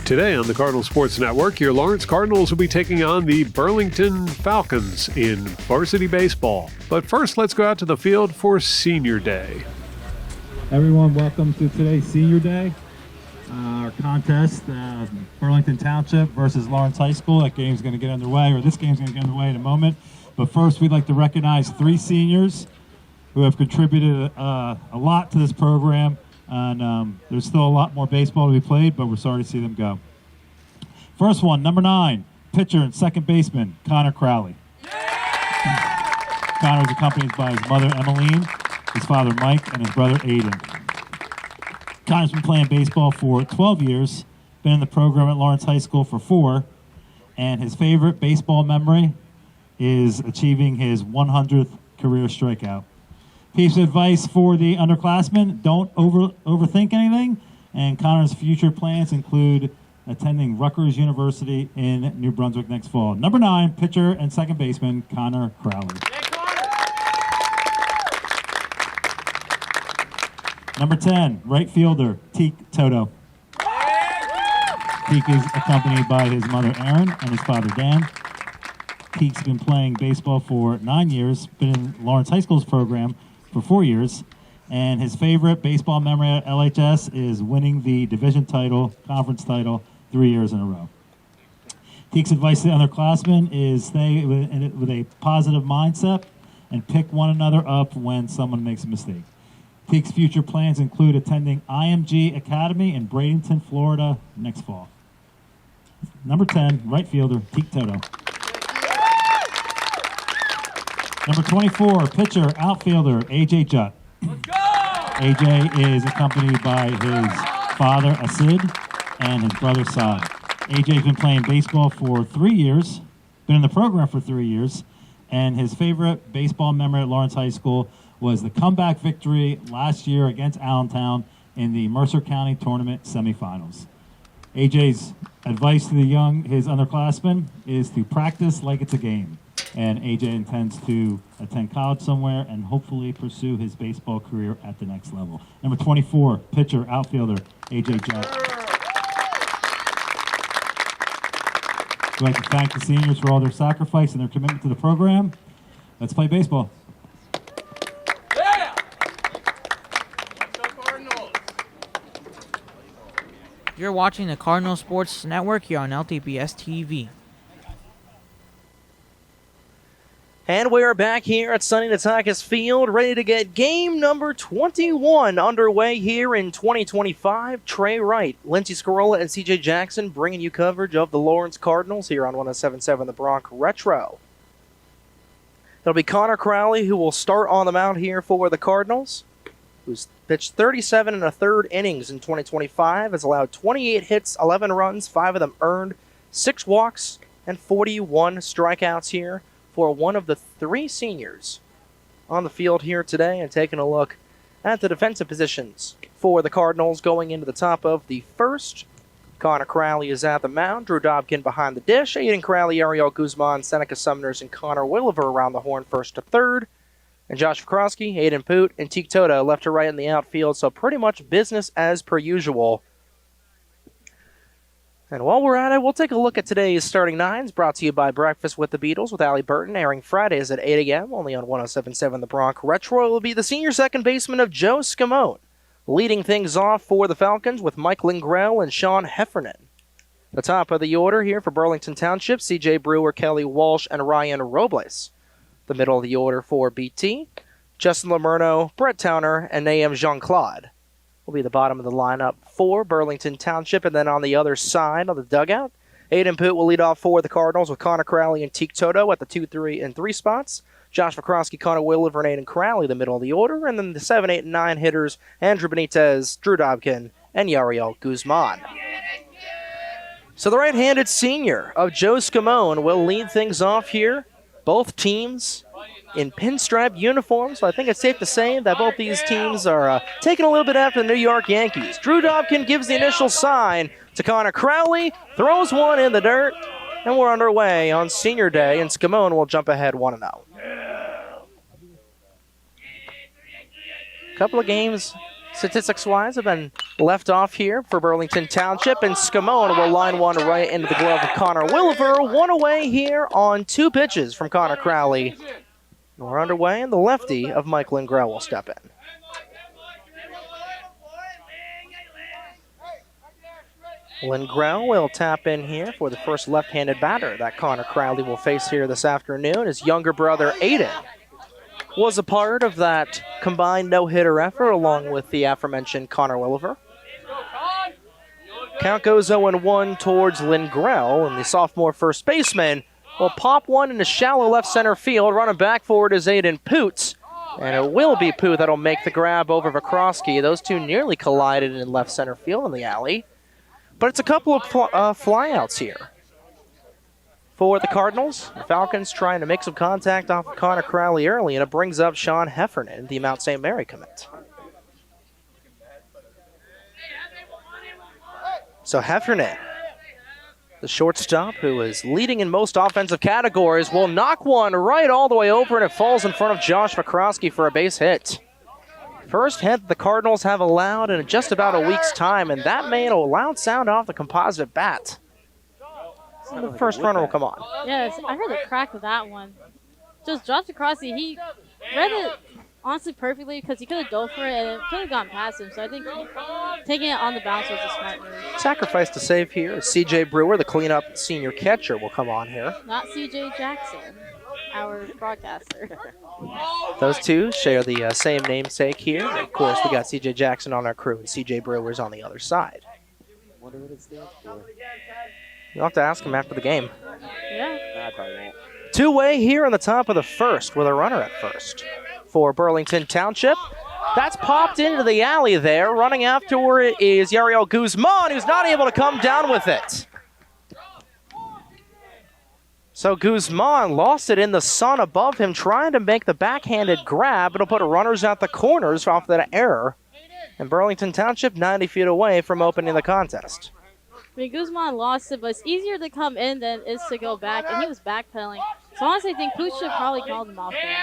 Today on the Cardinal Sports Network, your Lawrence Cardinals will be taking on the Burlington Falcons in Varsity Baseball. But first, let's go out to the field for Senior Day. Everyone, welcome to today's Senior Day. Our contest, Burlington Township versus Lawrence High School. That game's going to get underway, or this game's going to get underway in a moment. But first, we'd like to recognize 3 seniors who have contributed a lot to this program. And there's still a lot more baseball to be played, but we're sorry to see them go. First one, number 9, pitcher and second baseman, Connor Crowley. Connor is accompanied by his mother, Emmeline, his father, Mike, and his brother, Aiden. Connor's been playing baseball for 12 years, been in the program at Lawrence High School for 4, and his favorite baseball memory is achieving his 100th career strikeout. Piece of advice for the underclassmen: don't overthink anything, and Connor's future plans include attending Rutgers University in New Brunswick next fall. Number 9, pitcher and second baseman, Connor Crowley. Number 10, right fielder, Teak Toto. Teak is accompanied by his mother, Erin, and his father, Dan. Teak's been playing baseball for 9 years, been in Lawrence High School's program for 4 years, and his favorite baseball memory at LHS is winning the division title, conference title, 3 years in a row. Teak's advice to the underclassmen is stay with a positive mindset and pick one another up when someone makes a mistake. Teak's future plans include attending IMG Academy in Bradenton, Florida next fall. Number 10, right fielder, Teak Toto. Number 24, pitcher, outfielder, AJ Jutt. Let's go! AJ is accompanied by his father, Asid, and his brother, Saad. AJ's been playing baseball for 3 years, been in the program for 3 years, and his favorite baseball memory at Lawrence High School was the comeback victory last year against Allentown in the Mercer County Tournament semifinals. AJ's advice to his underclassmen is to practice like it's a game. And AJ intends to attend college somewhere and hopefully pursue his baseball career at the next level. Number 24, pitcher, outfielder, AJ Jutt. I'd like to thank the seniors for all their sacrifice and their commitment to the program. Let's play baseball. Yeah! Let's go Cardinals! You're watching the Cardinal Sports Network here on LTBS TV. And we are back here at Sonny Natakis Field, ready to get game number 21 underway here in 2025. Trey Wright, Lindsey Scarola, and CJ Jackson bringing you coverage of the Lawrence Cardinals here on 107.7 The Bronx Retro. It'll be Connor Crowley who will start on the mound here for the Cardinals, who's pitched 37 1/3 innings in 2025, has allowed 28 hits, 11 runs, 5 of them earned, 6 walks, and 41 strikeouts here for one of the 3 seniors on the field here today, and taking a look at the defensive positions for the Cardinals going into the top of the first. Connor Crowley is at the mound, Drew Dobkin behind the dish, Aiden Crowley, Ariel Guzman, Seneca Sumners, and Connor Williver around the horn first to third, and Josh Vakrosky, Aiden Poot, and Teak Toto left to right in the outfield, so pretty much business as per usual. And while we're at it, we'll take a look at today's starting nines, brought to you by Breakfast with the Beatles with Allie Burton, airing Fridays at 8 a.m., only on 107.7 The Bronx Retro. Will be the senior second baseman of Joe Scamone, leading things off for the Falcons with Mike Lingrell and Sean Heffernan. The top of the order here for Burlington Township, C.J. Brewer, Kelly Walsh, and Ryan Robles. The middle of the order for BT, Justin Lamerno, Brett Towner, and Nahum Jean-Claude will be the bottom of the lineup for Burlington Township. And then on the other side of the dugout, Aiden Poot will lead off for the Cardinals with Connor Crowley and Teak Toto at the 2, 3, and 3 spots. Josh Vakrosky, Connor Williver, and Aiden Crowley, the middle of the order. And then the 7, 8, and 9 hitters, Andrew Benitez, Drew Dobkin, and Yariel Guzman. So the right-handed senior of Joe Scamone will lead things off here. Both teams in pinstripe uniforms. So I think it's safe to say that both these teams are taking a little bit after the New York Yankees. Drew Dobkin gives the initial sign to Connor Crowley, throws one in the dirt, and we're underway on senior day, and Scamone will jump ahead 1-0. A couple of games, statistics-wise, have been left off here for Burlington Township, and Scamone will line one right into the glove of Connor Williver. One away here on 2 pitches from Connor Crowley. We're underway, and the lefty of Mike Lingrell will step in. Lingrell will tap in here for the first left-handed batter that Connor Crowley will face here this afternoon. His younger brother, Aiden, was a part of that combined no-hitter effort along with the aforementioned Connor Williver. Count goes 0-1 towards Lingrell, and the sophomore first baseman will pop one into shallow left center field. Running back forward is Aiden Poots, and it will be Poot that'll make the grab over Vikrowski. Those two nearly collided in left center field in the alley. But it's a couple of flyouts here for the Cardinals. The Falcons trying to make some contact off of Connor Crowley early, and it brings up Sean Heffernan, the Mount St. Mary commit. So Heffernan, the shortstop who is leading in most offensive categories, will knock one right all the way over, and it falls in front of Josh Vikrowski for a base hit. First hit the Cardinals have allowed in just about a week's time, and that made a loud sound off the composite bat. So the first runner will come on. Yes, I heard a crack with that one. Just Josh Vikrowski, he read it honestly perfectly because he could have dove for it and it could have gone past him. So I think taking it on the bounce was a smart move. Sacrifice to save here is C.J. Brewer, the cleanup senior catcher, will come on here. Not C.J. Jackson, our broadcaster. Those two share the same namesake here. Of course, we got C.J. Jackson on our crew, and C.J. Brewer's on the other side. Wonder what it stands for. You'll have to ask him after the game. Yeah. Nah, I probably won't. Two-way here in the top of the first with a runner at first for Burlington Township. That's popped into the alley there. Running afterward is Yariel Guzman, who's not able to come down with it. So Guzman lost it in the sun above him, trying to make the backhanded grab. It'll put runners at the corners off that error. And Burlington Township 90 feet away from opening the contest. I mean, Guzman lost it, but it's easier to come in than it is to go back, and he was backpedaling. So honestly, I think Pooch should probably call him off there.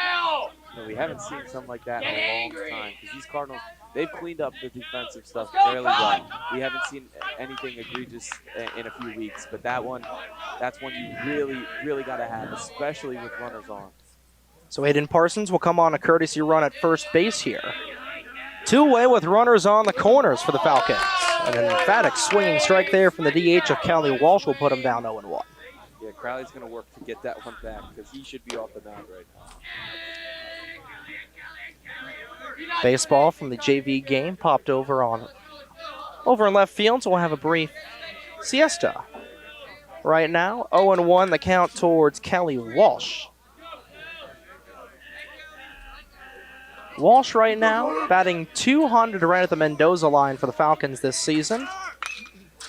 No, we haven't seen something like that in a long time because these Cardinals, they've cleaned up the defensive stuff fairly well. We haven't seen anything egregious in a few weeks, but that one, that's one you really, really got to have, especially with runners on. So Aiden Parsons will come on a courtesy run at first base here. Two-way with runners on the corners for the Falcons. And an emphatic swinging strike there from the DH of Callie Walsh will put him down 0-1. Yeah, Crowley's going to work to get that one back because he should be off the mound right now. Baseball from the JV game popped over in left field, so we'll have a brief siesta. Right now, 0-1 the count towards Callie Walsh. Walsh right now batting .200 right at the Mendoza line for the Falcons this season.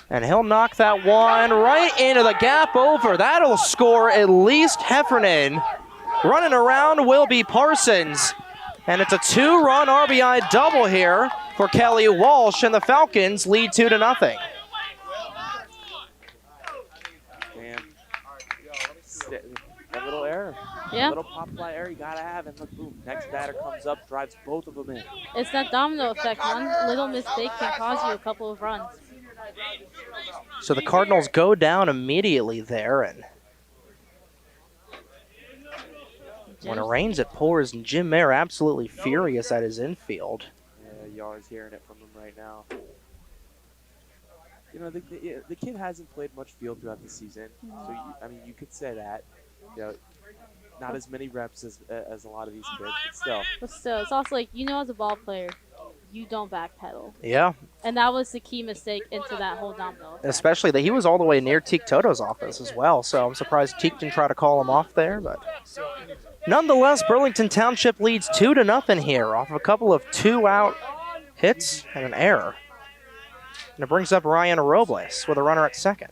And he'll knock that one right into the gap over. That'll score at least Heffernan. Running around will be Parsons. And it's a 2-run RBI double here for Kelly Walsh, and the Falcons lead 2-0. Damn. That little error. Yeah. A little pop fly error you got to have, and look, boom, next batter comes up, drives both of them in. It's that domino effect. One little mistake can cause you a couple of runs. So the Cardinals go down immediately there, and when it rains, it pours, and Jim Mayer absolutely furious at his infield. Yeah, Yar's hearing it from him right now. You know, the kid hasn't played much field throughout the season, so you could say that. You know, not as many reps as a lot of these kids, but still. It's also like, as a ball player, you don't backpedal. Yeah. And that was the key mistake into that whole domino effect. Especially that he was all the way near Teak Toto's office as well, so I'm surprised Teak didn't try to call him off there, but nonetheless, Burlington Township leads 2-0 here off of a couple of 2-out hits and an error. And it brings up Ryan Robles with a runner at second.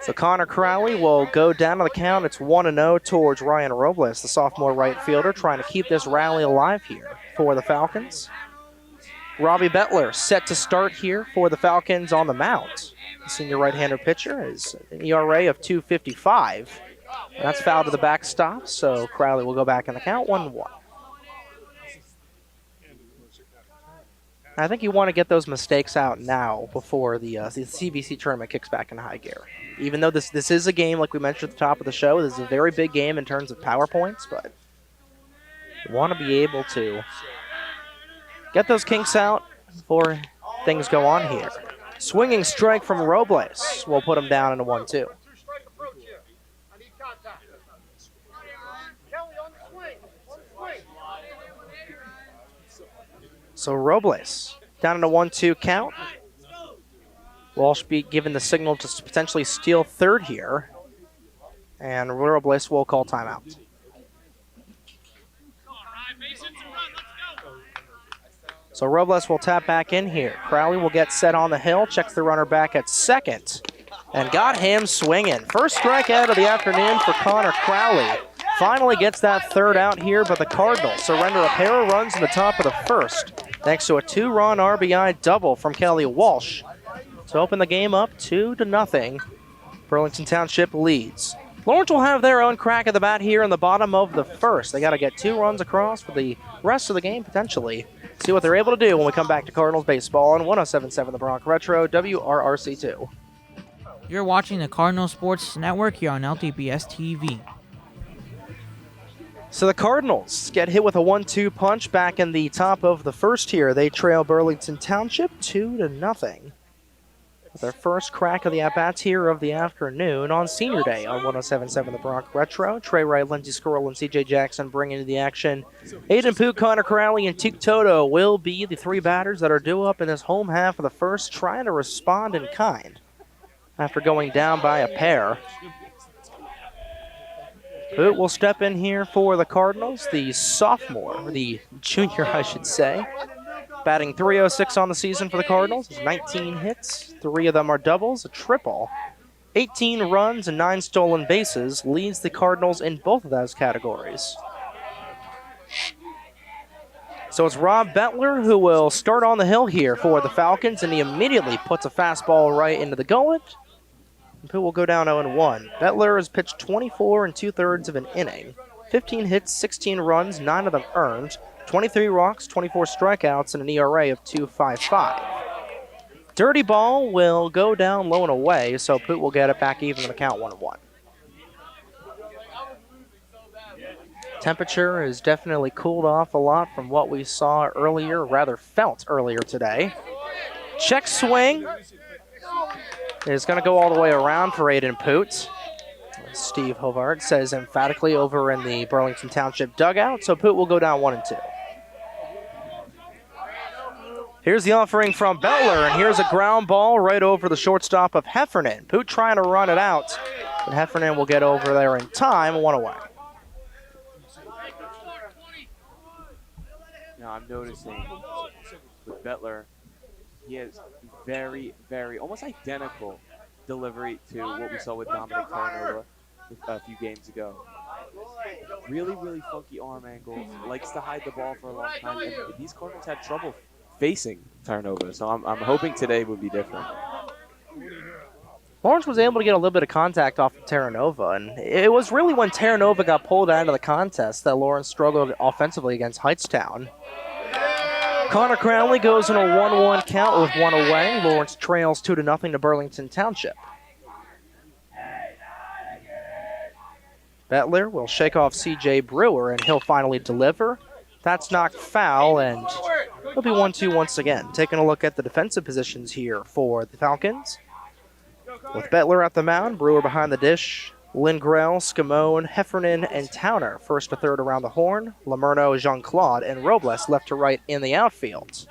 So Connor Crowley will go down to the count. It's 1-0 towards Ryan Robles, the sophomore right fielder, trying to keep this rally alive here for the Falcons. Robbie Bettler set to start here for the Falcons on the mound. The senior right-hander pitcher is an ERA of 2.55. That's foul to the backstop, so Crowley will go back in the count, 1-1. I think you want to get those mistakes out now before the CBC tournament kicks back in high gear. Even though this is a game, like we mentioned at the top of the show, this is a very big game in terms of power points, but you want to be able to get those kinks out before things go on here. Swinging strike from Robles will put him down in a 1-2. So Robles down in a 1-2 count. Walsh be given the signal to potentially steal third here. And Robles will call timeout. So Robles will tap back in here. Crowley will get set on the hill, checks the runner back at second, and got him swinging. First strikeout of the afternoon for Connor Crowley. Finally gets that third out here, but the Cardinals surrender a pair of runs in the top of the first, thanks to a 2-run RBI double from Kelly Walsh to open the game up 2-0. Burlington Township leads. Lawrence will have their own crack at the bat here in the bottom of the first. They got to get 2 runs across for the rest of the game, potentially. See what they're able to do when we come back to Cardinals baseball on 107.7 The Bronx Retro, WRRC2. You're watching the Cardinal Sports Network here on LTPS TV. So the Cardinals get hit with a 1-2 punch back in the top of the first here. They trail Burlington Township 2-0. Their first crack of the at-bats here of the afternoon on Senior Day on 107.7 The Bronx Retro. Trey Wright, Lindsey Squirrel, and CJ Jackson bring into the action. Aiden Poot, Connor Crowley, and Teak Toto will be the 3 batters that are due up in this home half of the first, trying to respond in kind after going down by a pair. Poot will step in here for the Cardinals, the sophomore, the junior, I should say. Batting .306 on the season for the Cardinals. 19 hits, 3 of them are doubles, a triple. 18 runs and 9 stolen bases, leads the Cardinals in both of those categories. So it's Rob Bettler who will start on the hill here for the Falcons, and he immediately puts a fastball right into the gullet. And Poot will go down 0-1. Bettler has pitched 24 2/3 of an inning. 15 hits, 16 runs, 9 of them earned. 23 walks, 24 strikeouts, and an ERA of 2.55. Dirty ball will go down low and away, so Poot will get it back even in the count 1-1. Temperature has definitely cooled off a lot from what we saw earlier, rather felt earlier today. Check swing is going to go all the way around for Aiden Poot. Steve Hovard says emphatically over in the Burlington Township dugout, so Poot will go down 1-2. Here's the offering from Bettler, and here's a ground ball right over the shortstop of Heffernan. Poot trying to run it out, but Heffernan will get over there in time, 1 away. Now I'm noticing with Bettler, he has very, almost identical delivery to what we saw with Dominic Terranova a few games ago. Really funky arm angle, likes to hide the ball for a long time, and these Cardinals had trouble facing Terranova, so I'm hoping today would be different. Lawrence was able to get a little bit of contact off of Terranova, and it was really when Terranova got pulled out of the contest that Lawrence struggled offensively against Heightstown. Connor Crowley goes in a 1-1 count with 1 away. Lawrence trails 2-0 to Burlington Township. Bettler will shake off C.J. Brewer, and he'll finally deliver. That's knocked foul, and it'll be 1-2 once again. Taking a look at the defensive positions here for the Falcons. With Bettler at the mound, Brewer behind the dish, Lindgrell, Scamone, Heffernan, and Towner first to third around the horn, Lamerno, Jean-Claude, and Robles left to right in the outfield.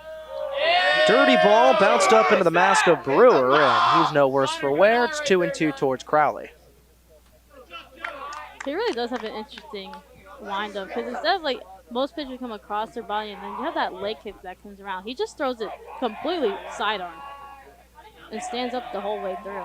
Dirty ball bounced up into the mask of Brewer, and he's no worse for wear. It's 2-2 towards Crowley. He really does have an interesting windup, because instead of like most pitchers come across their body and then you have that leg kick that comes around, he just throws it completely sidearm and stands up the whole way through.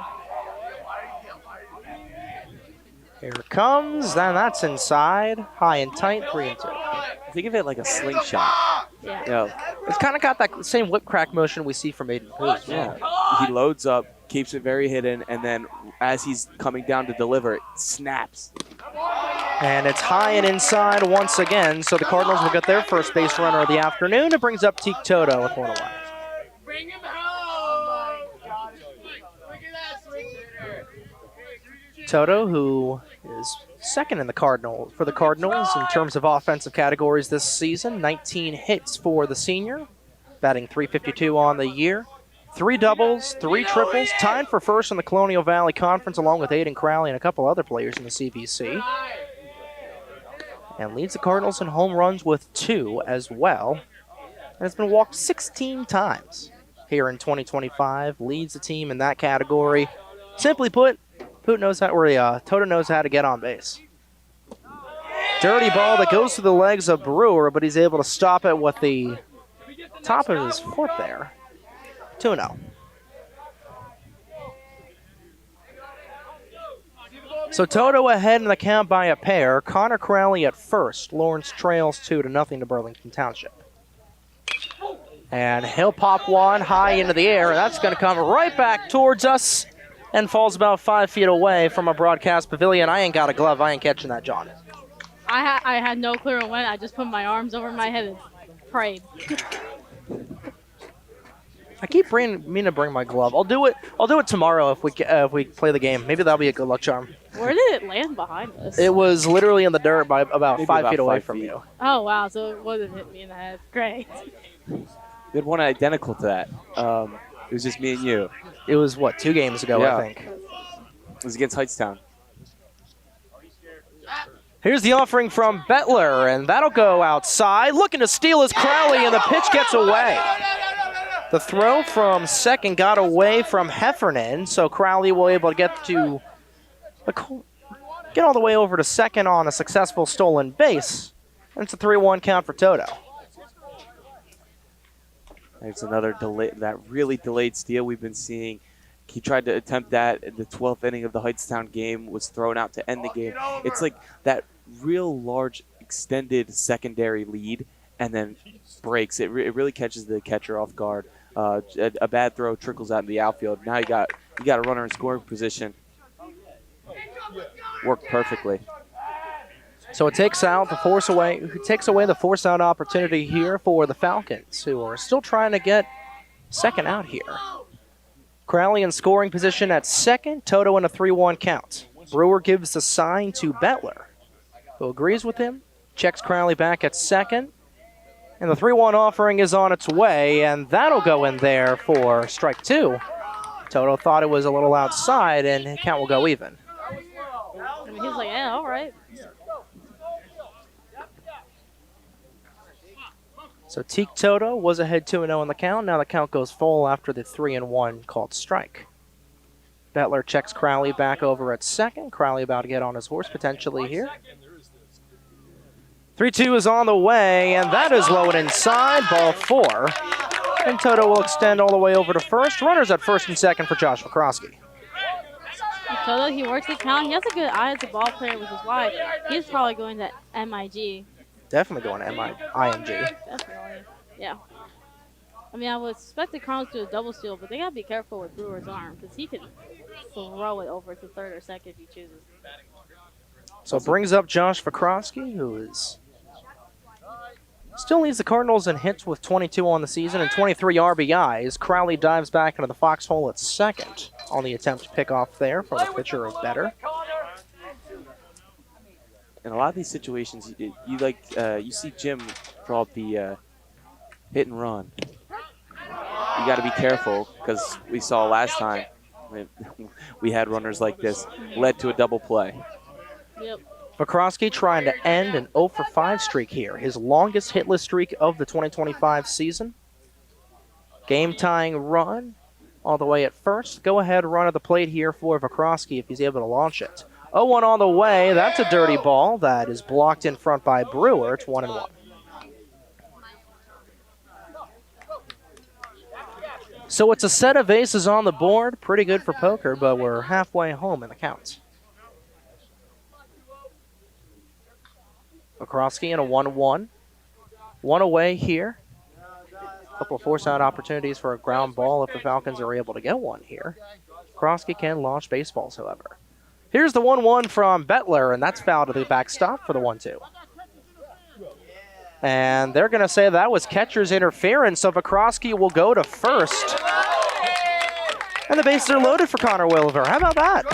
Here it comes, and that's inside. High and tight, 3-2. Think of it like a slingshot. Yeah. You know, It's kind of got that same whip crack motion we see from Aiden Cruz. yeah. He loads up, keeps it very hidden, and then as he's coming down to deliver, it snaps. And it's high and inside once again, so the Cardinals will get their first base runner of the afternoon. It brings up Teak Toto with one away. Bring him home! Look at that swing hitter. Toto, who is second in the for the Cardinals in terms of offensive categories this season. 19 hits for the senior, batting .352 on the year. 3 doubles, 3 triples, tied for first in the Colonial Valley Conference along with Aiden Crowley and a couple other players in the CVC. And leads the Cardinals in home runs with 2 as well. And has been walked 16 times here in 2025. Leads the team in that category. Simply put, Toto knows how to get on base. Dirty ball that goes through the legs of Brewer, but he's able to stop it with the top of his foot there. 2-0. So Toto ahead in the count by a pair. Connor Crowley at first. Lawrence trails 2-0 to Burlington Township. And he'll pop one high into the air. That's going to come right back towards us and falls about 5 feet away from a broadcast pavilion. I ain't got a glove. I ain't catching that, John. I had no clue when. I just put my arms over my head and prayed. I keep meaning to bring my glove. I'll do it tomorrow if we play the game. Maybe that'll be a good luck charm. Where did it land behind us? It was literally in the dirt by about Maybe 5 about feet away 5 from feet. you. Oh, wow. So it wouldn't hit me in the head. Great. We had one identical to that. It was just me and you. It was, 2 games ago, Yeah. I think. It was against Heightstown. Here's the offering from Bettler, and that'll go outside. Looking to steal is Crowley, and the pitch gets away. The throw from second got away from Heffernan, so Crowley will able to get all the way over to second on a successful stolen base. And it's a 3-1 count for Toto. It's another really delayed steal we've been seeing. He tried to attempt that in the 12th inning of the Heightstown game, was thrown out to end the game. It's like that real large extended secondary lead and then breaks. It really catches the catcher off guard. A bad throw trickles out in the outfield. Now you got a runner in scoring position. Worked perfectly. So it takes away the force out opportunity here for the Falcons, who are still trying to get second out here. Crowley in scoring position at second, Toto in a 3-1 count. Brewer gives the sign to Bettler, who agrees with him, checks Crowley back at second, and the 3-1 offering is on its way, and that'll go in there for strike 2. Toto thought it was a little outside, and the count will go even. I mean, he's like, yeah, all right. So Teak Toto was ahead 2-0 in the count. Now the count goes full after the 3-1 called strike. Bettler checks Crowley back over at second. Crowley about to get on his horse potentially here. 3-2 is on the way, and that is low and inside, ball 4. And Toto will extend all the way over to first. Runners at first and second for Josh Vakrosky. Toto, he works the count. He has a good eye as a ball player, which is why he's probably going to MIG. Definitely going to IMG. Definitely, yeah. I mean, I would expect the Cardinals to do a double steal, but they got to be careful with Brewer's arm because he could throw it over to third or second if he chooses. So it brings up Josh Vakrosky, who still leads the Cardinals in hits with 22 on the season and 23 RBIs. Crowley dives back into the foxhole at second on the attempt to pick off there from the pitcher of better. In a lot of these situations, you see Jim draw up the hit and run. You got to be careful because we saw last time we had runners like this led to a double play. Yep. Vakrosky trying to end an 0-for-5 streak here, his longest hitless streak of the 2025 season. Game-tying run all the way at first. Go-ahead run at the plate here for Vakrosky if he's able to launch it. 0-1 on the way. That's a dirty ball that is blocked in front by Brewer. It's 1-1. So it's a set of aces on the board. Pretty good for poker, but we're halfway home in the count. Vakrosky in a 1-1. One away here. A couple of force-out opportunities for a ground ball if the Falcons are able to get one here. Vakrosky can launch baseballs, however. Here's the 1-1 from Bettler, and that's fouled to the backstop for the 1-2. And they're going to say that was catcher's interference, so Vakrosky will go to first. And the bases are loaded for Connor Williver. How about that?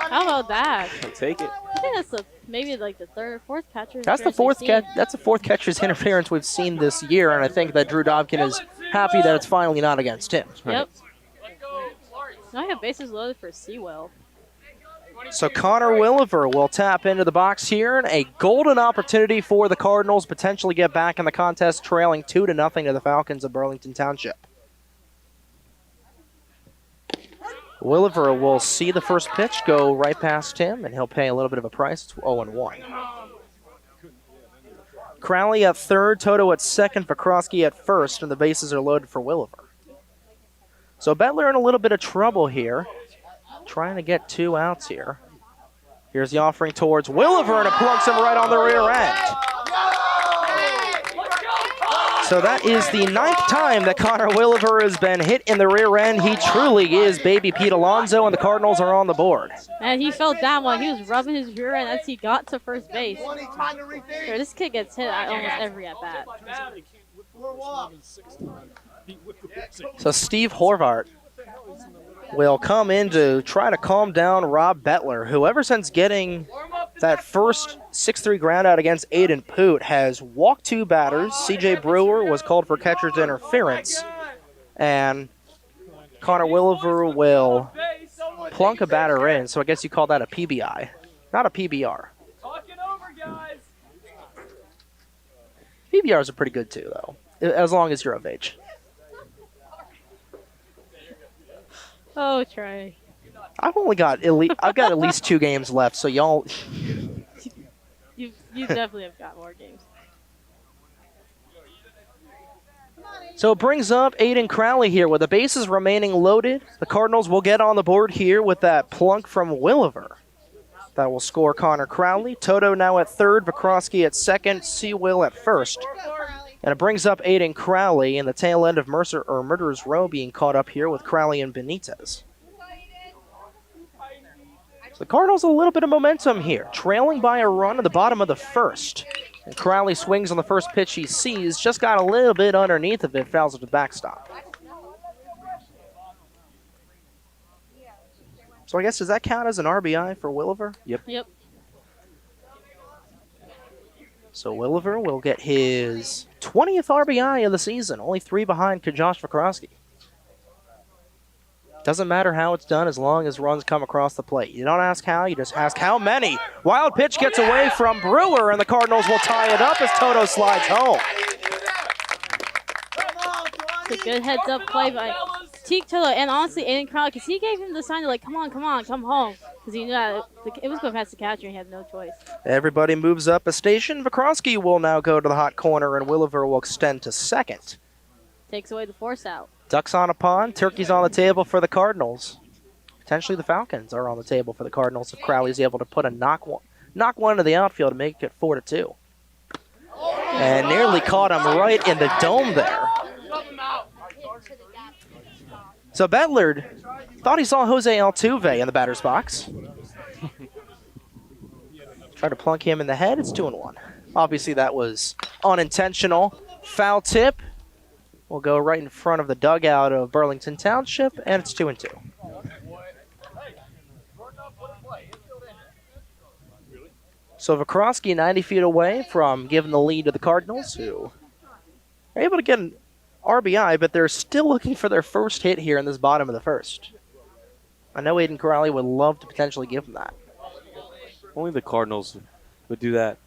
How about that? I'll take it. I think that's maybe like the third or fourth catcher. That's the fourth catcher's interference we've seen this year, and I think that Drew Dobkin is happy that it's finally not against him. Yep. Now I have bases loaded for Sewell. So Connor Williver will tap into the box here, and a golden opportunity for the Cardinals potentially get back in the contest, trailing 2-0 to the Falcons of Burlington Township. Williver will see the first pitch go right past him, and he'll pay a little bit of a price. It's 0-1. Crowley at third, Toto at second, Vakrosky at first, and the bases are loaded for Williver. So Bettler in a little bit of trouble here, trying to get 2 outs here. Here's the offering towards Williver, and it plunks him right on the rear end. So that is the 9th time that Connor Williver has been hit in the rear end. He truly is Baby Pete Alonso, and the Cardinals are on the board. And he felt that one. He was rubbing his rear end as he got to first base. Here, this kid gets hit at almost every at-bat. So Steve Horvath will come in to try to calm down Rob Bettler, who ever since getting that first 6-3 ground out against Aiden Poot has walked 2 batters. CJ Brewer was called for catcher's interference, and Connor Williver will plunk a batter in, so I guess you call that a PBI, not a PBR. PBRs are pretty good too, though, as long as you're of age. Oh, Trey. I've got at least 2 games left, so y'all. You definitely have got more games. So it brings up Aiden Crowley here with the bases remaining loaded. The Cardinals will get on the board here with that plunk from Williver. That will score Connor Crowley. Toto now at third, Vakrosky at second, Sewell at first. And it brings up Aiden Crowley in the tail end of Murderer's Row being caught up here with Crowley and Benitez. So the Cardinals a little bit of momentum here, trailing by a run at the bottom of the first. And Crowley swings on the first pitch he sees, just got a little bit underneath of it, fouls at the backstop. So I guess, does that count as an RBI for Williver? Yep. So Williver will get his 20th RBI of the season, only 3 behind Josh Vakrosky. Doesn't matter how it's done as long as runs come across the plate. You don't ask how, you just ask how many. Wild pitch gets away from Brewer, and the Cardinals will tie it up as Toto slides home. It's a good heads-up play by Teak Toto, and honestly, Aiden Crowley, because he gave him the sign to, like, come on, come home. Because he knew that it was going past the catcher, and he had no choice. Everybody moves up a station. Vakrosky will now go to the hot corner, and Williver will extend to second. Takes away the force out. Ducks on a pond, turkeys on the table for the Cardinals. Potentially the Falcons are on the table for the Cardinals if Crowley's able to put a knock one into the outfield to make it 4-2. And nearly caught him right in the dome there. So Bettler thought he saw Jose Altuve in the batter's box. Tried to plunk him in the head. It's 2-1. Obviously that was unintentional. Foul tip will go right in front of the dugout of Burlington Township, and it's 2-2. So Vakrosky 90 feet away from giving the lead to the Cardinals, who are able to get an RBI, but they're still looking for their first hit here in this bottom of the first. I know Aiden Crowley would love to potentially give them that. Only the Cardinals would do that.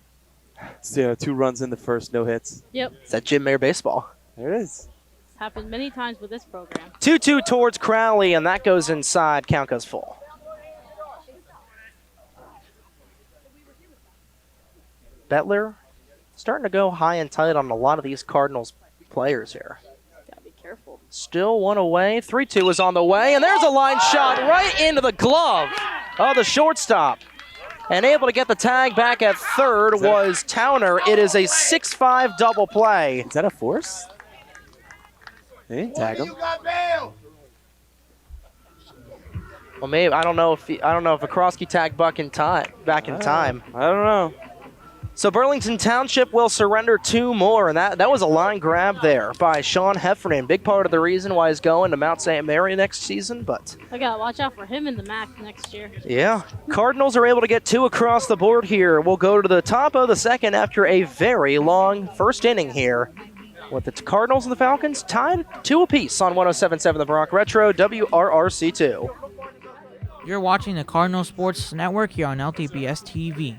So, 2 runs in the first, no hits. Yep. It's that Jim Mayer baseball. There it is. It's happened many times with this program. 2-2 towards Crowley, and that goes inside. Count goes full. Bettler starting to go high and tight on a lot of these Cardinals players here. Gotta be careful. Still 1 away. 3-2 is on the way, and there's a line shot right into the glove of the shortstop. And able to get the tag back at third was Towner. It is a 6-5 double play. Is that a force? They didn't tag him. Well, maybe I don't know if Vakrosky tagged Buck in time. Back in time. I don't know. So Burlington Township will surrender 2 more, and that was a line grab there by Sean Heffernan. Big part of the reason why he's going to Mount St. Mary next season, but I gotta watch out for him in the MAC next year. yeah, Cardinals are able to get 2 across the board here. We'll go to the top of the second after a very long first inning here, with the Cardinals and the Falcons tied 2 apiece on 107.7 The Bronx Retro WRRC2. You're watching the Cardinal Sports Network here on LTPS TV.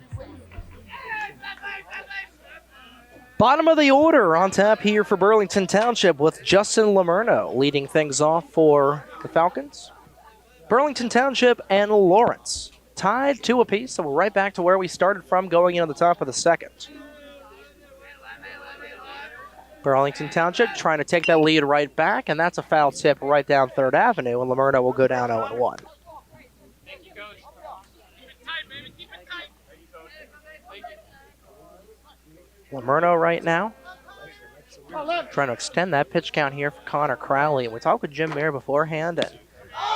Bottom of the order on tap here for Burlington Township with Justin Lamerno leading things off for the Falcons. Burlington Township and Lawrence tied 2 apiece, so we're right back to where we started from going into the top of the second. Burlington Township trying to take that lead right back, and that's a foul tip right down 3rd Avenue, and Lamerno will go down 0-1. Lamerno right now trying to extend that pitch count here for Connor Crowley. We talked with Jim Mayer beforehand, and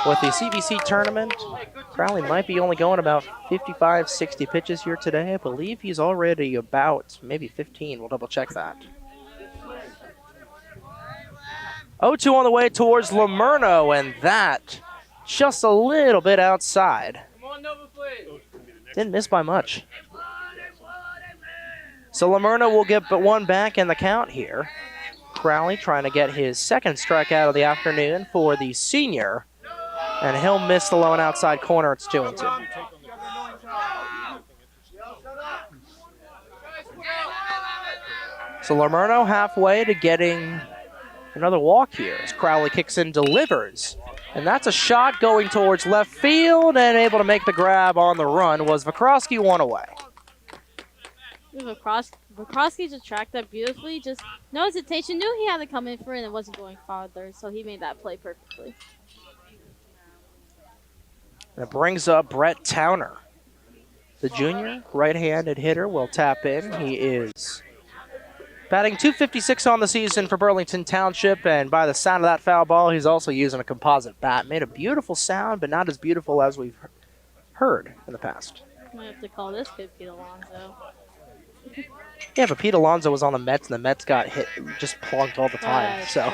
with the CBC tournament, Crowley might be only going about 55, 60 pitches here today. I believe he's already about maybe 15. We'll double check that. 0-2 on the way towards Lamerno, and that just a little bit outside. Didn't miss by much. So Lamerno will get but 1 back in the count here. Crowley trying to get his 2nd strikeout of the afternoon for the senior. And he'll miss the low and outside corner. It's 2-2. So Lamerno halfway to getting another walk here as Crowley kicks in, delivers. And that's a shot going towards left field, and able to make the grab on the run was Vakrosky, 1 away. Vakrosky just tracked that beautifully. Just no hesitation. Knew he had to come in for it and it wasn't going farther, so he made that play perfectly. That brings up Brett Towner. The junior right-handed hitter will tap in. He is batting .256 on the season for Burlington Township, and by the sound of that foul ball, he's also using a composite bat. Made a beautiful sound, but not as beautiful as we've heard in the past. Might have to call this kid Pete Alonso. Yeah, but Pete Alonso was on the Mets, and the Mets got hit, just plugged all the time. So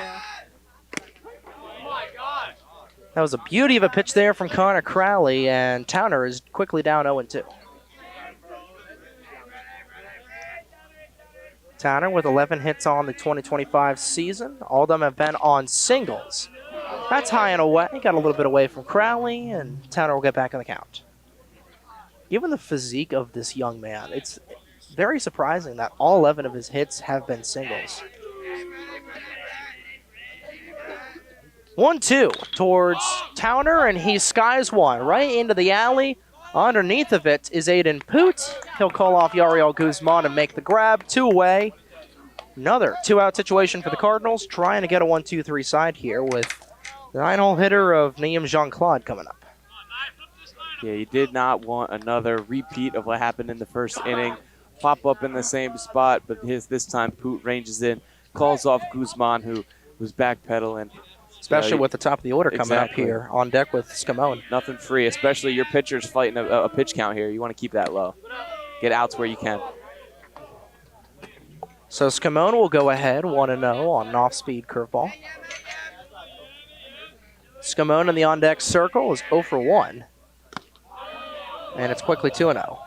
that was a beauty of a pitch there from Connor Crowley, and Towner is quickly down 0-2. Towner with 11 hits on the 2025 season. All of them have been on singles. That's high and away. Got a little bit away from Crowley, and Towner will get back in the count. Given the physique of this young man, it's very surprising that all 11 of his hits have been singles. 1-2 towards Towner, and he skies one right into the alley. Underneath of it is Aiden Poot. He'll call off Yariel Guzman and make the grab. 2 away. Another 2-out situation for the Cardinals, trying to get a 1-2-3 side here with the 9-hole hitter of Naeem Jean-Claude coming up. Yeah, you did not want another repeat of what happened in the first inning. Pop up in the same spot, but this time Poot ranges in, calls off Guzman, who was backpedaling. Especially with the top of the order coming up here on deck with Scamone. Nothing free, especially your pitcher's fighting a pitch count here. You want to keep that low. Get outs where you can. So Scamone will go ahead 1-0 on an off-speed curveball. Scamone in the on-deck circle is 0 for 1. And it's quickly 2-0.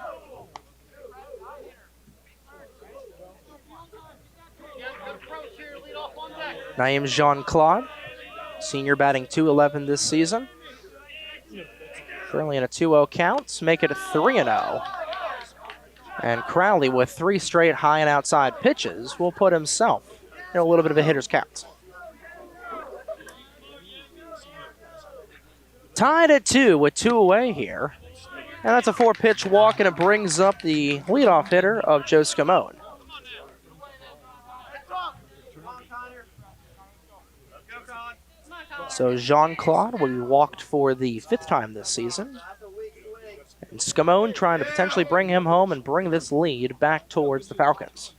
Naeem Jean-Claude, senior, batting .211 this season. Currently in a 2-0 count, make it a 3-0. And Crowley, with 3 straight high and outside pitches, will put himself in a little bit of a hitter's count. Tied at 2 with 2 away here. And that's a 4-pitch walk, and it brings up the leadoff hitter of Joe Scamone. So Jean-Claude will be walked for the 5th time this season. And Scamone trying to potentially bring him home and bring this lead back towards the Falcons.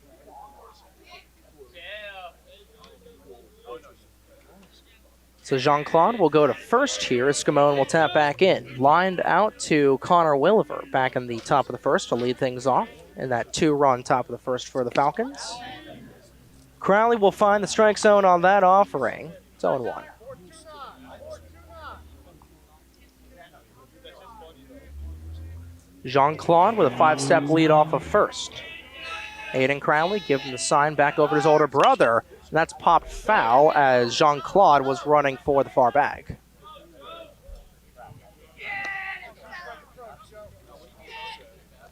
So Jean-Claude will go to first here as Scamone will tap back in. Lined out to Connor Williver back in the top of the first to lead things off in that 2-run top of the first for the Falcons. Crowley will find the strike zone on that offering. It's 0-1. Jean-Claude with a 5-step lead off of first. Aiden Crowley giving the sign back over to his older brother. And that's popped foul as Jean-Claude was running for the far bag.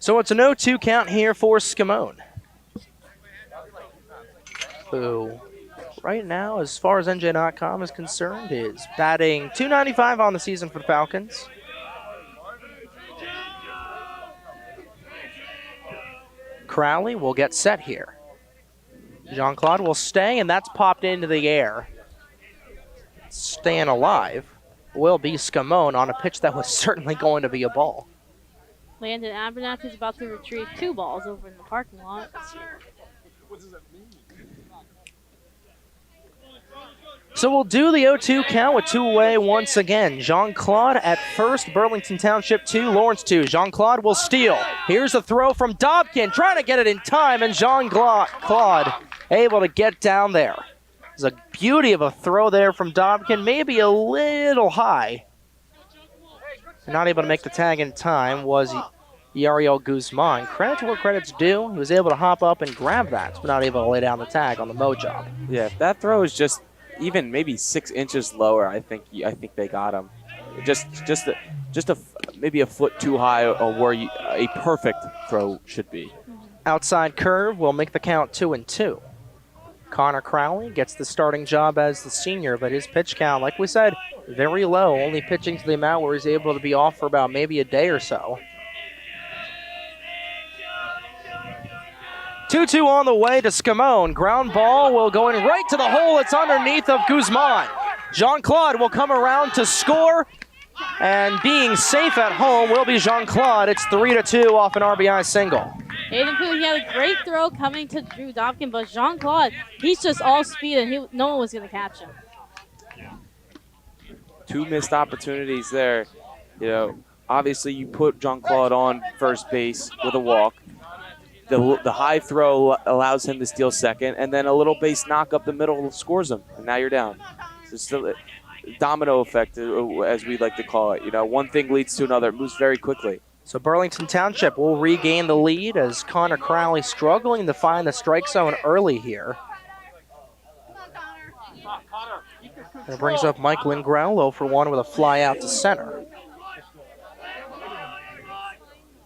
So it's an 0-2 count here for Scamone, who right now, as far as NJ.com is concerned, is batting .295 on the season for the Falcons. Crowley will get set here. Jean-Claude will stay, and that's popped into the air. Staying alive will be Scamone on a pitch that was certainly going to be a ball. Landon Abernathy's about to retrieve 2 balls over in the parking lot. So we'll do the 0-2 count with 2 away once again. Jean-Claude at first, Burlington Township 2, Lawrence 2. Jean-Claude will steal. Here's a throw from Dobkin, trying to get it in time, and Jean-Claude able to get down there. There's a beauty of a throw there from Dobkin, maybe a little high. Not able to make the tag in time was Yariel Guzman. Credit to where credit's due. He was able to hop up and grab that, but not able to lay down the tag on the Mo job. Yeah, if that throw is just even maybe 6 inches lower, I think they got him. Maybe a foot too high, or where a perfect throw should be. Outside curve will make the count 2-2. Connor Crowley gets the starting job as the senior, but his pitch count, like we said, very low, only pitching to the amount where he's able to be off for about maybe a day or so. 2-2 on the way to Scamone. Ground ball will go in right to the hole. It's underneath of Guzman. Jean-Claude will come around to score, and being safe at home will be Jean-Claude. It's 3-2 off an RBI single. Aiden Pooh, he had a great throw coming to Drew Dobkin, but Jean-Claude, he's just all speed, and no one was going to catch him. 2 missed opportunities there. You know, obviously you put Jean-Claude on first base with a walk. The high throw allows him to steal second, and then a little base knock up the middle scores him, and now you're down. So it's still a domino effect, as we like to call it. You know, one thing leads to another. It moves very quickly. So Burlington Township will regain the lead as Connor Crowley struggling to find the strike zone early here. And it brings up Mike Lingrello for 1 with a fly out to center.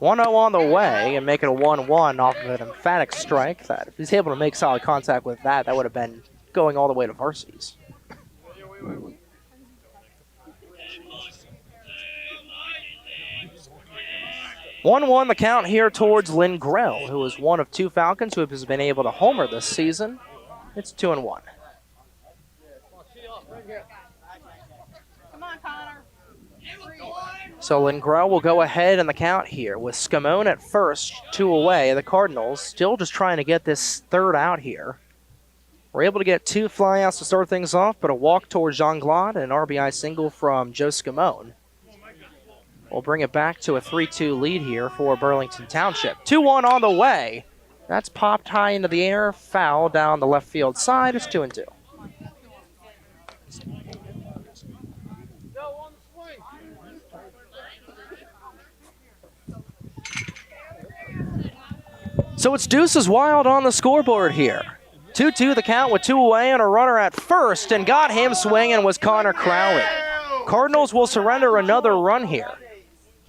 1-0 on the way and make it a 1-1 off of an emphatic strike. That if he's able to make solid contact with that, that would have been going all the way to Varsity's. 1-1 the count here towards Lynn Grell, who is one of 2 Falcons who has been able to homer this season. It's 2-1. Come on, Connor. So Lynn Grell will go ahead in the count here with Scamone at first, 2 away. The Cardinals still just trying to get this 3rd out here. We're able to get 2 flyouts to start things off, but a walk towards Jean-Claude and an RBI single from Joe Scamone. We'll bring it back to a 3-2 lead here for Burlington Township. 2-1 on the way. That's popped high into the air, foul down the left field side. It's 2-2. So it's Deuces Wild on the scoreboard here. 2-2 the count with 2 away and a runner at first, and got him swinging was Connor Crowley. Cardinals will surrender another run here.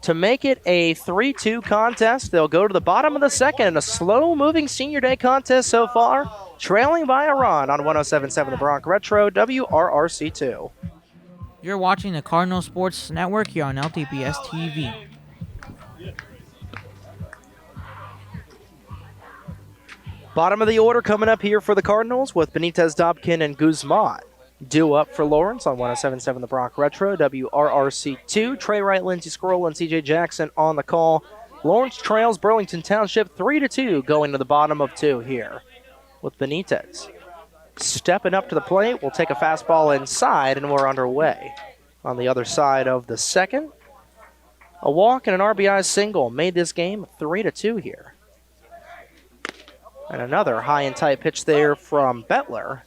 To make it a 3-2 contest, they'll go to the bottom of the second in a slow-moving senior day contest so far, trailing by a run on 107.7 The Bronx Retro, WRRC2. You're watching the Cardinal Sports Network here on LTPS TV. Bottom of the order coming up here for the Cardinals with Benitez, Dobkin, and Guzman. Due up for Lawrence on 107.7 The Brock Retro, WRRC2. Trey Wright, Lindsey Scroll, and CJ Jackson on the call. Lawrence trails Burlington Township 3-2 going to the bottom of 2 here with Benitez. Stepping up to the plate, we'll take a fastball inside, and we're underway. On the other side of the second, a walk and an RBI single made this game 3-2 here. And another high and tight pitch there from Bettler.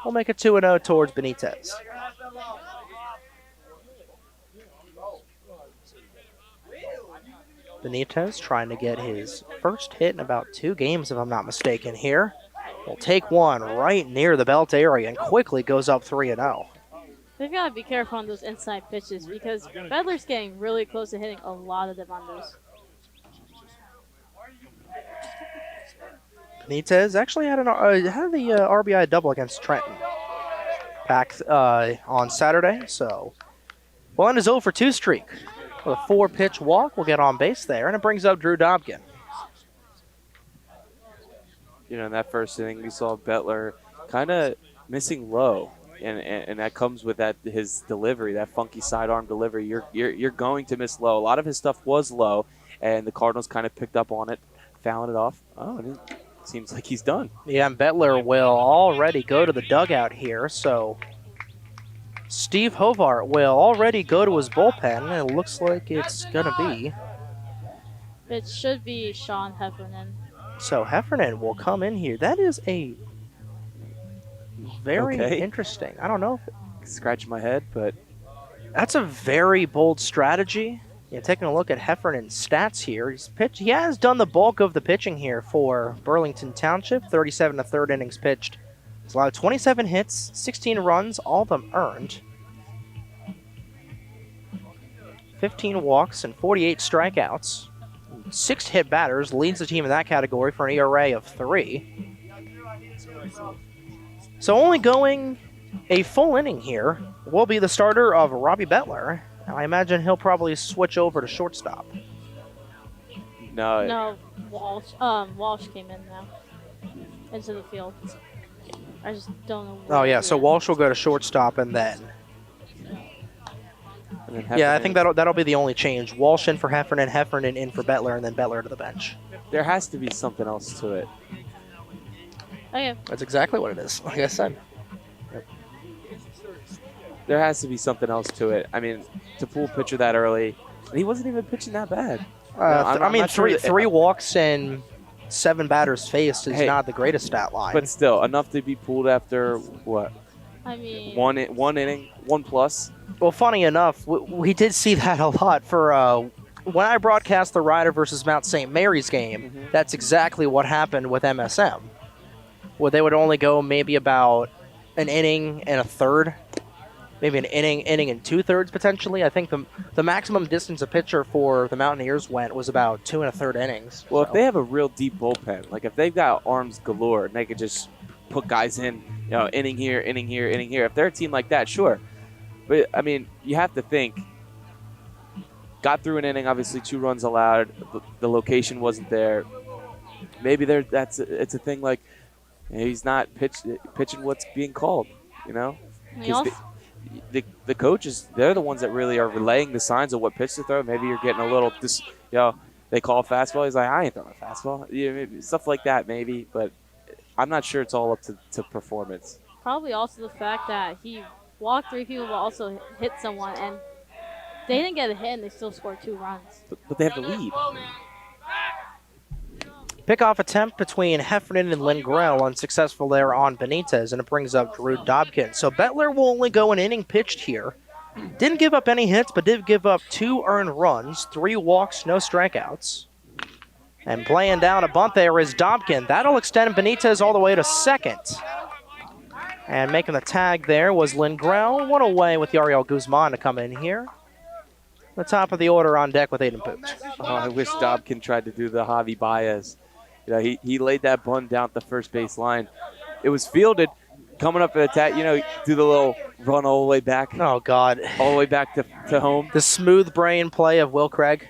We'll make it 2-0 towards Benitez. Benitez trying to get his first hit in about 2 games, if I'm not mistaken here. Will take one right near the belt area and quickly goes up 3-0. They've got to be careful on those inside pitches because Bedler's getting really close to hitting a lot of them on those. Benitez actually had the RBI double against Trenton back on Saturday, so we'll end his 0 for 2 streak. With a 4-pitch walk, we'll get on base there, and it brings up Drew Dobkin. You know, in that first inning, we saw Bettler kind of missing low, and that comes with his delivery, that funky sidearm delivery. You're going to miss low. A lot of his stuff was low, and the Cardinals kind of picked up on it, fouling it off. Oh, and it seems like he's done. Yeah, and Bettler will already go to the dugout here, so Steve Hovart will already go to his bullpen, and it looks like it's going to be. It should be Sean Heffernan. So Heffernan will come in here. That is a very interesting. I don't know. Scratch my head, but That's a very bold strategy. Yeah, taking a look at Heffernan's stats here, he has done the bulk of the pitching here for Burlington Township. 37 1/3 innings pitched. He's allowed 27 hits, 16 runs, all of them earned. 15 walks and 48 strikeouts. 6 hit batters, leads the team in that category for an ERA of 3. So only going a full inning here will be the starter of Robbie Bettler. Now, I imagine he'll probably switch over to shortstop. No, Walsh came in now into the field. I just don't know. Oh yeah, so Walsh will go to shortstop and then. Yeah, I think that'll be the only change. Walsh in for Heffernan, Heffernan in for Bettler, and then Bettler to the bench. There has to be something else to it. Okay. That's exactly what it is. Like I said. There has to be something else to it. I mean, to pull a pitcher that early, and he wasn't even pitching that bad. I mean, three walks and 7 batters faced is not the greatest stat line. But still, enough to be pulled after what? I mean, one inning, 1+. Well, funny enough, we did see that a lot for when I broadcast the Rider versus Mount St. Mary's game. Mm-hmm. That's exactly what happened with MSM, where they would only go maybe about an inning and a third. Maybe an inning and 2/3 potentially. I think the maximum distance a pitcher for the Mountaineers went was about 2 1/3 innings. Well, if they have a real deep bullpen, like if they've got arms galore and they could just put guys in, inning here, inning here, inning here. If they're a team like that, sure. But I mean, you have to think. Got through an inning, obviously 2 runs allowed. The location wasn't there. Maybe it's a thing like he's not pitching what's being called. The coaches, they're the ones that really are relaying the signs of what pitch to throw. Maybe you're getting a little, they call a fastball. He's like, I ain't throwing a fastball. Maybe stuff like that, maybe. But I'm not sure it's all up to performance. Probably also the fact that he walked 3 people but also hit someone, and they didn't get a hit and they still scored 2 runs. But they have the lead. Pickoff attempt between Heffernan and Lingrell, unsuccessful there on Benitez, and it brings up Drew Dobkin. So Bettler will only go an inning pitched here. Didn't give up any hits, but did give up 2 earned runs, 3 walks, no strikeouts. And playing down a bunt there is Dobkin. That'll extend Benitez all the way to second. And making the tag there was Lingrell. One away with Yariel Guzman to come in here. The top of the order on deck with Aiden Pooch. Oh, I wish Dobkin tried to do the Javi Baez. He laid that bunt down at the first base line. It was fielded, coming up at attack, do the little run all the way back. Oh, God. All the way back to home. The smooth brain play of Will Craig.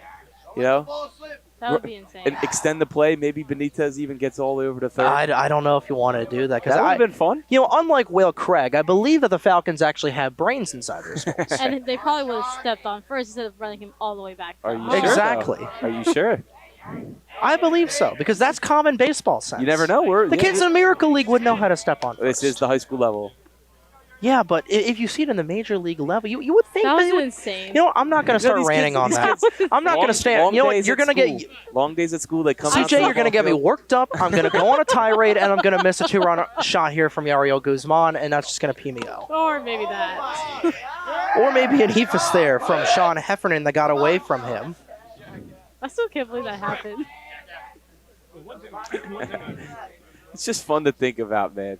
That That would be insane. And extend the play. Maybe Benitez even gets all the way over to third. I don't know if you want to do that. That would have been fun. You know, unlike Will Craig, I believe that the Falcons actually have brains inside their skulls. And they probably would have stepped on first instead of running him all the way back. Are you down. sure? Exactly. Are you sure? I believe so, because that's common baseball sense. You never know. The kids in the Miracle League would know how to step on This first. is the high school level. Yeah, but if you see it in the major league level, you would think That they was would. insane. You know, I'm not going to start ranting on that. I'm not going to stand. You know what? You're going to get. Long days at school. They come out to CJ, the you're going to get me field. worked up. I'm going to go on a tirade, and I'm going to miss a 2-run shot here from Yariel Guzman, and that's just going to pee me out. Or maybe that. Or maybe an ephus there from Sean Heffernan that got away from him. I still can't believe that happened. It's just fun to think about, man.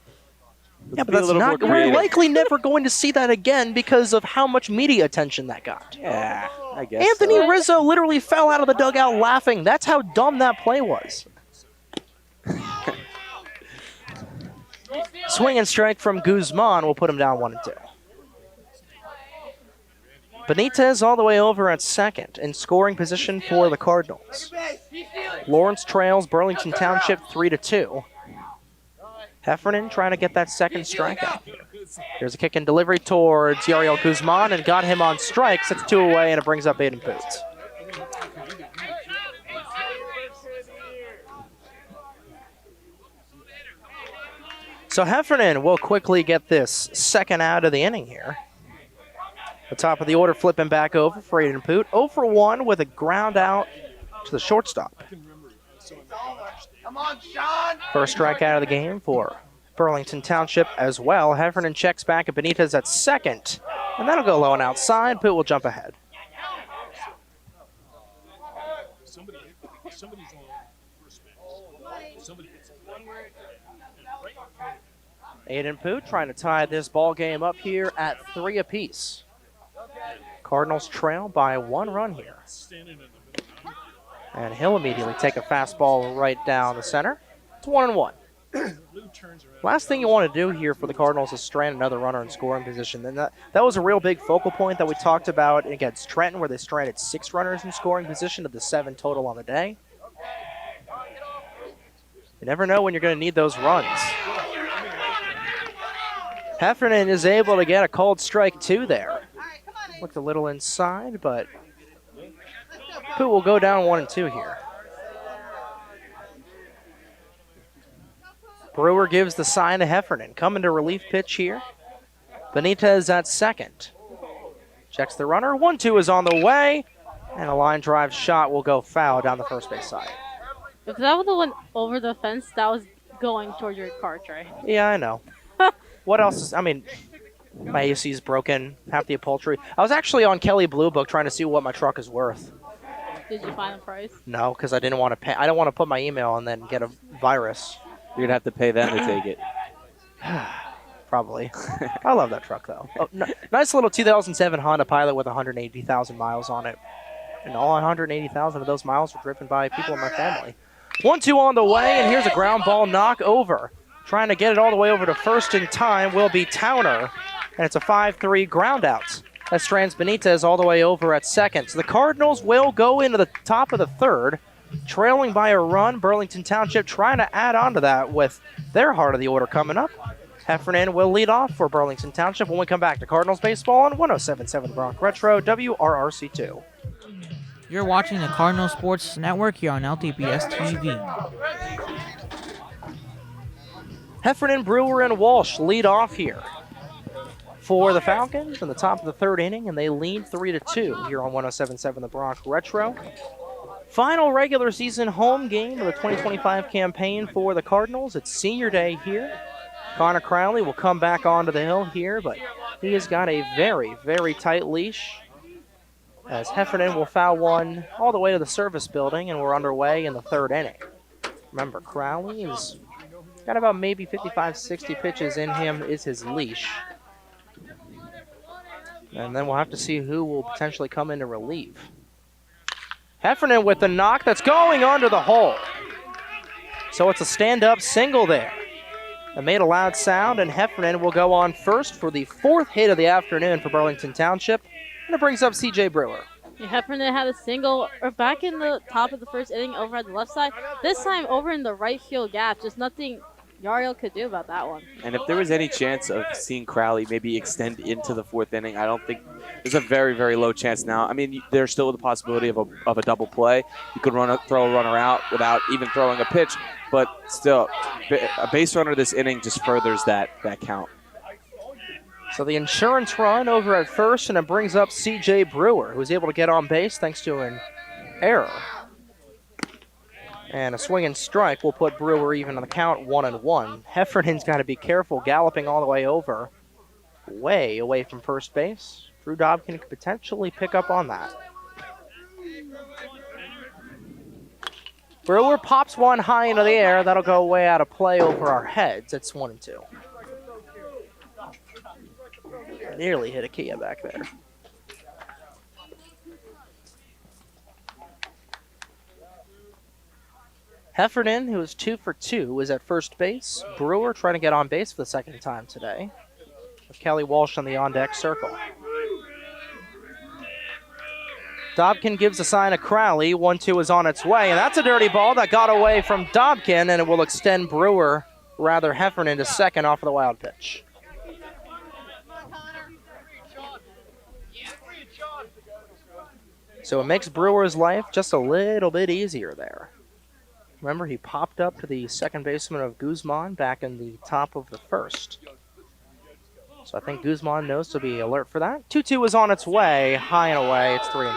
Yeah, Let's but be a that's little not. more We're creative. likely never going to see that again because of how much media attention that got. Yeah, I guess. Anthony so. Rizzo literally fell out of the dugout laughing. That's how dumb that play was. Swing and strike from Guzman will put him down 1-2. Benitez all the way over at second in scoring position for the Cardinals. Lawrence trails Burlington Township 3-2. Heffernan trying to get that second strikeout. Here's a kick and delivery towards Yariel Guzman and got him on strikes. It's 2 away and it brings up Aiden Boots. So Heffernan will quickly get this second out of the inning here. The top of the order flipping back over for Aiden Poot. 0 for 1 with a ground out to the shortstop. Come on, Sean. First strikeout of the game for Burlington Township as well. Heffernan checks back at Benitez at second. And that'll go low and outside. Poot will jump ahead. Aiden Poot trying to tie this ball game up here at 3 apiece. Cardinals trail by 1 run here. And he'll immediately take a fastball right down the center. It's 1-1. Last thing you want to do here for the Cardinals is strand another runner in scoring position. And that was a real big focal point that we talked about against Trenton, where they stranded 6 runners in scoring position of the 7 total on the day. You never know when you're going to need those runs. Heffernan is able to get a called strike 2 there. Looked a little inside, but Poot will go down 1-2 here. Brewer gives the sign to Heffernan. Coming to relief pitch here. Benitez at second. Checks the runner. 1-2 is on the way. And a line drive shot will go foul down the first base side. If that would have went over the fence, that was going towards your car tray. Yeah, I know. What else is, I mean, my AC is broken, half the upholstery. I was actually on Kelly Blue Book trying to see what my truck is worth. Did you find the price? No, because I didn't want to pay. I don't want to put my email and then get a virus. You're going to have to pay them to take it. Probably. I love that truck, though. Oh, nice little 2007 Honda Pilot with 180,000 miles on it. And all 180,000 of those miles were driven by people in my family. 1-2 on the way, and here's a ground ball knock over. Trying to get it all the way over to first in time will be Towner. And it's a 5-3 ground out. That strands Benitez all the way over at second. So the Cardinals will go into the top of the third, trailing by a run. Burlington Township trying to add on to that with their heart of the order coming up. Heffernan will lead off for Burlington Township when we come back to Cardinals baseball on 107.7 Bronx Retro, WRRC2. You're watching the Cardinal Sports Network here on LTPS TV. Heffernan, Brewer, and Walsh lead off here for the Falcons in the top of the third inning, and they lead 3-2 here on 107.7 The Bronx Retro. Final regular season home game of the 2025 campaign for the Cardinals. It's senior day here. Connor Crowley will come back onto the hill here, but he has got a very, very tight leash as Heffernan will foul one all the way to the service building, and we're underway in the third inning. Remember, Crowley is got about maybe 55, 60 pitches in him is his leash. And then we'll have to see who will potentially come in to relieve. Heffernan with the knock that's going under the hole. So it's a stand-up single there. It made a loud sound, and Heffernan will go on first for the 4th hit of the afternoon for Burlington Township. And it brings up C.J. Brewer. Heffernan had a single or back in the top of the first inning over at the left side. This time over in the right field gap. Just nothing Yariel could do about that one. And if there was any chance of seeing Crowley maybe extend into the fourth inning, I don't think there's a very, very low chance now. I mean, there's still the possibility of a double play. You could throw a runner out without even throwing a pitch, but still, a base runner this inning just furthers that count. So the insurance run over at first, and it brings up C.J. Brewer, who was able to get on base thanks to an error. And a swing and strike will put Brewer even on the count, 1-1. Heffernan's got to be careful, galloping all the way over, way away from first base. Drew Dobkin could potentially pick up on that. Brewer pops one high into the air. That'll go way out of play over our heads. It's 1-2. Nearly hit a Kia back there. Heffernan, who is 2 for 2, is at first base. Brewer trying to get on base for the second time today, with Kelly Walsh on the on-deck circle. Dobkin gives a sign to Crowley. 1-2 is on its way, and that's a dirty ball that got away from Dobkin, and it will extend Brewer, rather Heffernan, to second off of the wild pitch. So it makes Brewer's life just a little bit easier there. Remember, he popped up to the second baseman of Guzman back in the top of the first. So I think Guzman knows to be alert for that. 2-2 is on its way, high and away. It's 3-2.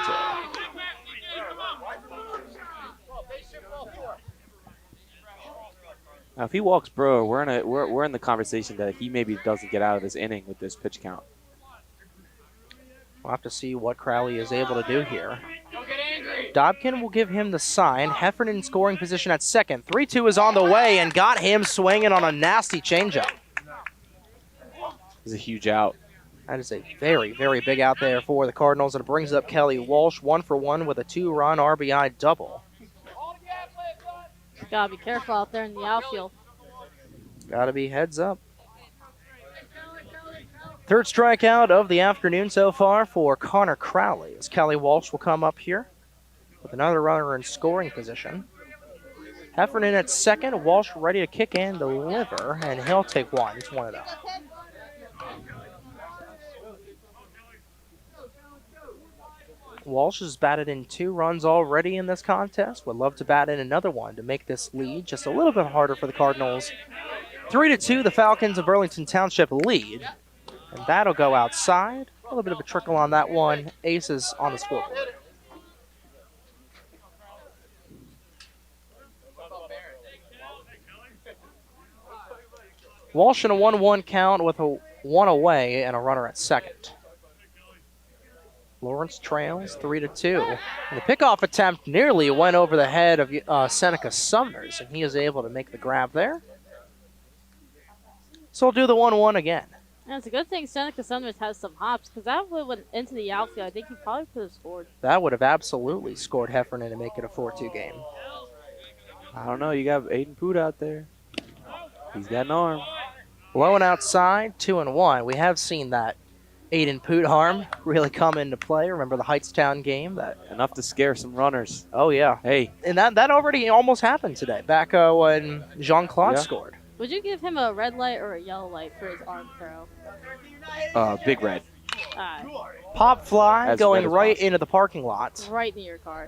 Now, if he walks Brewer, we're in the conversation that he maybe doesn't get out of this inning with this pitch count. We'll have to see what Crowley is able to do here. Dobkin will give him the sign. Heffernan in scoring position at second. 3-2 is on the way and got him swinging on a nasty changeup. This is a huge out. That is a very, very big out there for the Cardinals, and it brings up Kelly Walsh 1 for 1 with a 2-run RBI double. Gotta be careful out there in the outfield. Gotta be heads up. Third strikeout of the afternoon so far for Connor Crowley, as Kelly Walsh will come up here with another runner in scoring position. Heffernan at second, Walsh ready to kick and deliver, and he'll take one. It's 1-0. Walsh has batted in 2 runs already in this contest. Would love to bat in another one to make this lead just a little bit harder for the Cardinals. 3-2, the Falcons of Burlington Township lead. And that'll go outside. A little bit of a trickle on that one. Aces on the scoreboard. Walsh in a 1-1 count with a 1 away and a runner at second. Lawrence trails 3-2. And the pickoff attempt nearly went over the head of Seneca Sumners, and he is able to make the grab there. So we'll do the 1-1 again. And it's a good thing Seneca Sumners has some hops, because that would have went into the outfield. I think he probably could have scored. That would have absolutely scored Heffernan to make it a 4-2 game. I don't know. You got Aiden Poot out there. He's got an arm. Low and outside, 2-1. We have seen that Aiden Poot arm really come into play. Remember the Heightstown game? Enough to scare some runners. Oh, yeah. Hey. And that already almost happened today, back when Jean-Claude scored. Would you give him a red light or a yellow light for his arm throw? Big red. Pop fly As going red as right possible. into the parking lot. Right near your car.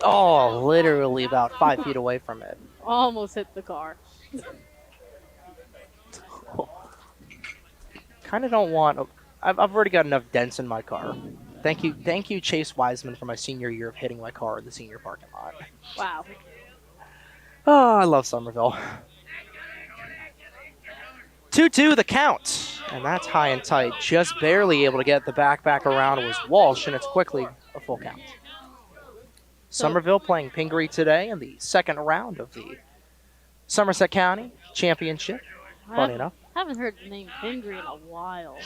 Oh, literally about 5 feet away from it. Almost hit the car. Kind of don't want... I've already got enough dents in my car. Thank you, Chase Wiseman, for my senior year of hitting my car in the senior parking lot. Wow. Oh, I love Somerville. 2-2 the count. And that's high and tight. Just barely able to get the back around was Walsh, and it's quickly a full count. Somerville playing Pingree today in the second round of the Somerset County Championship. Funny enough. Haven't heard the name Pingree in a while.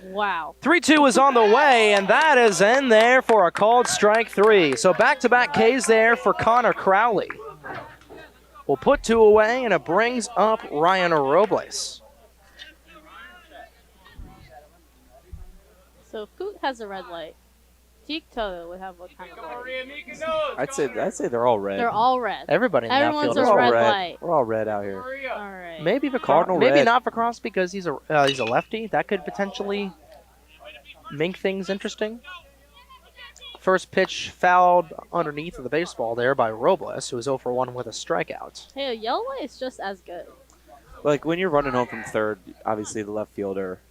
Wow. 3-2 is on the way, and that is in there for a called strike 3. So back-to-back Ks there for Connor Crowley. We'll put 2 away, and it brings up Ryan Robles. So Poot has a red light. Teak Toto would have what kind of light? I'd say they're all red. They're all red. Everybody in the Everyone's outfield a is red red. light. We're all red out here. All right. Maybe Cardinal maybe red. not for Cross because he's a lefty. That could potentially make things interesting. First pitch fouled underneath of the baseball there by Robles, who was 0 for 1 with a strikeout. Hey, a yellow light is just as good. Like when you're running home from third, obviously the left fielder,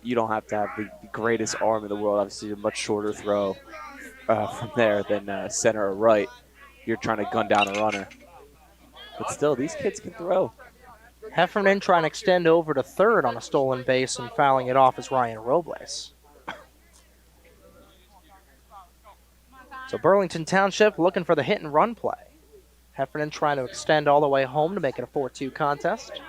you don't have to have the greatest arm in the world. Obviously, a much shorter throw from there than center or right. You're trying to gun down a runner. But still, these kids can throw. Heffernan trying to extend over to third on a stolen base and fouling it off is Ryan Robles. So Burlington Township looking for the hit and run play. Heffernan trying to extend all the way home to make it a 4-2 contest.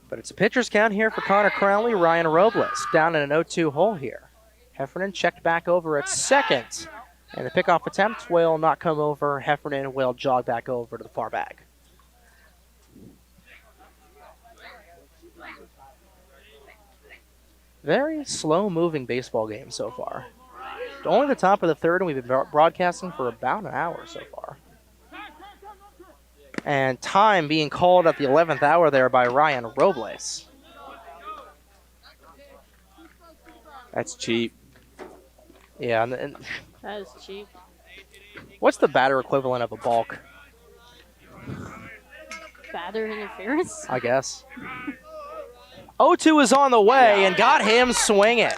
But it's a pitcher's count here for Connor Crowley. Ryan Robles down in an 0-2 hole here. Heffernan checked back over at second. And the pickoff attempt will not come over. Heffernan will jog back over to the far bag. Very slow-moving baseball game so far. Only the top of the third, and we've been broadcasting for about an hour so far. And time being called at the 11th hour there by Ryan Robles. That's cheap. Yeah, and That is cheap. what's the batter equivalent of a balk, Batter interference. I guess? 0-2 is on the way and got him swinging.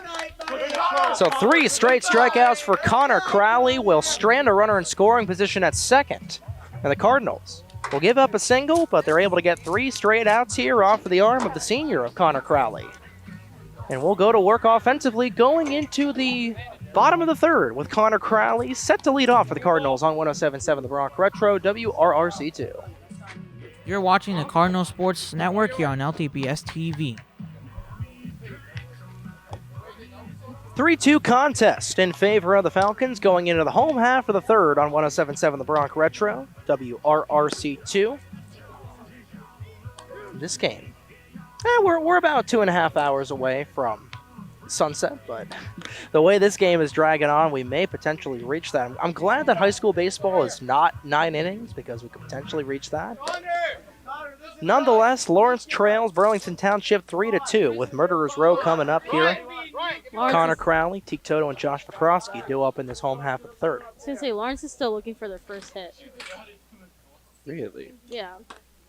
So 3 straight strikeouts for Connor Crowley will strand a runner in scoring position at second. And the Cardinals will give up a single, but they're able to get 3 straight outs here off of the arm of the senior of Connor Crowley. And we'll go to work offensively going into the bottom of the third with Connor Crowley set to lead off for the Cardinals on 107.7 The Bronx Retro, WRRC2. You're watching the Cardinal Sports Network here on LTPS TV. 3-2 contest in favor of the Falcons going into the home half of the third on 107.7 The Bronx Retro, WRRC2. This game, we're about 2.5 hours away from sunset, but the way this game is dragging on, we may potentially reach that. I'm glad that high school baseball is not 9 innings because we could potentially reach that. Nonetheless, Lawrence trails Burlington Township 3-2 with Murderers Row coming up here. Connor Crowley, Teak Toto, and Josh Vakrowski do up in this home half of the third. I was going to say, Lawrence is still looking for their first hit. Really? Yeah.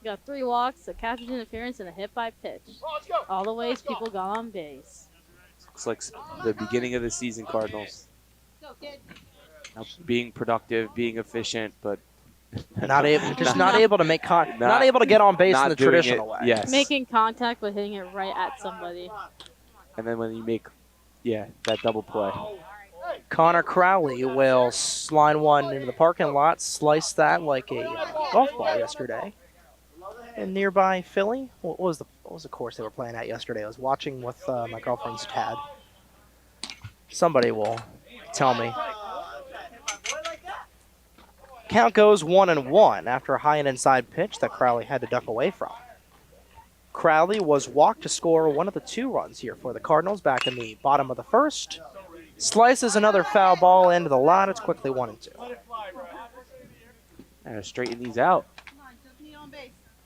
Got 3 walks, a catcher's interference, and a hit by pitch. All the ways people got on base. Looks like the beginning of the season, Cardinals. Now being productive, being efficient, but not able to make not able to get on base in the traditional way. Yes. Making contact but hitting it right at somebody. And then when you make, that double play. Connor Crowley will line one into the parking lot, slice that like a golf ball yesterday. And nearby Philly, what was the course they were playing at yesterday? I was watching with my girlfriend's dad. Somebody will tell me. Count goes 1-1 after a high and inside pitch that Crowley had to duck away from. Crowley was walked to score one of the 2 runs here for the Cardinals back in the bottom of the first. Slices another foul ball into the lot. It's quickly 1-2. And straighten these out.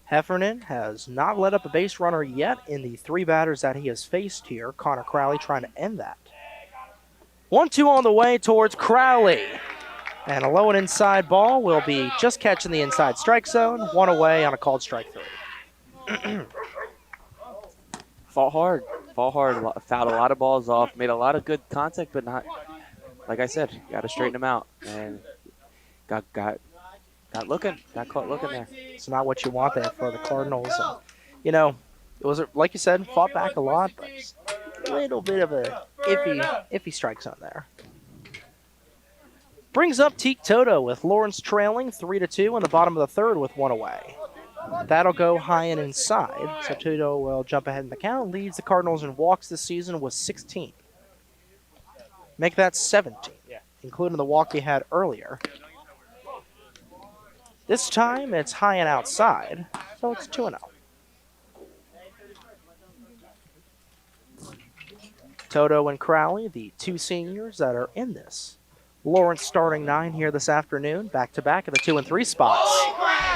Heffernan has not let up a base runner yet in the 3 batters that he has faced here. Connor Crowley trying to end that. 1-2 on the way towards Crowley. And a low and inside ball will be just catching the inside strike zone. 1 away on a called strike 3. Fought hard, fouled a lot of balls off, made a lot of good contact, but not, like I said, got to straighten them out. And got caught looking there. It's not what you want there for the Cardinals. And, it was, like you said, fought back a lot, but just a little bit of a iffy strike zone there. Brings up Teak Toto with Lawrence trailing 3-2 in the bottom of the third with 1 away. That'll go high and inside, so Toto will jump ahead in the count, leads the Cardinals in walks this season with 16. Make that 17, including the walk he had earlier. This time it's high and outside, so it's 2-0. Toto and Crowley, the two seniors that are in this. Lawrence starting 9 here this afternoon, back-to-back at the 2 and 3 spots.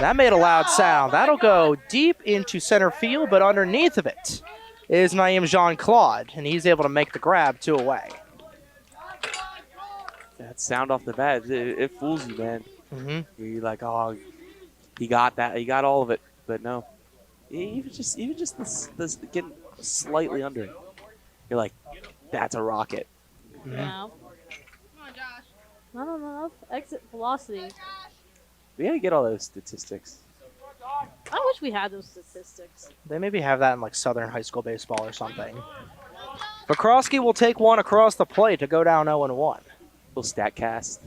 That made a loud sound. That'll go deep into center field, but underneath of it is Naeem Jean-Claude, and he's able to make the grab 2 away. That sound off the bat, it fools you, man. You're like, oh, he got that, he got all of it, but no. Even just this getting slightly under it. You're like, that's a rocket. Yeah. Not enough exit velocity. We gotta get all those statistics. I wish we had those statistics. They maybe have that in like Southern high school baseball or something. Bukowski will take one across the plate to go down 0-1. Little stat cast.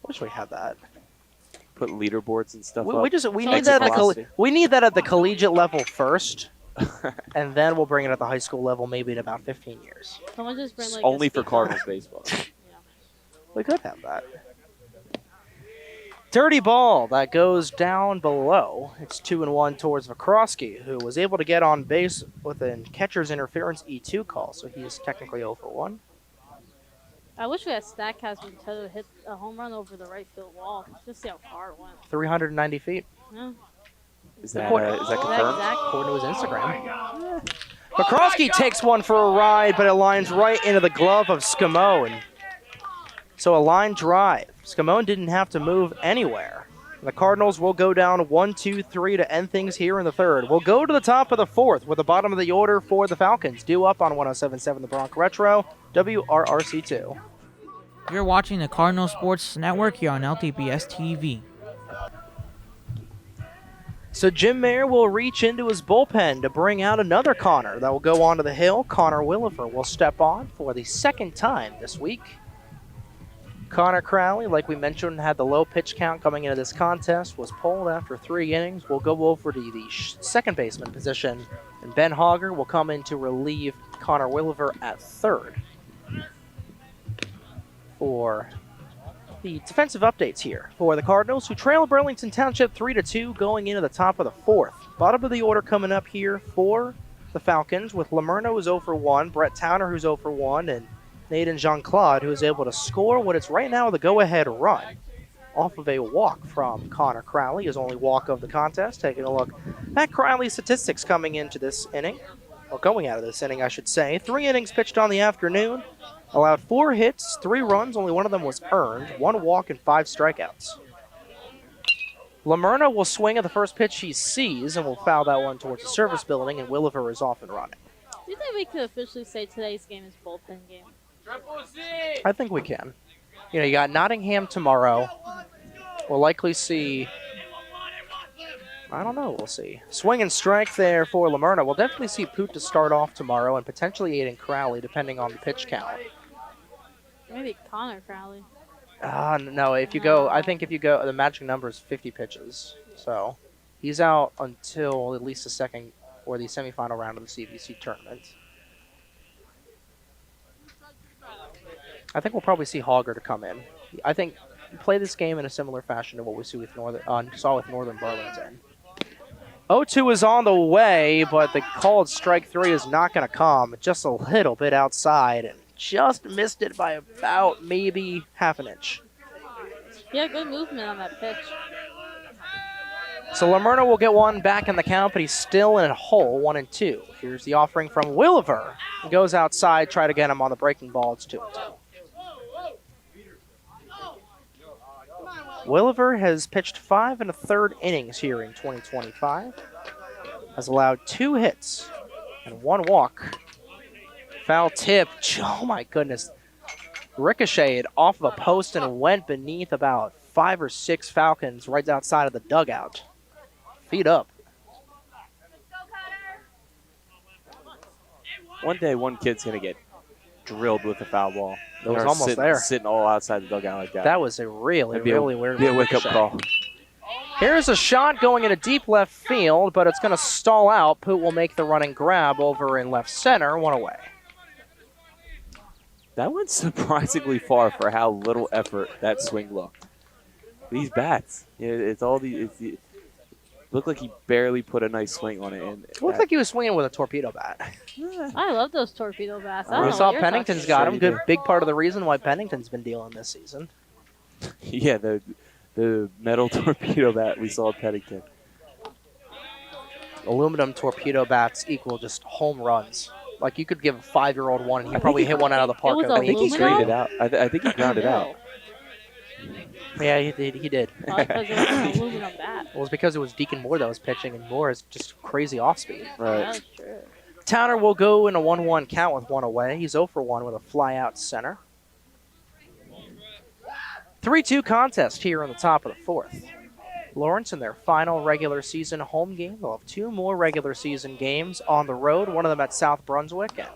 Wish we had that. Put leaderboards and stuff We up. need Exit that at velocity. we need that at the collegiate level first, and then we'll bring it at the high school level maybe in about 15 years. Someone just bring like Only a for speaker. Cardinals baseball. We could have that. Dirty ball that goes down below. It's 2-1 towards Vakrowski, who was able to get on base with a catcher's interference E2 call, so he is technically 0 for 1. I wish we had StatCast when Toto hit a home run over the right field wall. Just see how far it went. 390 feet, Yeah. Is that According- confirmed? Exactly. according to his Instagram. Vakrowski takes one for a ride, but it lines right into the glove of Scamone. So a line drive. Scamone didn't have to move anywhere. The Cardinals will go down 1-2-3 to end things here in the third. We'll go to the top of the fourth with the bottom of the order for the Falcons. Due up on 107.7 The Bronx Retro, WRRC2. You're watching the Cardinal Sports Network here on LTPS TV. So Jim Mayer will reach into his bullpen to bring out another Connor that will go onto the hill. Connor Willifer will step on for the second time this week. Connor Crowley, like we mentioned, had the low pitch count coming into this contest, was pulled after 3 innings. We'll go over to the second baseman position, and Ben Hogger will come in to relieve Connor Williver at third. For the defensive updates here for the Cardinals, who trail Burlington Township 3-2 going into the top of the fourth. Bottom of the order coming up here for the Falcons with Lamerno, who's 0 for 1, Brett Towner, who's 0 for 1, and Nathan Jean-Claude, who is able to score what is right now the go-ahead run off of a walk from Connor Crowley, his only walk of the contest. Taking a look at Crowley's statistics coming into this inning, or going out of this inning, I should say. 3 innings pitched on the afternoon, allowed 4 hits, 3 runs, only one of them was earned, 1 walk and 5 strikeouts. Lamerno will swing at the first pitch he sees and will foul that one towards the service building, and Williver is off and running. Do you think we could officially say today's game is bullpen game? I think we can. You know, you got Nottingham tomorrow. We'll likely see, I don't know, we'll see. Swing and strike there for Lamerno. We'll definitely see Poot to start off tomorrow and potentially Aiden Crowley, depending on the pitch count. Maybe Connor Crowley. No, if you go, I think if you go, the magic number is 50 pitches. So he's out until at least the second or the semifinal round of the CVC tournament. I think we'll probably see Hogger to come in. I think play this game in a similar fashion to what we see with saw with Northern Burlington. 0-2 is on the way, but the called strike 3 is not going to come. Just a little bit outside and just missed it by about maybe half an inch. Yeah, good movement on that pitch. So Lamerno will get one back in the count, but he's still in a hole, 1-2. Here's the offering from Williver. He goes outside, try to get him on the breaking ball. It's 2-2. Williver has pitched 5 1/3 innings here in 2025. Has allowed 2 hits and 1 walk. Foul tip. Oh my goodness. Ricocheted off of a post and went beneath about 5 or 6 Falcons right outside of the dugout. Feet up. One day, one kid's going to get drilled with a foul ball. It was Or almost there. Sitting all outside the dugout like that. That was a really, That'd be really weird be a wake-up ricochet. call. Here's a shot going into deep left field, but it's going to stall out. Poot will make the running grab over in left center, 1 away. That went surprisingly far for how little effort that swing looked. These bats, it's all the Looked like he barely put a nice swing on it. And Looked like he was swinging with a torpedo bat. I love those torpedo bats. I don't We know saw what you're Pennington's talking got Sure him. you Good, do. big part of the reason why Pennington's been dealing this season. yeah, the metal torpedo bat we saw at Pennington. Aluminum torpedo bats equal just home runs. Like you could give a 5-year-old one, and he probably hit one out of the park. was at I think he least. aluminum? grounded out. I think he grounded out. Yeah, he did. He did. Probably because it was an aluminum bat. It was because it was Deacon Moore that was pitching, and Moore is just crazy off speed. Right. That's true. Towner will go in a 1-1 count with one away. He's 0 for 1 with a fly out center. 3-2 contest here on the top of the fourth. Lawrence in their final regular season home game. They'll have 2 more regular season games on the road, one of them at South Brunswick and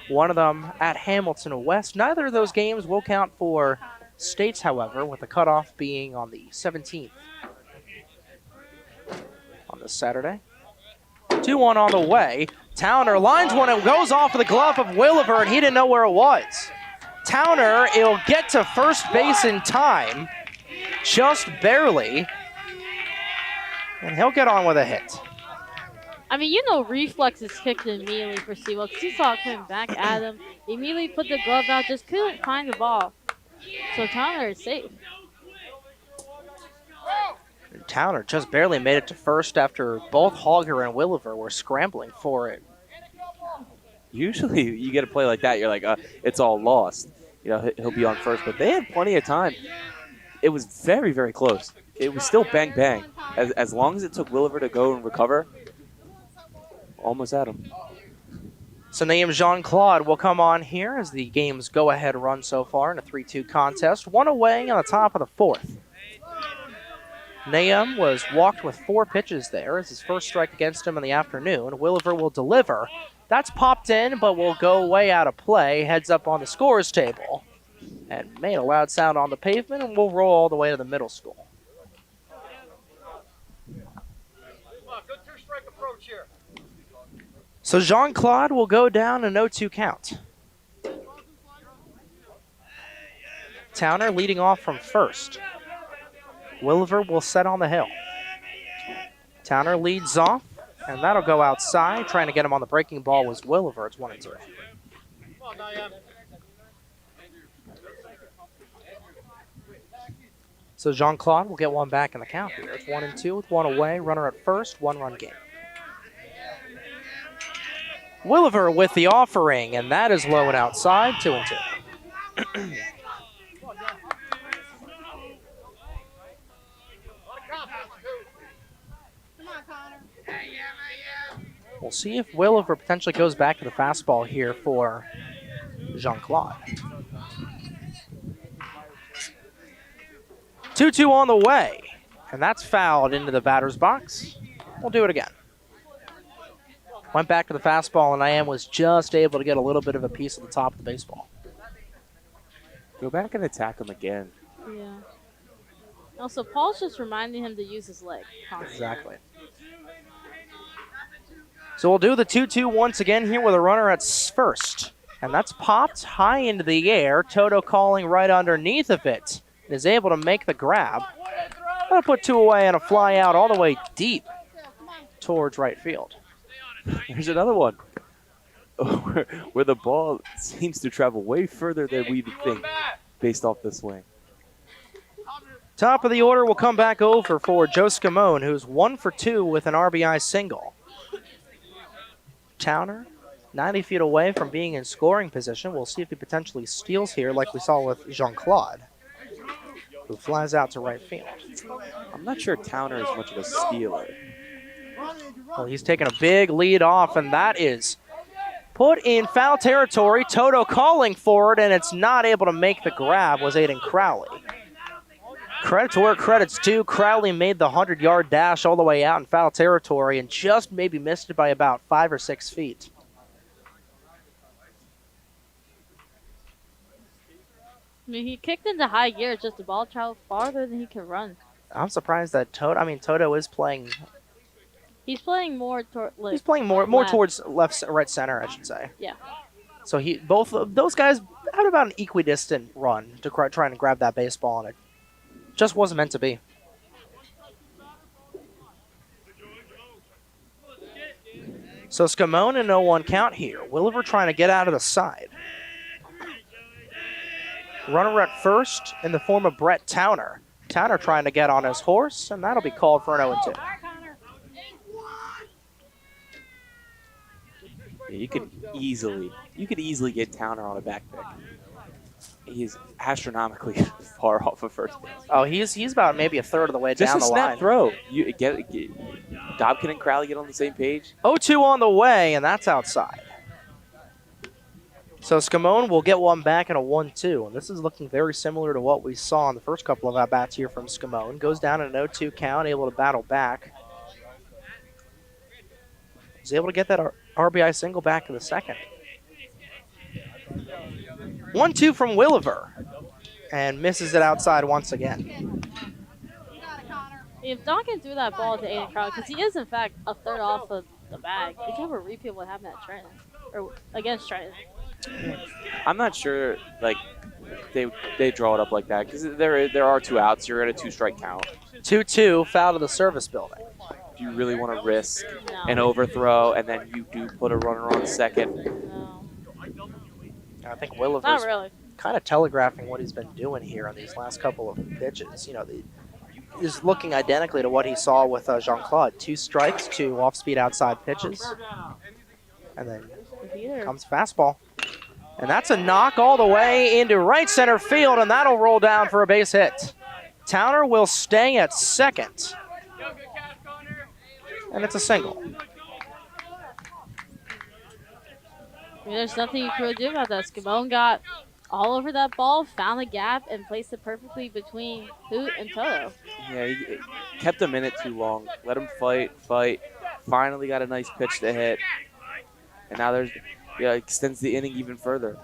one of them at Hamilton West. Neither of those games will count for states, however, with the cutoff being on the 17th on this Saturday. 2-1 on the way. Towner lines one and goes off of the glove of Williver, and he didn't know where it was. Towner, it'll get to first base in time, just barely, and he'll get on with a hit. I mean, you know, reflexes kicked immediately for Sewell because he saw it coming back at him. Immediately put the glove out, just couldn't find the ball. So Towner is safe. And Towner just barely made it to first after both Hogger and Williver were scrambling for it. Usually you get a play like that, you're like, it's all lost. You know, he'll be on first, but they had plenty of time. It was very, very close. It was still bang, bang. As long as it took Williver to go and recover, almost at him. So Nahum Jean-Claude will come on here as the game's go-ahead run so far in a 3-2 contest. One away on the top of the fourth. Nahum was walked with 4 pitches there as his first strike against him in the afternoon. Williver will deliver. That's popped in, but will go way out of play. Heads up on the scores table and made a loud sound on the pavement, and will roll all the way to the middle school. Good 2-strike approach here. So Jean-Claude will go down a 0-2 count. Towner leading off from first. Williver will set on the hill. Towner leads off, and that'll go outside. Trying to get him on the breaking ball was Williver. It's 1-2. Come on, Diane. So Jean-Claude will get one back in the count here. It's 1-2 with one away. Runner at first, 1-run game. Williver with the offering, and that is low and outside, 2-2. We'll see if Williver potentially goes back to the fastball here for Jean-Claude. 2-2 on the way, and that's fouled into the batter's box. We'll do it again. Went back to the fastball, and Nahum was just able to get a little bit of a piece of the top of the baseball. Go back and attack him again. Yeah. Also, Paul's just reminding him to use his leg constantly. Exactly. So we'll do the 2-2 once again here with a runner at first. And that's popped high into the air. Toto calling right underneath of it. Is able to make the grab. That'll put 2 away and a fly out all the way deep towards right field. There's another one where the ball seems to travel way further than we would think based off the swing. Top of the order will come back over for Joe Scamone, who's 1 for 2 with an RBI single. Towner, 90 feet away from being in scoring position. We'll see if he potentially steals here like we saw with Jean-Claude, who flies out to right field. I'm not sure Towner is much of a stealer. Well, he's taking a big lead off, and that is put in foul territory. Toto calling for it, and it's not able to make the grab was Aiden Crowley. Credit to where credit's due. Crowley made the 100-yard dash all the way out in foul territory and just maybe missed it by about 5 or 6 feet. I mean, he kicked into high gear, just the ball traveled farther than he could run. I'm surprised that Toto is playing. He's playing more toward. Like, He's playing more left. towards right center, I should say. Yeah. So both of those guys had about an equidistant run to trying to grab that baseball, and it just wasn't meant to be. So Scamone and 0-1 count here. Williver trying to get out of the side. Runner at first in the form of Brett Towner. Towner trying to get on his horse, and that'll be called for an 0-2. Yeah, you could easily get Towner on a back pick. He's astronomically far off of first base. Oh, he's about maybe a third of the way Just down a the snap line. throw. You get Dobkin and Crowley get on the same page. 0-2 on the way, and that's outside. So Scamone will get one back in a 1-2, and this is looking very similar to what we saw in the first couple of at-bats here from Scamone. Goes down in an 0-2 count, able to battle back. He's able to get that RBI single back in the second. 1-2 from Williver, and misses it outside once again. If Duncan threw that ball to Aiden Crowley, because he is, in fact, a third off of the bag, we can have a repeat of what happened at Trenton, or against Trenton. I'm not sure, like, they draw it up like that because there are 2 outs. You're at a 2-strike count. 2-2, foul to the service building. Do you really want to risk No. an overthrow and then you do put a runner on second? No, I think not Williver's really. kind of telegraphing what he's been doing here on these last couple of pitches. You know, is looking identically to what he saw with Jean-Claude. 2 strikes, 2 off-speed outside pitches. And then comes fastball. And that's a knock all the way into right center field, and that'll roll down for a base hit. Towner will stay at second. And it's a single. I mean, there's nothing you can really do about that. Scamone got all over that ball, found the gap, and placed it perfectly between Hoot and Toto. Yeah, he kept him in it too long. Let him fight. Finally got a nice pitch to hit. And now extends the inning even further.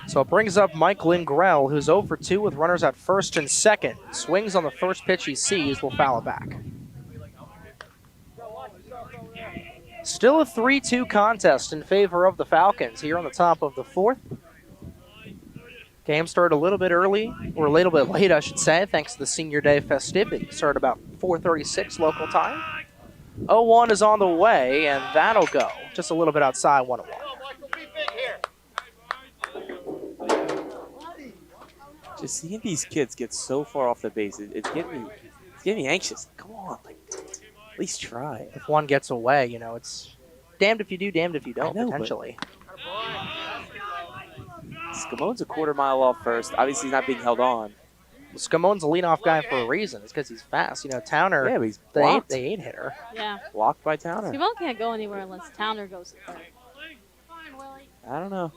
So it brings up Mike Lingrell, who's 0 for 2 with runners at first and second. Swings on the first pitch he sees, will foul it back. Still a 3-2 contest in favor of the Falcons here on the top of the 4th. Game started a little bit early, or a little bit late, I should say, thanks to the Senior Day festivity. Started about 4:36 local time. 0-1 is on the way, and that'll go just a little bit outside 1-1. Just seeing these kids get so far off the base, it's getting me anxious. Come on, at least try. If one gets away, you know, it's damned if you do, damned if you don't, I know, potentially. Scamone's a quarter mile off first. Obviously, he's not being held on. Scamone's a leadoff guy for a reason. It's because he's fast. You know, Towner, Yeah, but he's the blocked. 8 hitter. Yeah. Blocked by Towner. Scamone can't go anywhere unless Towner goes to third. I don't know.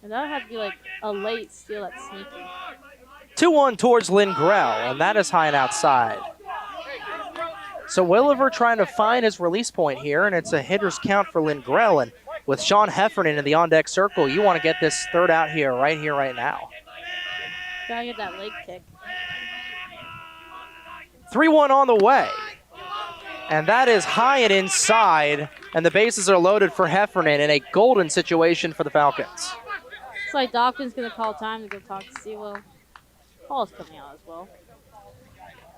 And that would have to be like a late steal that's sneaky. 2-1 towards Lingrell, and that is high and outside. So Williver trying to find his release point here, and it's a hitter's count for Lingrell. And with Sean Heffernan in the on-deck circle, you want to get this third out here, right now. Gotta get that leg kick. 3-1 on the way. And that is high and inside, and the bases are loaded for Heffernan in a golden situation for the Falcons. It's like Dawkins gonna call time to go talk to Sewell. Ball's coming out as well.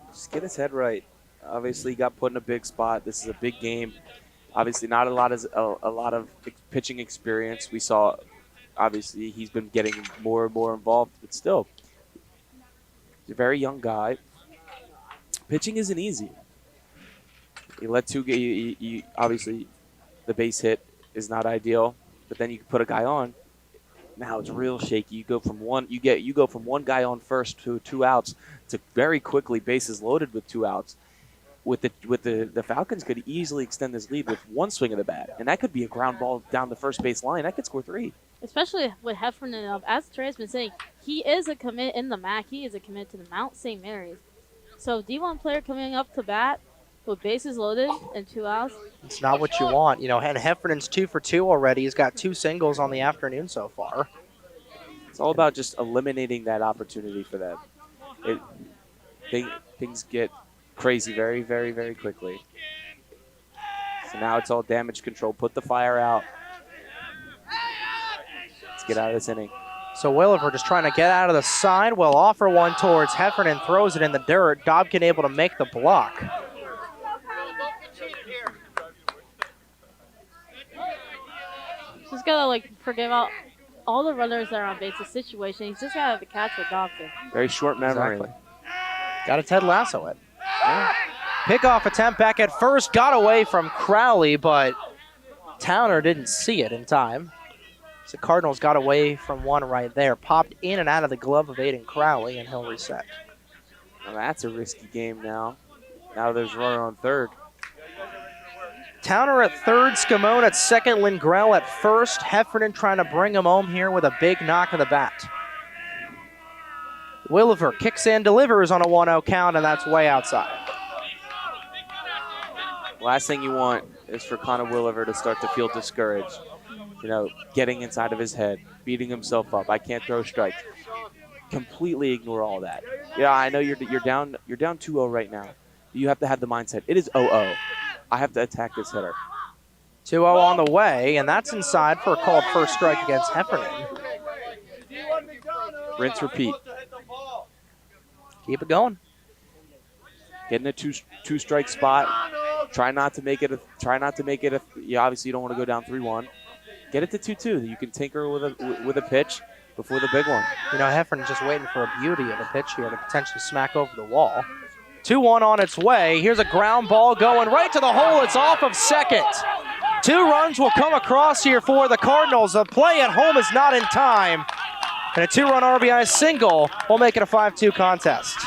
Just get his head right. Obviously, he got put in a big spot. This is a big game. Obviously, not a lot of pitching experience. We saw, obviously, he's been getting more and more involved, but still, he's a very young guy. Pitching isn't easy. You let two get you obviously, the base hit is not ideal, but then you put a guy on. Now it's real shaky. You go from one guy on first to 2 outs to very quickly bases loaded with 2 outs. With the Falcons could easily extend this lead with one swing of the bat, and that could be a ground ball down the first base line. That could score 3. Especially with Heffernan up. As Trey's been saying, he is a commit in the MAC. He is a commit to the Mount St. Mary's. So D1 player coming up to bat with bases loaded and 2 outs. It's not what you want. You know, and Heffernan's 2 for 2 already. He's got 2 singles on the afternoon so far. It's all about just eliminating that opportunity for them. Things get crazy very, very, very quickly. So now it's all damage control. Put the fire out. Let's get out of this inning. So Williver just trying to get out of the side. Will offer one towards Heffernan, throws it in the dirt. Dobkin able to make the block. Just gotta like forgive all the runners that are on base. The situation. He's just gotta catch the doctor. Very short memory. Exactly. Got to Ted Lasso it. Pickoff attempt back at first. Got away from Crowley, but Towner didn't see it in time. So Cardinals got away from one right there. Popped in and out of the glove of Aiden Crowley, and he'll reset. Well, that's a risky game now. Now there's a runner on third. Towner at third, Scamone at second, Lingrell at first. Heffernan trying to bring him home here with a big knock of the bat. Williver kicks and delivers on a 1-0 count, and that's way outside. Last thing you want is for Connor Williver to start to feel discouraged. You know, getting inside of his head, beating himself up. I can't throw strikes. Completely ignore all that. Yeah, I know you're down 2-0 right now. You have to have the mindset. It is 0-0. I have to attack this hitter. 2-0 on the way, and that's inside for a called first strike against Heffernan. Rinse, repeat. Keep it going. Get in a two strike spot. Try not to make it a. You obviously don't want to go down 3-1. Get it to 2-2. You can tinker with a pitch before the big one. You know, Heffernan's just waiting for a beauty of a pitch here to potentially smack over the wall. 2-1 on its way. Here's a ground ball going right to the hole. It's off of second. 2 runs will come across here for the Cardinals. The play at home is not in time. And a 2-run RBI single will make it a 5-2 contest.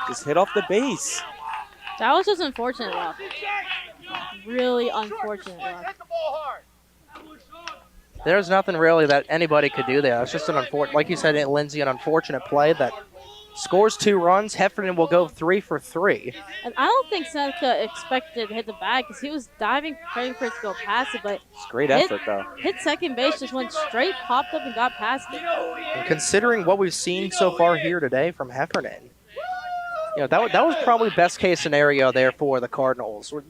Just hit off the base. That was just unfortunate luck. Really unfortunate luck. There's nothing really that anybody could do there. It's just an unfortunate, like you said, Lindsay, an unfortunate play that scores 2 runs. Heffernan will go 3 for 3. And I don't think Seneca expected to hit the bag because he was diving, praying for it to go past it, but It's great effort, though. hit second base, just went straight, popped up, and got past it. And considering what we've seen so far here today from Heffernan, you know, that was probably best case scenario there for the Cardinals. Or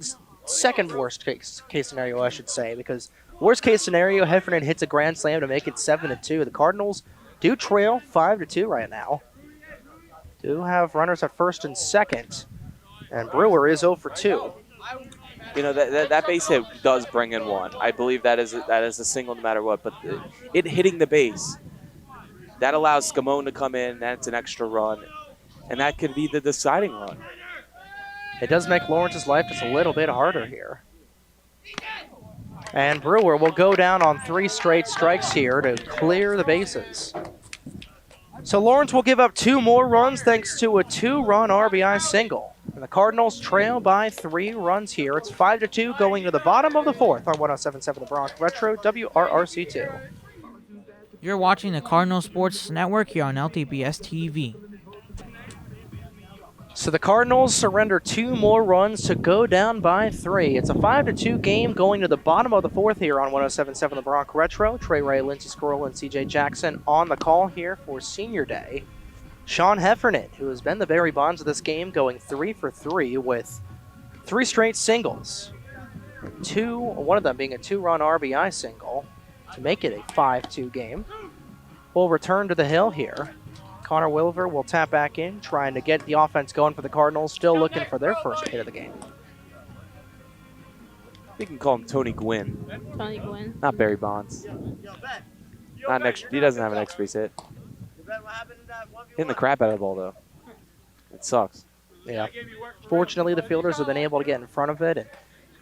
second worst case scenario, I should say, because worst case scenario, Heffernan hits a grand slam to make it 7-2. The Cardinals do trail 5-2 right now. Do have runners at first and second, and Brewer is 0 for 2. You know, that base hit does bring in 1. I believe that is a single no matter what, but it hitting the base, that allows Scamone to come in. That's an extra run, and that could be the deciding run. It does make Lawrence's life just a little bit harder here. And Brewer will go down on 3 straight strikes here to clear the bases. So Lawrence will give up 2 more runs thanks to a 2-run RBI single. And the Cardinals trail by 3 runs here. It's 5-2 going to the bottom of the 4th on 107.7 The Bronx Retro, WRRC2. You're watching the Cardinal Sports Network here on LTPS TV. So the Cardinals surrender 2 more runs to go down by 3. It's a 5-2 game going to the bottom of the 4th here on 107.7 The Bronx Retro. Trey Ray, Lindsey Squirrel, and CJ Jackson on the call here for Senior Day. Sean Heffernan, who has been the Barry Bonds of this game, going 3 for 3 with 3 straight singles. One of them being a 2-run RBI single to make it a 5-2 game. We'll return to the hill here. Connor Williver will tap back in, trying to get the offense going for the Cardinals, still looking for their first hit of the game. We can call him Tony Gwynn. Tony Gwynn. Not Barry Bonds. Not next. He doesn't have an extra base hit. Hitting the crap out of the ball, though. It sucks. Yeah. Fortunately, the fielders have been able to get in front of it. And,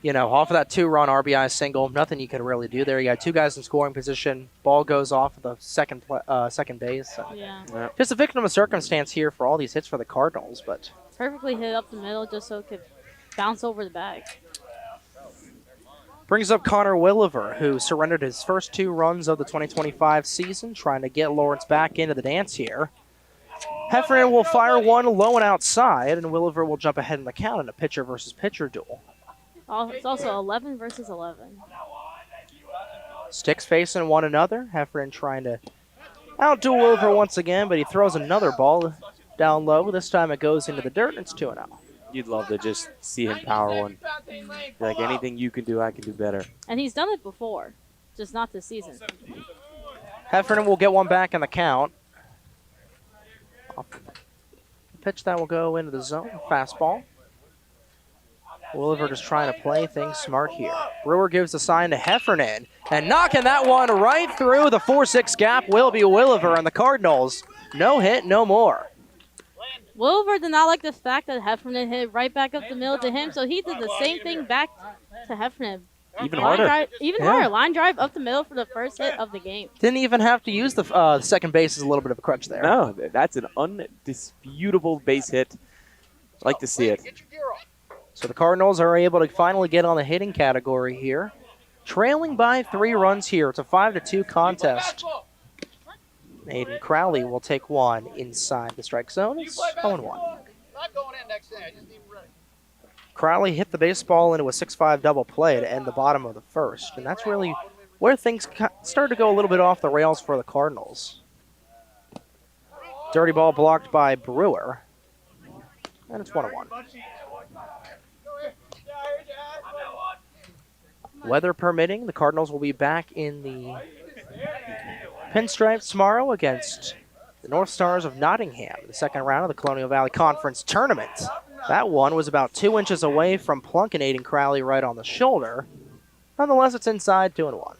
you know, off of that 2-run RBI single, nothing you could really do there. You got 2 guys in scoring position. Ball goes off of the second base. So Yeah. just a victim of circumstance here for all these hits for the Cardinals, but Perfectly hit up the middle just so it could bounce over the bag. brings up Connor Williver, who surrendered his first 2 runs of the 2025 season, trying to get Lawrence back into the dance here. Heffernan will fire one low and outside, and Williver will jump ahead in the count in a pitcher versus pitcher duel. It's also 11 versus 11. Sticks facing one another. Heffernan trying to outduel Williver once again, but he throws another ball down low. This time it goes into the dirt, and it's 2-0. You'd love to just see him power one. Like, anything you can do, I can do better. And he's done it before, just not this season. Heffernan will get one back in the count. Pitch that will go into the zone. Fastball. Williver just trying to play things smart here. Brewer gives the sign to Heffernan, and knocking that one right through the 4-6 gap will be Williver, and the Cardinals, no hit, no more. Williver did not like the fact that Heffernan hit right back up the middle to him, so he did the same thing back to Heffernan. Even harder. Harder. Line drive up the middle for the first hit of the game. Didn't even have to use the second base as a little bit of a crutch there. No, that's an undisputable base hit. Like to see it. So the Cardinals are able to finally get on the hitting category here. Trailing by 3 runs here. It's a 5-2 contest. Aiden Crowley will take one inside the strike zone. It's 0-1. Crowley hit the baseball into a 6-5 double play to end the bottom of the first, and that's really where things started to go a little bit off the rails for the Cardinals. Dirty ball blocked by Brewer, and it's 1-1. Weather permitting, the Cardinals will be back in the pinstripes tomorrow against the North Stars of Nottingham, the second round of the Colonial Valley Conference Tournament. That one was about 2 inches away from plunking Aiden Crowley right on the shoulder. Nonetheless, it's inside 2-1.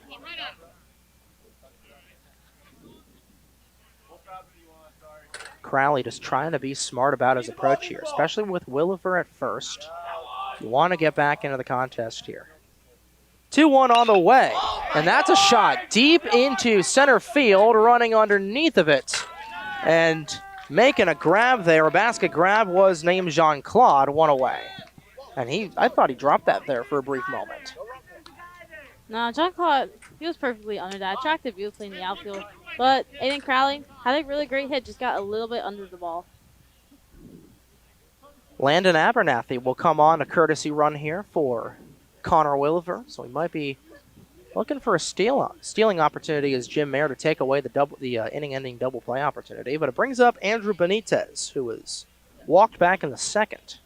Crowley just trying to be smart about his approach here, especially with Williver at first. You want to get back into the contest here. 2-1 on the way, and that's a shot deep into center field, running underneath of it. And making a grab there, a basket grab, was named Jean-Claude, 1 away. And I thought he dropped that there for a brief moment. No, Jean-Claude, he was perfectly under that. Attractive view playing the outfield. But Aiden Crowley had a really great hit, just got a little bit under the ball. Landon Abernathy will come on a courtesy run here for Connor Williver, so he might be looking for a stealing opportunity as Jim Mayer to take away the inning-ending double play opportunity. But it brings up Andrew Benitez, who was walked back in the second.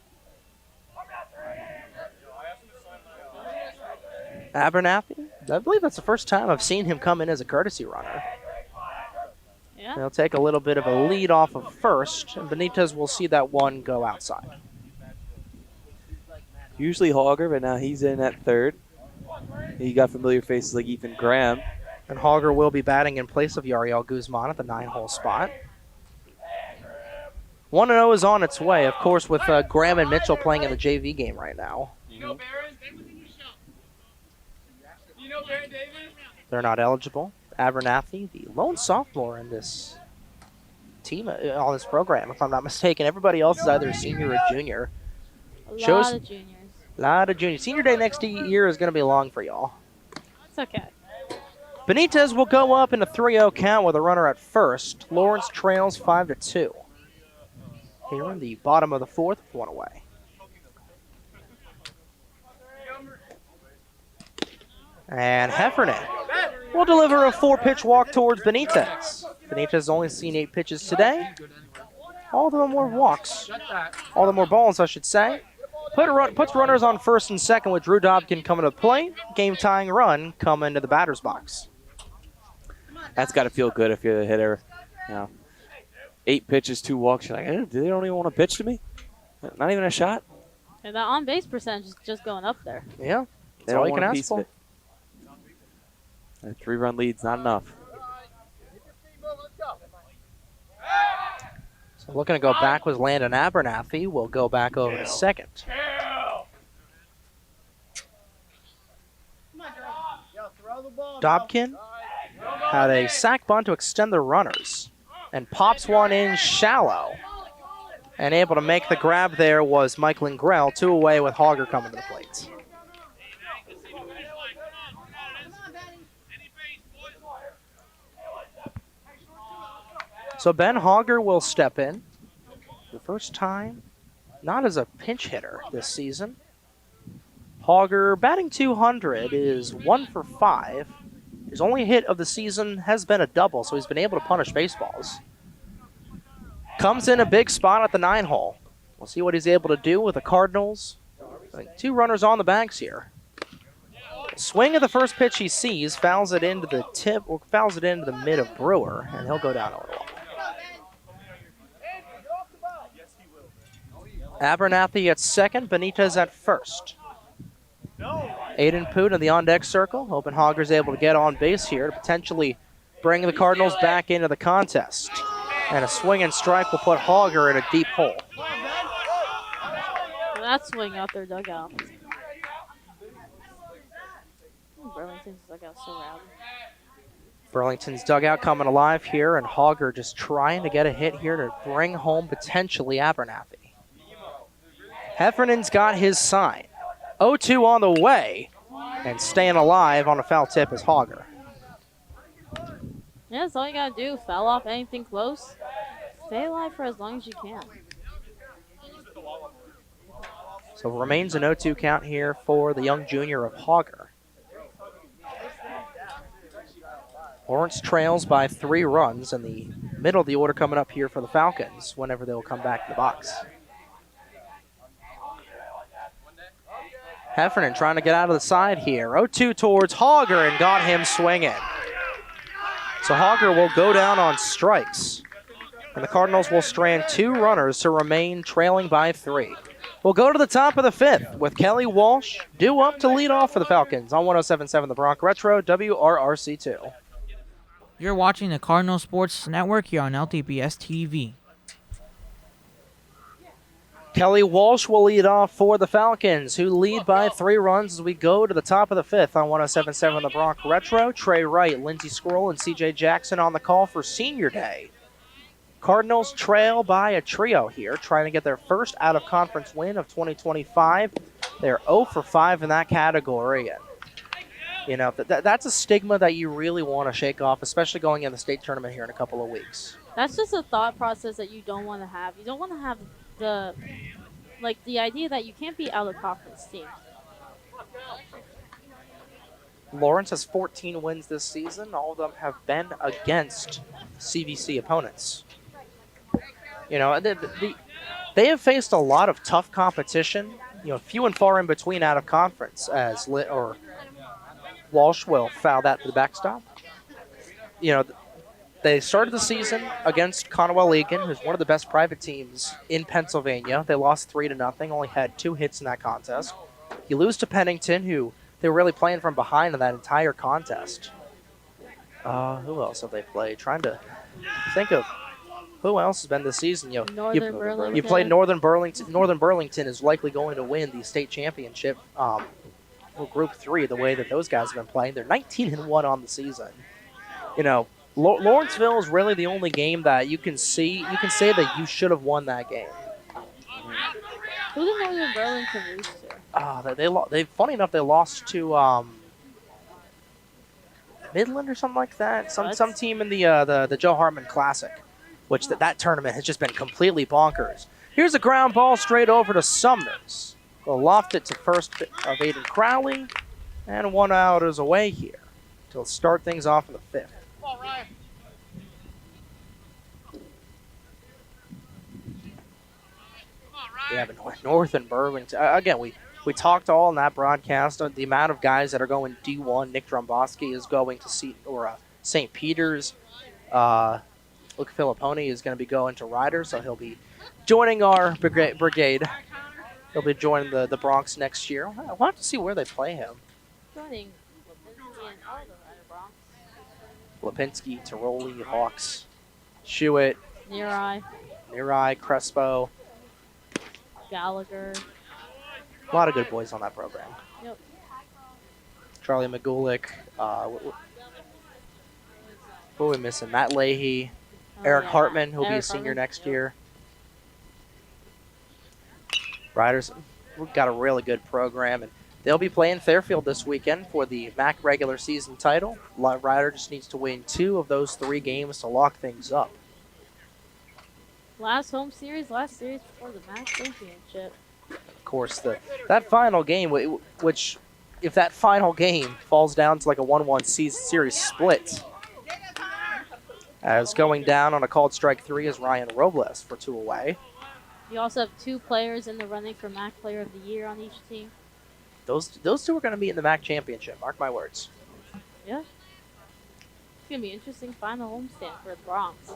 Abernathy, I believe that's the first time I've seen him come in as a courtesy runner. Yeah. He'll take a little bit of a lead off of first, and Benitez will see that one go outside. Usually Hogger, but now he's in at third. You got familiar faces like Ethan Graham. And Hogger will be batting in place of Yariel Guzman at the 9-hole spot. 1-0 is on its way, of course, with Graham and Mitchell playing in the JV game right now. They're not eligible. Abernathy, the lone sophomore in this team, on this program, if I'm not mistaken. Everybody else is either a senior or junior. A lot of juniors. A lot of juniors. Senior day next year is going to be long for y'all. It's okay. Benitez will go up in a 3-0 count with a runner at first. Lawrence trails 5-2. Here in the bottom of the fourth, 1 away. And Heffernan will deliver a 4-pitch walk towards Benitez. Benitez has only seen 8 pitches today. All of them were walks. All of them were balls, I should say. Puts runners on first and second with Drew Dobkin coming to the plate. Game-tying run coming to the batter's box. That's got to feel good if you're the hitter. 8 pitches, 2 walks. You're like, they don't even want to pitch to me? Not even a shot? And that on-base percentage is just going up there. Yeah, They that's all don't you can want a ask piece for. of it. A 3-run lead's not enough. So looking to go back with Landon Abernathy. We'll go back over to second. Dobkin had a sac bunt to extend the runners and pops one in shallow. And able to make the grab there was Mike Lingrell, 2 away with Hogger coming to the plate. So Ben Hogger will step in. The first time, not as a pinch hitter this season. Hogger batting .200 is 1 for 5. His only hit of the season has been a double, so he's been able to punish baseballs. Comes in a big spot at the 9-hole. We'll see what he's able to do with the Cardinals. I think 2 runners on the bags here. Swing of the first pitch he sees, fouls it into the tip, or fouls it into the mid of Brewer, and he'll go down 0-1. Abernathy at second, Benitez at first. Aiden Poot in the on-deck circle, hoping Hogger's able to get on base here to potentially bring the Cardinals back into the contest. And a swing and strike will put Hogger in a deep hole. That swing out their dugout. Burlington's dugout so rowdy. Burlington's dugout coming alive here, and Hogger just trying to get a hit here to bring home potentially Abernathy. Heffernan's got his sign. 0-2 on the way, and staying alive on a foul tip is Hogger. Yeah, that's all you gotta do. Foul off anything close. Stay alive for as long as you can. So remains an 0-2 count here for the young junior of Hogger. Lawrence trails by 3 runs in the middle of the order coming up here for the Falcons whenever they'll come back to the box. Heffernan trying to get out of the side here. 0-2 towards Hogger and got him swinging. So Hogger will go down on strikes. And the Cardinals will strand 2 runners to remain trailing by 3. We'll go to the top of the 5th with Kelly Walsh due up to lead off for the Falcons on 107.7 The Bronx Retro, WRRC2. You're watching the Cardinal Sports Network here on LTPS TV. Kelly Walsh will lead off for the Falcons, who lead by 3 runs as we go to the top of the 5th on 107.7 The Bronx Retro. Trey Wright, Lindsey Squirrel, and CJ Jackson on the call for Senior Day. Cardinals trail by a trio here, trying to get their first out-of-conference win of 2025. They're 0 for 5 in that category. And, you know, that's a stigma that you really want to shake off, especially going in the state tournament here in a couple of weeks. That's just a thought process that you don't want to have. You don't want to have the idea that you can't be out of conference team. Lawrence has 14 wins this season. All of them have been against CVC opponents. You know, they have faced a lot of tough competition. You know, few and far in between out of conference, as Walsh will foul that to the backstop. You know, they started the season against Conwell-Egan, who's one of the best private teams in Pennsylvania. They lost 3-0, only had 2 hits in that contest. You lose to Pennington, who they were really playing from behind in that entire contest. Who else have they played? Trying to think of who else has been this season. You know, you played Northern Burlington. Northern Burlington is likely going to win the state championship for Group 3 the way that those guys have been playing. They're 19-1 on the season. You know, Lawrenceville is really the only game that you can say that you should have won that game. Who did Northern Burlington lose to? They funny enough, they lost to Midland or something like that. Some team in the Joe Hartman Classic, which that tournament has just been completely bonkers. Here's a ground ball straight over to Sumners. They'll loft it to first of Aiden Crowley, and 1 out is away here to start things off in the 5th. Yeah, but Northern Burlington, again, we talked all in that broadcast on the amount of guys that are going D1. Nick Dromboski is going to St. Peter's. Luke Filipponi is going to be going to Ryder, so he'll be joining our brigade. He'll be joining the Bronx next year. We'll have to see where they play him. Joining Lipinski and all the Ryder Bronx. Lipinski, Tiroli, Hawks, Shuett, Nerai, Crespo, Gallagher. A lot of good boys on that program. Yep. Charlie McGulick. Who are we missing? Matt Leahy. Eric Hartman, who'll be a senior next year. Riders, we've got a really good program, and they'll be playing Fairfield this weekend for the MAC regular season title. Ryder just needs to win 2 of those 3 games to lock things up. Last series before the MAC championship. Of course, that final game, which if that final game falls down to like a 1-1 series split, as going down on a called strike 3 is Ryan Robles for 2 away. You also have 2 players in the running for MAC Player of the Year on each team. Those 2 are going to be in the MAC championship. Mark my words. Yeah. It's going to be an interesting final homestand for the Bronx.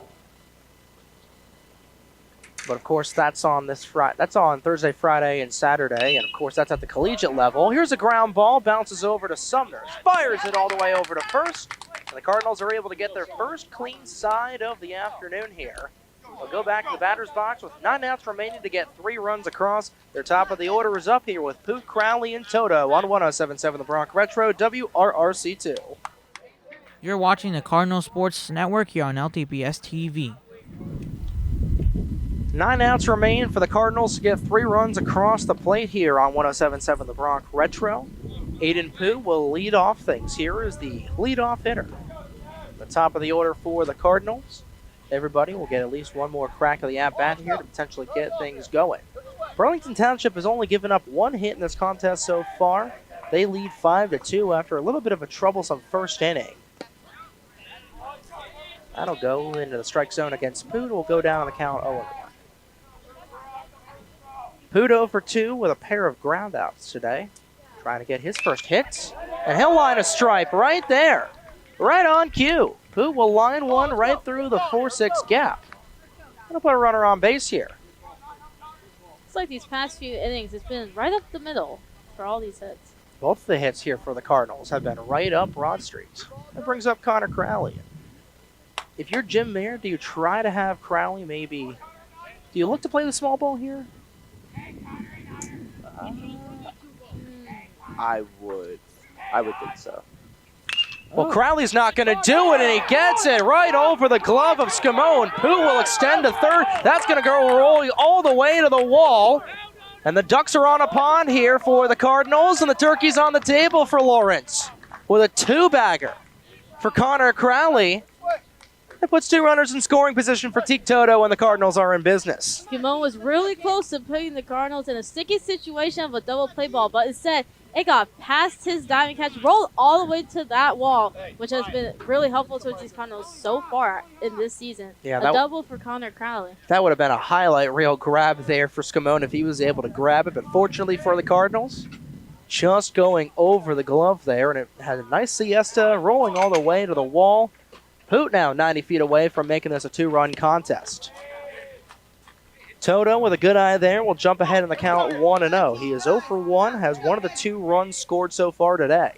But of course, that's on that's on Thursday, Friday, and Saturday, and of course, that's at the collegiate level. Here's a ground ball, bounces over to Sumner, fires it all the way over to first, and the Cardinals are able to get their first clean side of the afternoon here. They'll go back to the batter's box with 9 outs remaining to get 3 runs across. Their top of the order is up here with Poot, Crowley, and Toto on 107.7 The Bronx Retro, WRRC2. You're watching the Cardinal Sports Network here on LTPS TV. 9 outs remain for the Cardinals to get 3 runs across the plate here on 107.7 The Bronx Retro. Aiden Poot will lead off things here as the leadoff hitter. The top of the order for the Cardinals. Everybody will get at least one more crack of the at-bat here to potentially get things going. Burlington Township has only given up 1 hit in this contest so far. They lead 5-2 after a little bit of a troublesome first inning. That'll go into the strike zone against Poot. Will go down on the count 0-1. Poot 0 for 2 with a pair of groundouts today. Trying to get his first hits. And he'll line a stripe right there. Right on cue. Poot will line one right through the 4-6 gap. Gonna put a runner on base here. It's like these past few innings, it's been right up the middle for all these hits. Both the hits here for the Cardinals have been right up Broad Street. That brings up Connor Crowley. If you're Jim Mayer, do you try to have Crowley maybe... Do you look to play the small ball here? I would think so. Well, Crowley's not going to do it, and he gets it right over the glove of Scamone. Poot will extend to third. That's going to go rolling all the way to the wall. And the Ducks are on a pond here for the Cardinals, and the turkey's on the table for Lawrence with a 2-bagger for Connor Crowley. It puts 2 runners in scoring position for Teak Toto, and the Cardinals are in business. Gimon was really close to putting the Cardinals in a sticky situation of a double play ball, but instead it got past his diving catch, rolled all the way to that wall, which has been really helpful towards these Cardinals so far in this season. Yeah, a double for Connor Crowley. That would have been a highlight reel grab there for Scamone if he was able to grab it, but fortunately for the Cardinals, just going over the glove there, and it had a nice siesta rolling all the way to the wall. Poot now 90 feet away from making this a 2-run contest. Toto with a good eye there will jump ahead in the count 1-0. He is 0 for 1, has one of the 2 runs scored so far today,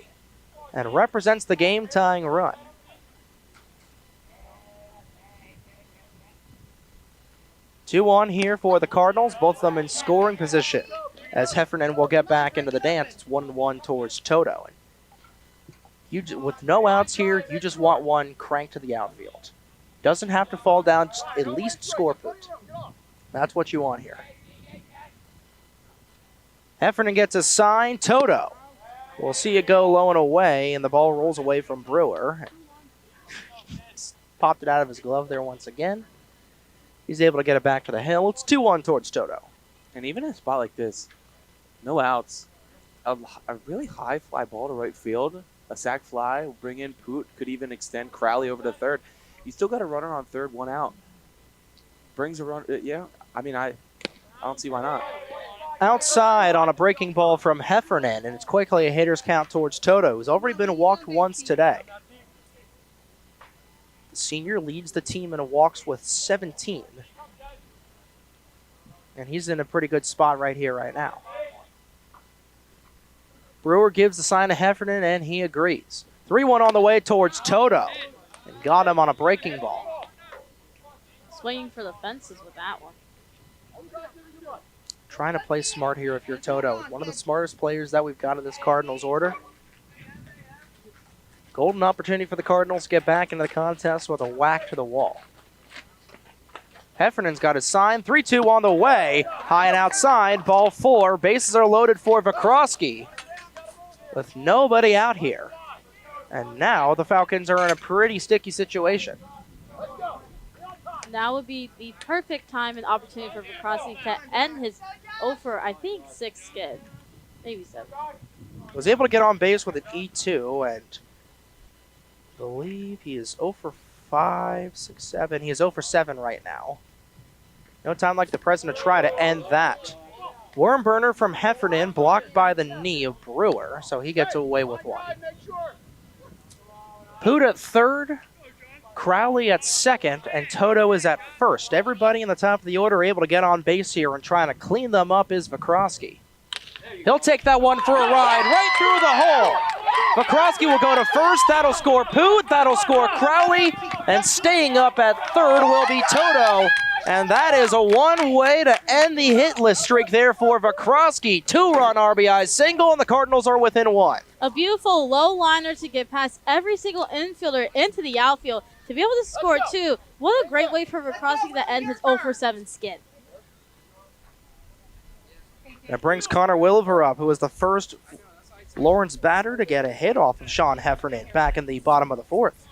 and represents the game-tying run. Two on here for the Cardinals, both of them in scoring position. As Heffernan will get back into the dance, it's 1-1 towards Toto. With no outs here, you just want one cranked to the outfield. Doesn't have to fall down, just at least score Poot. That's what you want here. Heffernan gets a sign. Toto. We'll see it go low and away, and the ball rolls away from Brewer. Popped it out of his glove there once again. He's able to get it back to the hill. It's 2-1 towards Toto. And even in a spot like this, no outs, a really high fly ball to right field, a sac fly will bring in Poot, could even extend Crowley over to third. You still got a runner on third, 1 out. Brings a run, yeah. I mean, I don't see why not. Outside on a breaking ball from Heffernan, and it's quickly a hitter's count towards Toto, who's already been walked once today. The senior leads the team in walks with 17. And he's in a pretty good spot right here, right now. Brewer gives the sign to Heffernan, and he agrees. 3-1 on the way towards Toto, and got him on a breaking ball. Swinging for the fences with that one. Trying to play smart here if you're Toto. One of the smartest players that we've got in this Cardinals order. Golden opportunity for the Cardinals to get back into the contest with a whack to the wall. Heffernan's got his sign. 3-2 on the way. High and outside. Ball 4. Bases are loaded for Vikroski with nobody out here. And now the Falcons are in a pretty sticky situation. Now would be the perfect time and opportunity for Vikroski to end his 0 for, I think, 6 skid. Maybe 7. Was able to get on base with an E2, and I believe he is 0 for 5, 6, 7. He is 0 for 7 right now. No time like the present to try to end that. Worm burner from Heffernan, blocked by the knee of Brewer, so he gets away with one. Poot at third. Crowley at second, and Toto is at first. Everybody in the top of the order able to get on base here, and trying to clean them up is Vakrosky. He'll take that one for a ride right through the hole. Vakrosky will go to first. That'll score Poot. That'll score Crowley. And staying up at third will be Toto. And that is a one-way to end the hitless streak there for Vakrosky. 2-run RBI single, and the Cardinals are within one. A beautiful low liner to get past every single infielder into the outfield. To be able to score two, what a great way for Vakrosky to end his 0-for-7 skid. That brings Connor Williver up, who was the first Lawrence batter to get a hit off of Sean Heffernan back in the bottom of the fourth.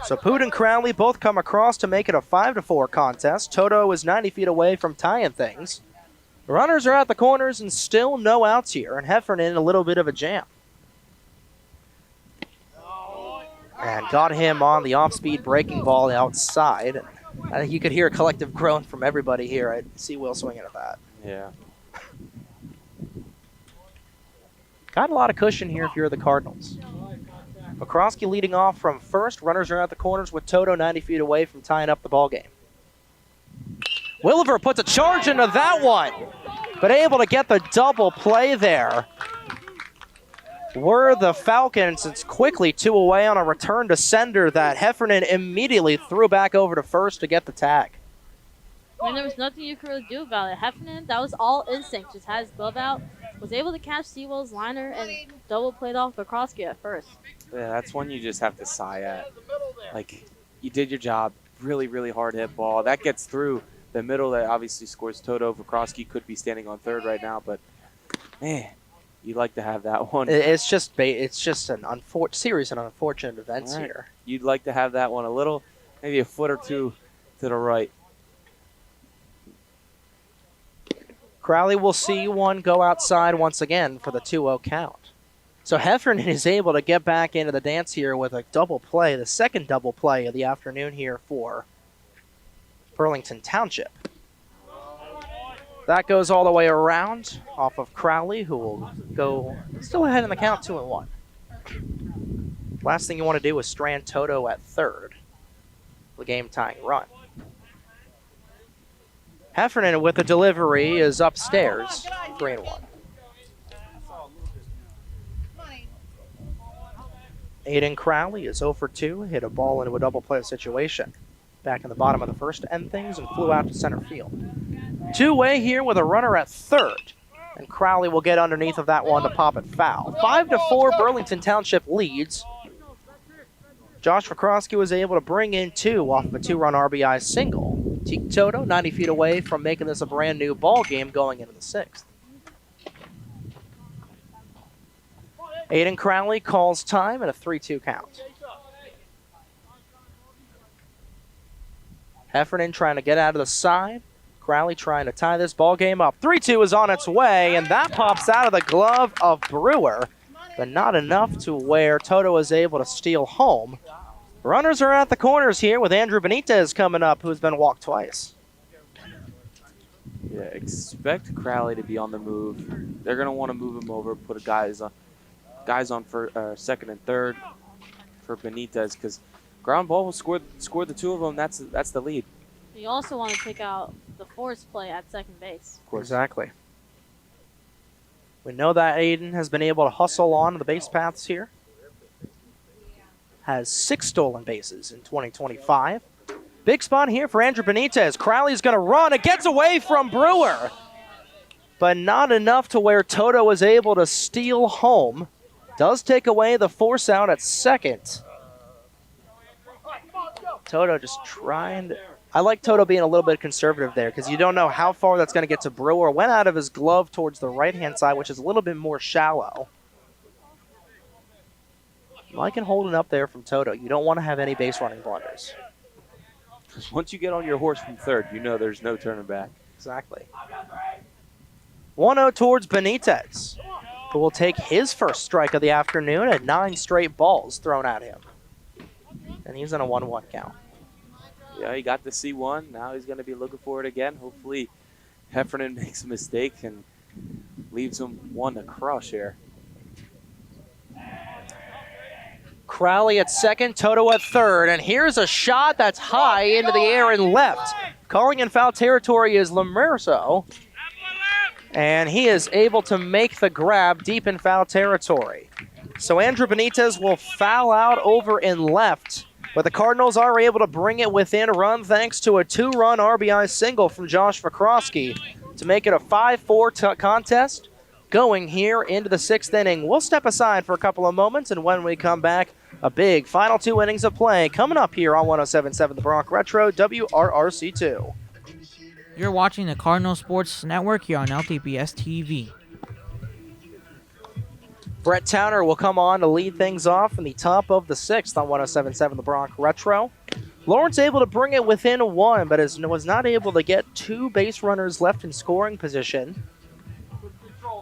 So Poot and Crowley both come across to make it a 5-4 contest. Toto is 90 feet away from tying things. Runners are at the corners and still no outs here, and Heffernan in a little bit of a jam. And got him on the off-speed breaking ball outside. I think you could hear a collective groan from everybody here. I see Will swinging at that. Yeah. Got a lot of cushion here if you're the Cardinals. Vakrosky leading off from first. Runners are at the corners with Toto 90 feet away from tying up the ball game. Williver puts a charge into that one, but able to get the double play there. Were the Falcons, it's quickly 2 away on a return to sender that Heffernan immediately threw back over to first to get the tag. I mean, there was nothing you could really do about it. Heffernan, that was all instinct. Just had his glove out, was able to catch Sewell's liner, and double played off Vakrosky at first. Yeah, that's one you just have to sigh at. Like, you did your job. Really, really hard hit ball. That gets through the middle. That obviously scores Toto. Vakrosky could be standing on third right now, but man, you'd like to have that one. It's just an series of unfortunate events here. You'd like to have that one a little, maybe a foot or two to the right. Crowley will see one go outside once again for the 2-0 count. So Heffernan is able to get back into the dance here with a double play, the second double play of the afternoon here for Burlington Township. That goes all the way around off of Crowley, who will go still ahead in the count 2-1. Last thing you want to do is strand Toto at third, the game-tying run. Heffernan with the delivery is upstairs, 3-1. Aiden Crowley is 0 for 2, hit a ball into a double play situation. Back in the bottom of the first, end things, and flew out to center field. Two-way here with a runner at third, and Crowley will get underneath of that one to pop it foul. 5-4, Burlington Township leads. Josh Vakrosky was able to bring in 2 off of a 2-run RBI single. Teak Toto 90 feet away from making this a brand new ball game going into the 6th. Aiden Crowley calls time at a 3-2 count. Heffernan trying to get out of the side. Crowley trying to tie this ball game up. 3-2 is on its way, and that pops out of the glove of Brewer, but not enough to where Toto is able to steal home. Runners are at the corners here with Andrew Benitez coming up, who's been walked twice. Yeah, expect Crowley to be on the move. They're going to want to move him over, put guys on for second and third for Benitez, because ground ball will score the 2 of them. That's the lead. You also want to take out the force play at second base. Of course. Exactly. We know that Aiden has been able to hustle on the base paths here. Has 6 stolen bases in 2025. Big spot here for Andrew Benitez. Crowley's going to run. It gets away from Brewer, but not enough to where Toto is able to steal home. Does take away the force out at second. Toto just trying to... I like Toto being a little bit conservative there because you don't know how far that's going to get to Brewer. Went out of his glove towards the right-hand side, which is a little bit more shallow. Liking holding up there from Toto. You don't want to have any base running blunders. Once you get on your horse from third, you know there's no turning back. Exactly. 1-0 towards Benitez, who will take his first strike of the afternoon at 9 straight balls thrown at him. And he's in a 1-1 count. Yeah, he got to see one. Now he's going to be looking for it again. Hopefully Heffernan makes a mistake and leaves him one to crush here. Crowley at second, Toto at third, and here's a shot that's high into the air and left. Calling in foul territory is Lamerso, and he is able to make the grab deep in foul territory. So Andrew Benitez will foul out over in left, but the Cardinals are able to bring it within run thanks to a 2-run RBI single from Josh Vakrosky to make it a 5-4 contest going here into the 6th inning. We'll step aside for a couple of moments, and when we come back, a big final 2 innings of play coming up here on 107.7 The Bronx Retro, WRRC2. You're watching the Cardinal Sports Network here on LTPS TV. Brett Towner will come on to lead things off in the top of the 6th on 107.7 The Bronx Retro. Lawrence able to bring it within 1, but was not able to get 2 base runners left in scoring position.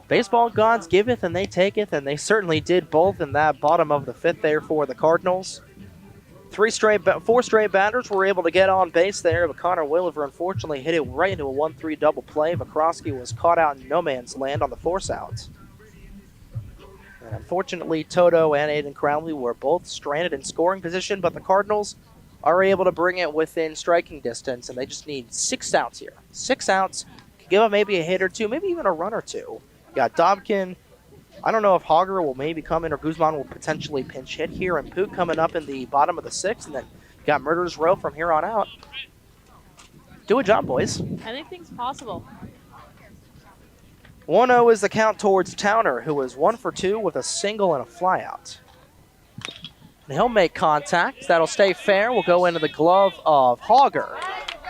Baseball gods giveth and they taketh, and they certainly did both in that bottom of the 5th there for the Cardinals. 4 straight batters were able to get on base there, but Connor Williver unfortunately hit it right into a 1-3 double play. Vakrosky was caught out in no man's land on the force out. And unfortunately, Toto and Aiden Crowley were both stranded in scoring position, but the Cardinals are able to bring it within striking distance, and they just need 6 outs here. 6 outs, give up maybe a hit or 2, maybe even a run or 2. You got Dobkin. I don't know if Hogger will maybe come in or Guzman will potentially pinch hit here, and Pook coming up in the bottom of the 6th, and then you got Murderer's Row from here on out. Do a job, boys. Anything's possible. 1-0 is the count towards Towner, who was 1 for 2 with a single and a flyout. And he'll make contact. That'll stay fair. We'll go into the glove of Hogger,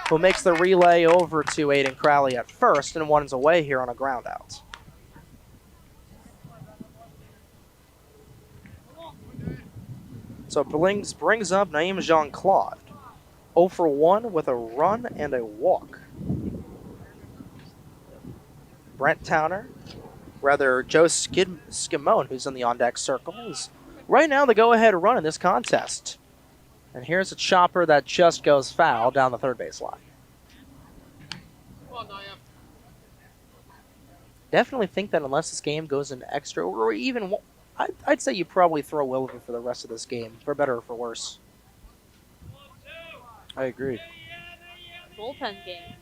who makes the relay over to Aiden Crowley at first, and one's away here on a ground out. So brings up Naeem Jean-Claude. 0 for 1 with a run and a walk. Brent Towner, Joe Skimone, who's in the on-deck circle, is right now the go-ahead run in this contest. And here's a chopper that just goes foul down the third base line. Definitely think that unless this game goes into extra, or even, I'd say you probably throw Williver for the rest of this game, for better or for worse. I agree. Bullpen game.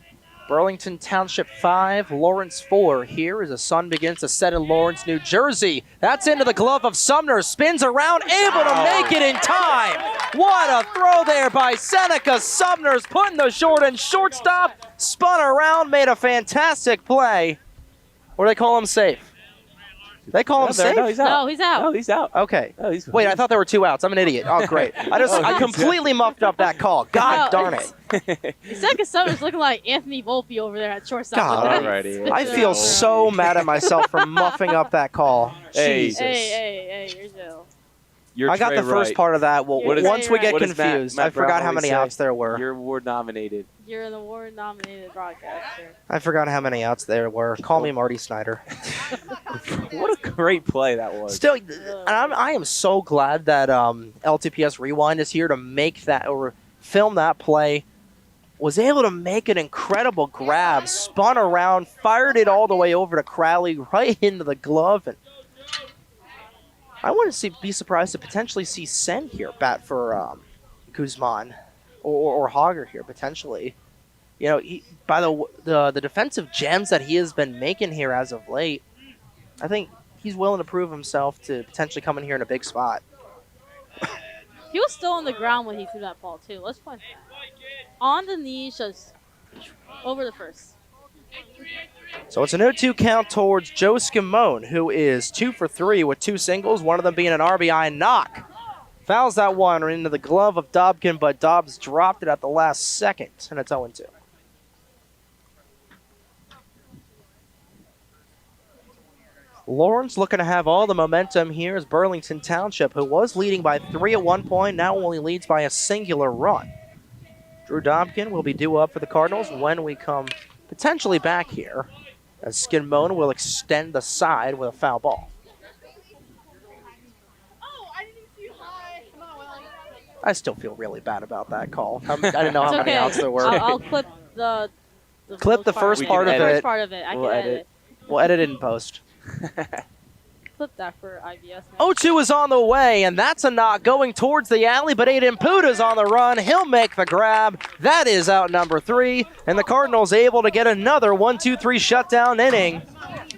Burlington Township 5, Lawrence 4. Here as the sun begins to set in Lawrence, New Jersey. That's into the glove of Sumner. Spins around, able to make it in time. What a throw there by Seneca. Sumner's putting the short and shortstop. Spun around, made a fantastic play. Or do they call him safe? They call him safe? No, he's out. No, he's out. No, he's out. Okay. No, Wait, I thought there were 2 outs. I'm an idiot. Oh, great. I completely muffed up that call. God darn it. Seneca Summers looking like Anthony Volpe over there at shortstop. God, Alrighty. I feel so mad at myself for muffing up that call. Hey. Jesus. Hey, you're Joe. You're I got the first part of that. Well, What is- once we get what does confused, Matt I forgot Brown how many always outs say? there were. You're award nominated. You're an award-nominated broadcaster. I forgot how many outs there were. Call me Marty Snyder. What a great play that was. Still, and I am so glad that LTPS Rewind is here to make that or film that play. Was able to make an incredible grab, spun around, fired it all the way over to Crowley, right into the glove, and I wouldn't be surprised to potentially see Sen here bat for Guzman or Hogger here potentially. You know, by the defensive gems that he has been making here as of late, I think he's willing to prove himself to potentially come in here in a big spot. He was still on the ground when he threw that ball, too. Let's point that. On the knees, just over the first. So it's an 0-2 count towards Joe Skimone, who is 2 for 3 with 2 singles, one of them being an RBI knock. Fouls that one into the glove of Dobkin, but Dobbs dropped it at the last second, and it's 0-2. Lawrence looking to have all the momentum here as Burlington Township, who was leading by 3 at one point, now only leads by a singular run. Drew Dobkin will be due up for the Cardinals when we come potentially back here, as Skimone will extend the side with a foul ball. I still feel really bad about that call. I didn't know how many outs there were. I'll clip the Clip the first part of it. First part of it. I can edit. We'll edit it in post. clip that for IBS. 0-2 is on the way, and that's a knock going towards the alley, but Aiden Puda's on the run. He'll make the grab. That is out number 3, and the Cardinals able to get another 1-2-3 shutdown inning.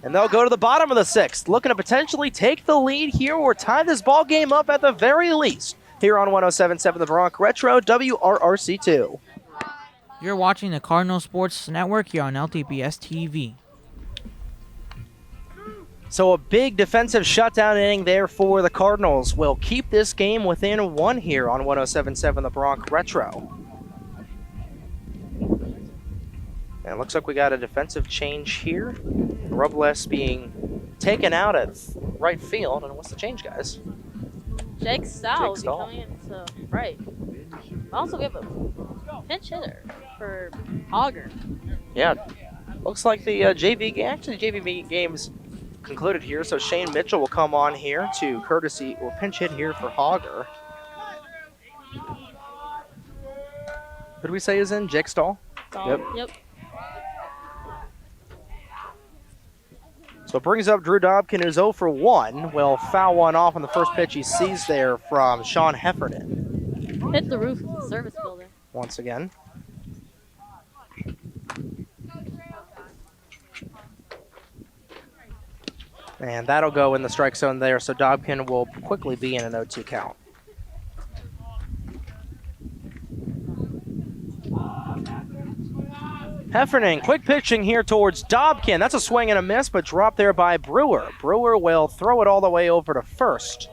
And they'll go to the bottom of the 6th, looking to potentially take the lead here or tie this ball game up at the very least. Here on 107.7 The Bronx Retro, WRRC2. You're watching the Cardinal Sports Network here on LTPS TV. So a big defensive shutdown inning there for the Cardinals will keep this game within 1 here on 107.7 The Bronx Retro. And it looks like we got a defensive change here. Robles being taken out at right field. And what's the change, guys? Jake Stahl will be Stahl. coming into right. Also, we have a pinch hitter for Auger. Yeah, looks like the JV game, actually the JV game's concluded here, so Shane Mitchell will come on here to courtesy or pinch hit here for Hogger. Who do we say is in? Jake Stahl? Yep. So it brings up Drew Dobkin, who's 0 for 1. Will foul one off on the first pitch he sees there from Sean Heffernan. Hit the roof of the service building. Once again. And that'll go in the strike zone there, so Dobkin will quickly be in an 0-2 count. Heffernan, quick pitching here towards Dobkin. That's a swing and a miss, but dropped there by Brewer. Brewer will throw it all the way over to first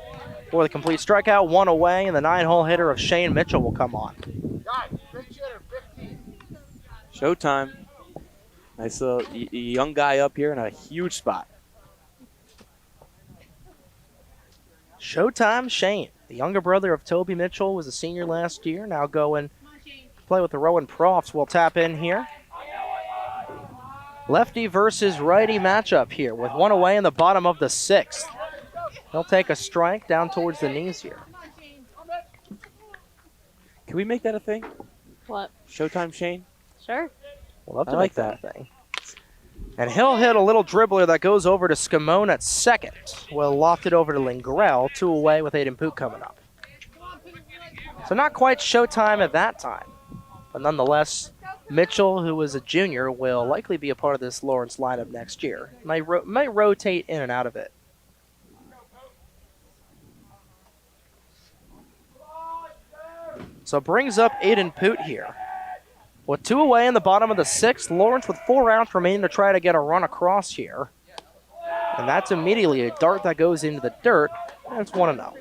for the complete strikeout, 1 away, and the 9-hole hitter of Shane Mitchell will come on. Showtime. Nice little young guy up here in a huge spot. Showtime Shane, the younger brother of Toby Mitchell, was a senior last year, now going to play with the Rowan Profs. We'll tap in here. Lefty versus righty matchup here with 1 away in the bottom of the 6th. He'll take a strike down towards the knees here. Can we make that a thing? What? Showtime Shane? Sure. We'll love to I make like that that. a thing. And he'll hit a little dribbler that goes over to Scamone at second. We'll loft it over to Lingrell, 2 away with Aiden Poot coming up. So not quite showtime at that time. But nonetheless, Mitchell, who is a junior, will likely be a part of this Lawrence lineup next year. Might rotate in and out of it. So brings up Aiden Poot here. With 2 away in the bottom of the 6th, Lawrence with 4 outs remaining to try to get a run across here. And that's immediately a dart that goes into the dirt, and it's 1-0.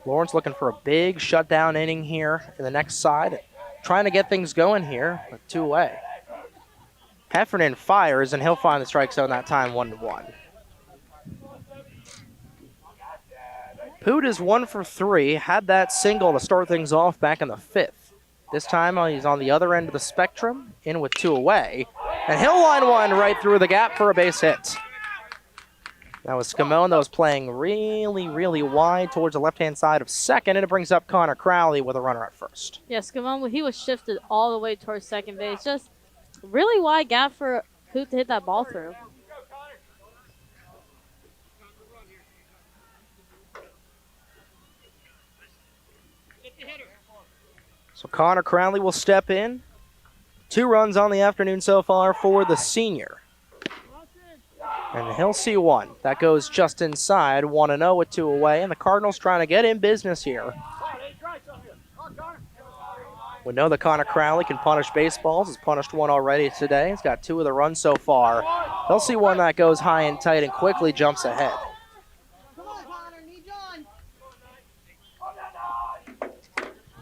Lawrence looking for a big shutdown inning here in the next side, trying to get things going here with 2 away. Heffernan fires, and he'll find the strike zone that time, 1-1. Poot is 1 for 3, had that single to start things off back in the 5th. This time he's on the other end of the spectrum, in with 2 away, and he'll line one right through the gap for a base hit. That was Scamone that was playing really, really wide towards the left-hand side of second, and it brings up Connor Crowley with a runner at first. Yes, Scamone, he was shifted all the way towards second base. Just really wide gap for Poot to hit that ball through. So Connor Crowley will step in. 2 runs on the afternoon so far for the senior. And he'll see 1. That goes just inside, 1-0 with 2 away, and the Cardinals trying to get in business here. We know that Connor Crowley can punish baseballs. He's punished 1 already today. He's got 2 of the runs so far. He'll see 1 that goes high and tight and quickly jumps ahead.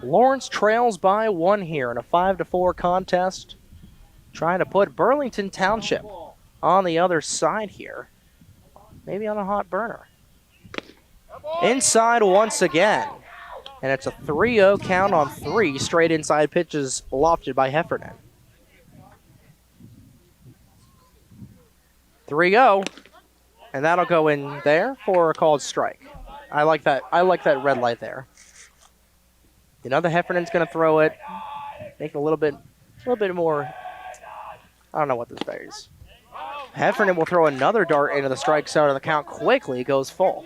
Lawrence trails by 1 here in a 5-4 contest, trying to put Burlington Township on the other side here, maybe on a hot burner. Inside once again, and it's a 3-0 count on 3 straight inside pitches lofted by Heffernan. 3-0, and that'll go in there for a called strike. I like that red light there. You know the Heffernan's going to throw it, make it a little bit more. I don't know what this varies. Heffernan will throw another dart into the strike zone, and the count quickly goes full.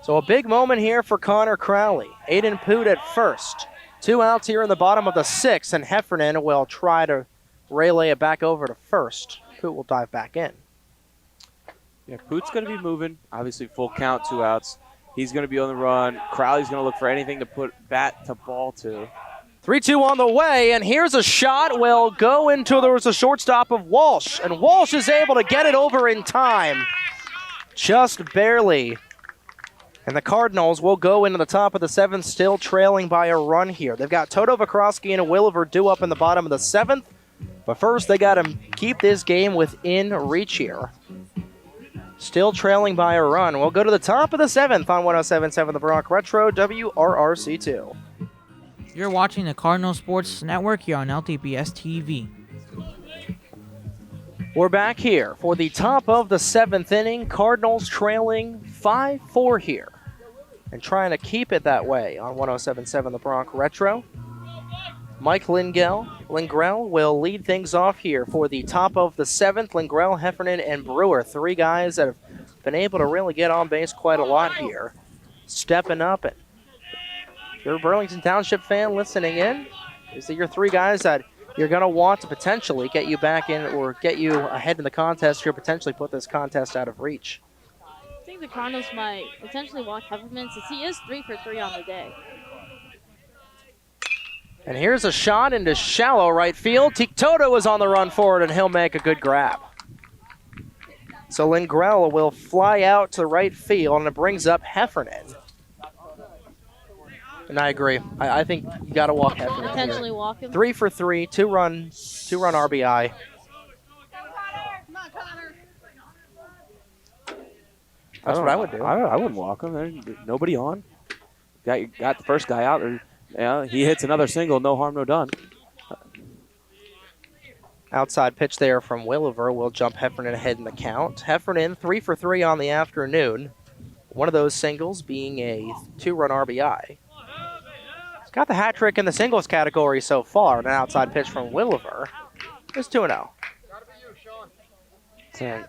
So a big moment here for Connor Crowley. Aiden Poot at first. 2 outs here in the bottom of the 6th, and Heffernan will try to relay it back over to first. Poot will dive back in. Yeah, Poot's going to be moving. Obviously, full count, 2 outs. He's going to be on the run. Crowley's going to look for anything to put bat to ball to. 3-2 on the way, and here's a shot. Will go into, there was a shortstop of Walsh, and Walsh is able to get it over in time. Just barely. And the Cardinals will go into the top of the 7th, still trailing by a run here. They've got Toto Vakrowski and Williver due up in the bottom of the 7th. But first, they got to keep this game within reach here. Still trailing by a run. We'll go to the top of the 7th on 107.7 The Bronx Retro, WRRC2. You're watching the Cardinal Sports Network here on LTPS TV. We're back here for the top of the 7th inning. Cardinals trailing 5-4 here. And trying to keep it that way on 107.7 The Bronx Retro. Mike Lingrell will lead things off here for the top of the 7th. Lingrell, Heffernan, and Brewer, 3 guys that have been able to really get on base quite a lot here. Stepping up. And if you're a Burlington Township fan listening in, these are your 3 guys that you're going to want to potentially get you back in or get you ahead in the contest or potentially put this contest out of reach. I think the Cardinals might potentially walk Heffernan since he is 3 for 3 on the day. And here's a shot into shallow right field. Toto is on the run forward, and he'll make a good grab. So Lingrell will fly out to right field, and it brings up Heffernan. And I agree. I think you got to walk Heffernan. Potentially walk him. 3 for 3, 2-run RBI. That's what I would do. I wouldn't walk him. There's nobody on. Got the first guy out. Yeah, he hits another single. No harm, no done. Outside pitch there from Williver will jump Heffernan ahead in the count. Heffernan 3 for 3 on the afternoon. One of those singles being a 2-run RBI. He's got the hat trick in the singles category so far. An outside pitch from Williver. It's 2-0.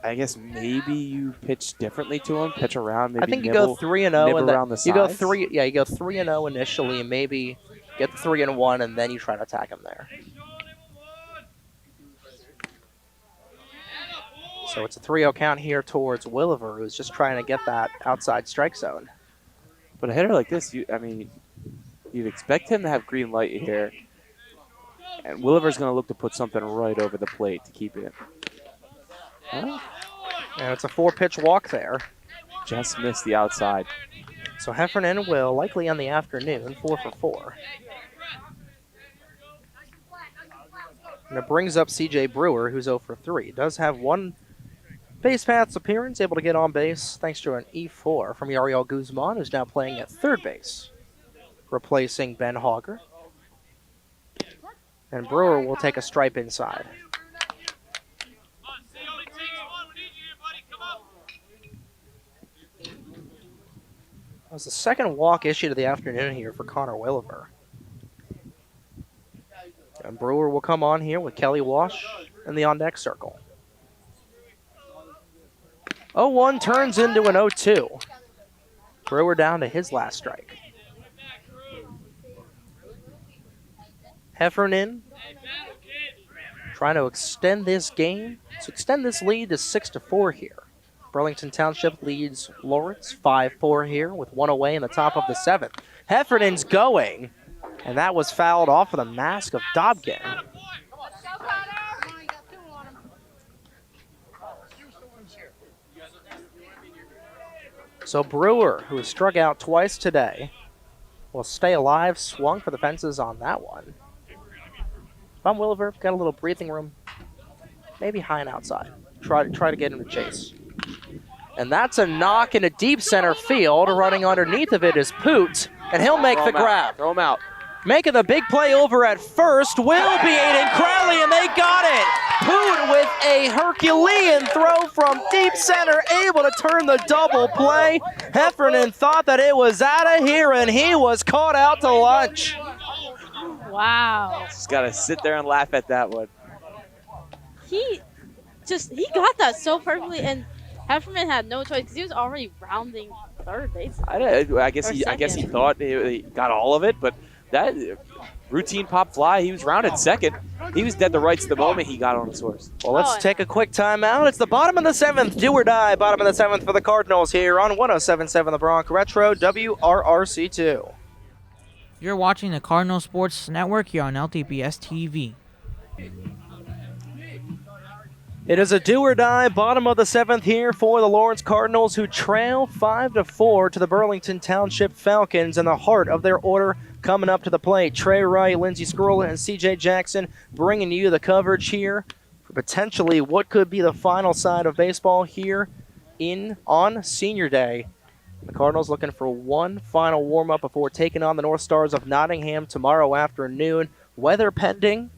I guess maybe you pitch differently to him, pitch around, maybe I think you go 3-0 and around the sides. You go 3-0 initially, and maybe get the 3-1, and then you try to attack him there. So it's a 3-0 count here towards Williver, who's just trying to get that outside strike zone. But a hitter like this, you'd expect him to have green light here, and Williver's going to look to put something right over the plate to keep it. And it's a 4-pitch walk there. Just missed the outside. So Heffernan will likely on the afternoon, 4 for 4. And it brings up CJ Brewer, who's 0 for 3. Does have 1 base paths appearance, able to get on base thanks to an E4 from Yariel Guzman, who's now playing at third base, replacing Ben Hogger. And Brewer will take a stripe inside. That was the second walk issued of the afternoon here for Connor Williver. And Brewer will come on here with Kelly Walsh in the on-deck circle. 0-1 turns into an 0-2. Brewer down to his last strike. Heffernan trying to extend this game, to extend this lead to 6-4 here. Burlington Township leads Lawrence 5-4 here with 1 away in the top of the 7th. Heffernan's going, and that was fouled off of the mask of Dobkin. So Brewer, who has struck out twice today, will stay alive, swung for the fences on that one. If I'm Williver, got a little breathing room, maybe high and outside. Try to get him to chase. And that's a knock into deep center field. Running underneath of it is Poot, and he'll make the grab. Throw him out. Making the big play over at first will be Aiden Crowley, and they got it. Poot with a Herculean throw from deep center, able to turn the double play. Heffernan thought that it was out of here, and he was caught out to lunch. Wow. Just got to sit there and laugh at that one. He got that so perfectly, and Heffernan had no choice because he was already rounding third base. I guess he thought he got all of it, but that routine pop fly, he was rounded second. He was dead to rights the moment he got on his horse. Well, let's take a quick timeout. It's the bottom of the 7th, do or die. Bottom of the 7th for the Cardinals here on 107.7 The Bronx Retro, WRRC2. You're watching the Cardinal Sports Network here on LTPS TV. It is a do or die, bottom of the 7th here for the Lawrence Cardinals, who trail 5-4 to the Burlington Township Falcons in the heart of their order. Coming up to the plate, Trey Wright, Lindsey Scrolla, and CJ Jackson bringing you the coverage here for potentially what could be the final side of baseball here on Senior Day. The Cardinals looking for one final warm-up before taking on the North Stars of Nottingham tomorrow afternoon. Weather pending.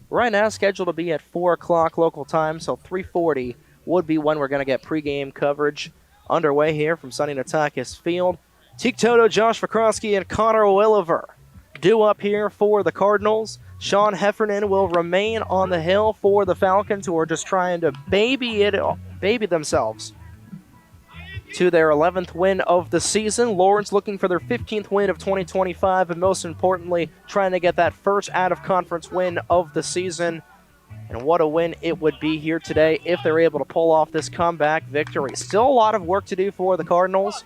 Right now scheduled to be at 4 o'clock local time, so 3:40 would be when we're going to get pregame coverage underway here from Sonny Natakis Field. Teak Toto, Josh Vakrosky, and Connor Williver due up here for the Cardinals. Sean Heffernan will remain on the hill for the Falcons, who are just trying to baby themselves to their 11th win of the season. Lawrence looking for their 15th win of 2025, and most importantly, trying to get that first out-of-conference win of the season. And what a win it would be here today if they're able to pull off this comeback victory. Still a lot of work to do for the Cardinals,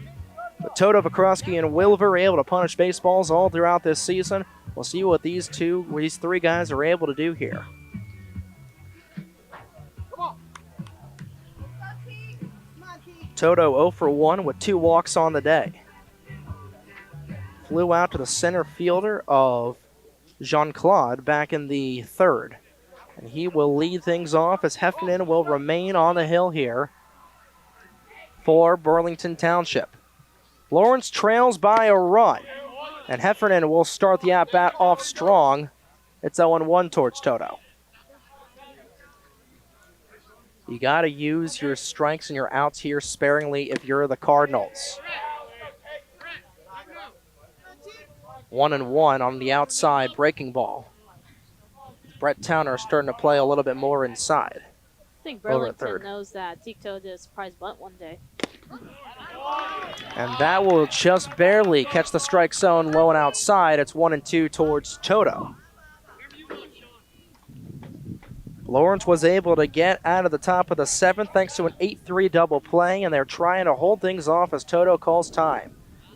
but Toto, Vakrosky, and Wilver are able to punish baseballs all throughout this season. We'll see what these three guys are able to do here. Toto 0 for 1 with 2 walks on the day. Flew out to the center fielder of Jean-Claude back in the 3rd. And he will lead things off as Heffernan will remain on the hill here for Burlington Township. Lawrence trails by a run, and Heffernan will start the at-bat off strong. It's 0-1 towards Toto. You got to use your strikes and your outs here sparingly if you're the Cardinals. 1-1 on the outside breaking ball. Brett Towner starting to play a little bit more inside. I think Burlington knows that. Tikto did a surprise bunt one day. And that will just barely catch the strike zone low and outside. It's 1-2 towards Toto. Lawrence was able to get out of the top of the 7th thanks to an 8-3 double play, and they're trying to hold things off as Toto calls time.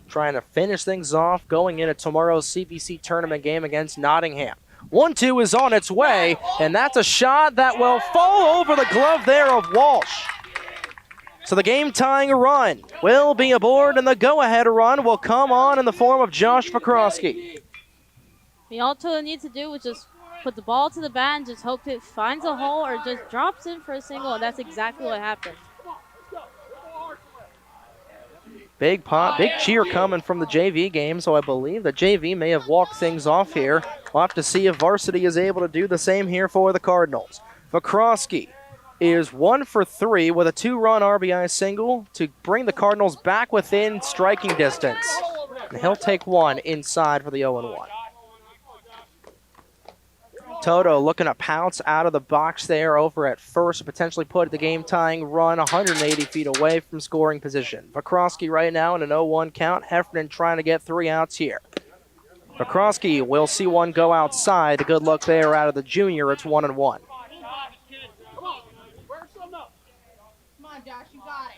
Trying to finish things off going into tomorrow's CBC tournament game against Nottingham. 1-2 is on its way, and that's a shot that will fall over the glove there of Walsh. So the game-tying run will be aboard, and the go-ahead run will come on in the form of Josh Vakrosky. All Toto needs to do is just put the ball to the bat and just hope it finds a hole or just drops in for a single, and that's exactly what happened. Big pop, big cheer coming from the JV game, so I believe the JV may have walked things off here. We'll have to see if Varsity is able to do the same here for the Cardinals. Vakrosky is 1 for 3 with a 2-run RBI single to bring the Cardinals back within striking distance. And he'll take one inside for the 0-1. Toto looking to pounce out of the box there over at first, potentially put the game-tying run 180 feet away from scoring position. Vakrosky right now in an 0-1 count. Heffernan trying to get 3 outs here. Vakrosky will see one go outside. A good look there out of the junior. It's 1-1. Come on, Josh, you got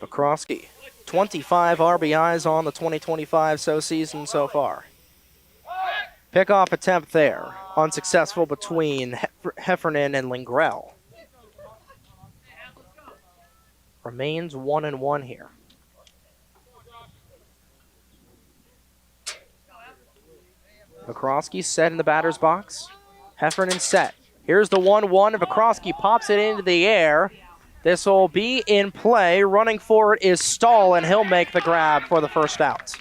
it. Vakrosky, 25 RBIs on the 2025 season so far. Pickoff attempt there, unsuccessful between Heffernan and Lingrell. Remains 1-1 here. Vakrosky set in the batter's box. Heffernan set. Here's the 1-1. Vakrosky pops it into the air. This will be in play. Running for it is Stahl, and he'll make the grab for the first out.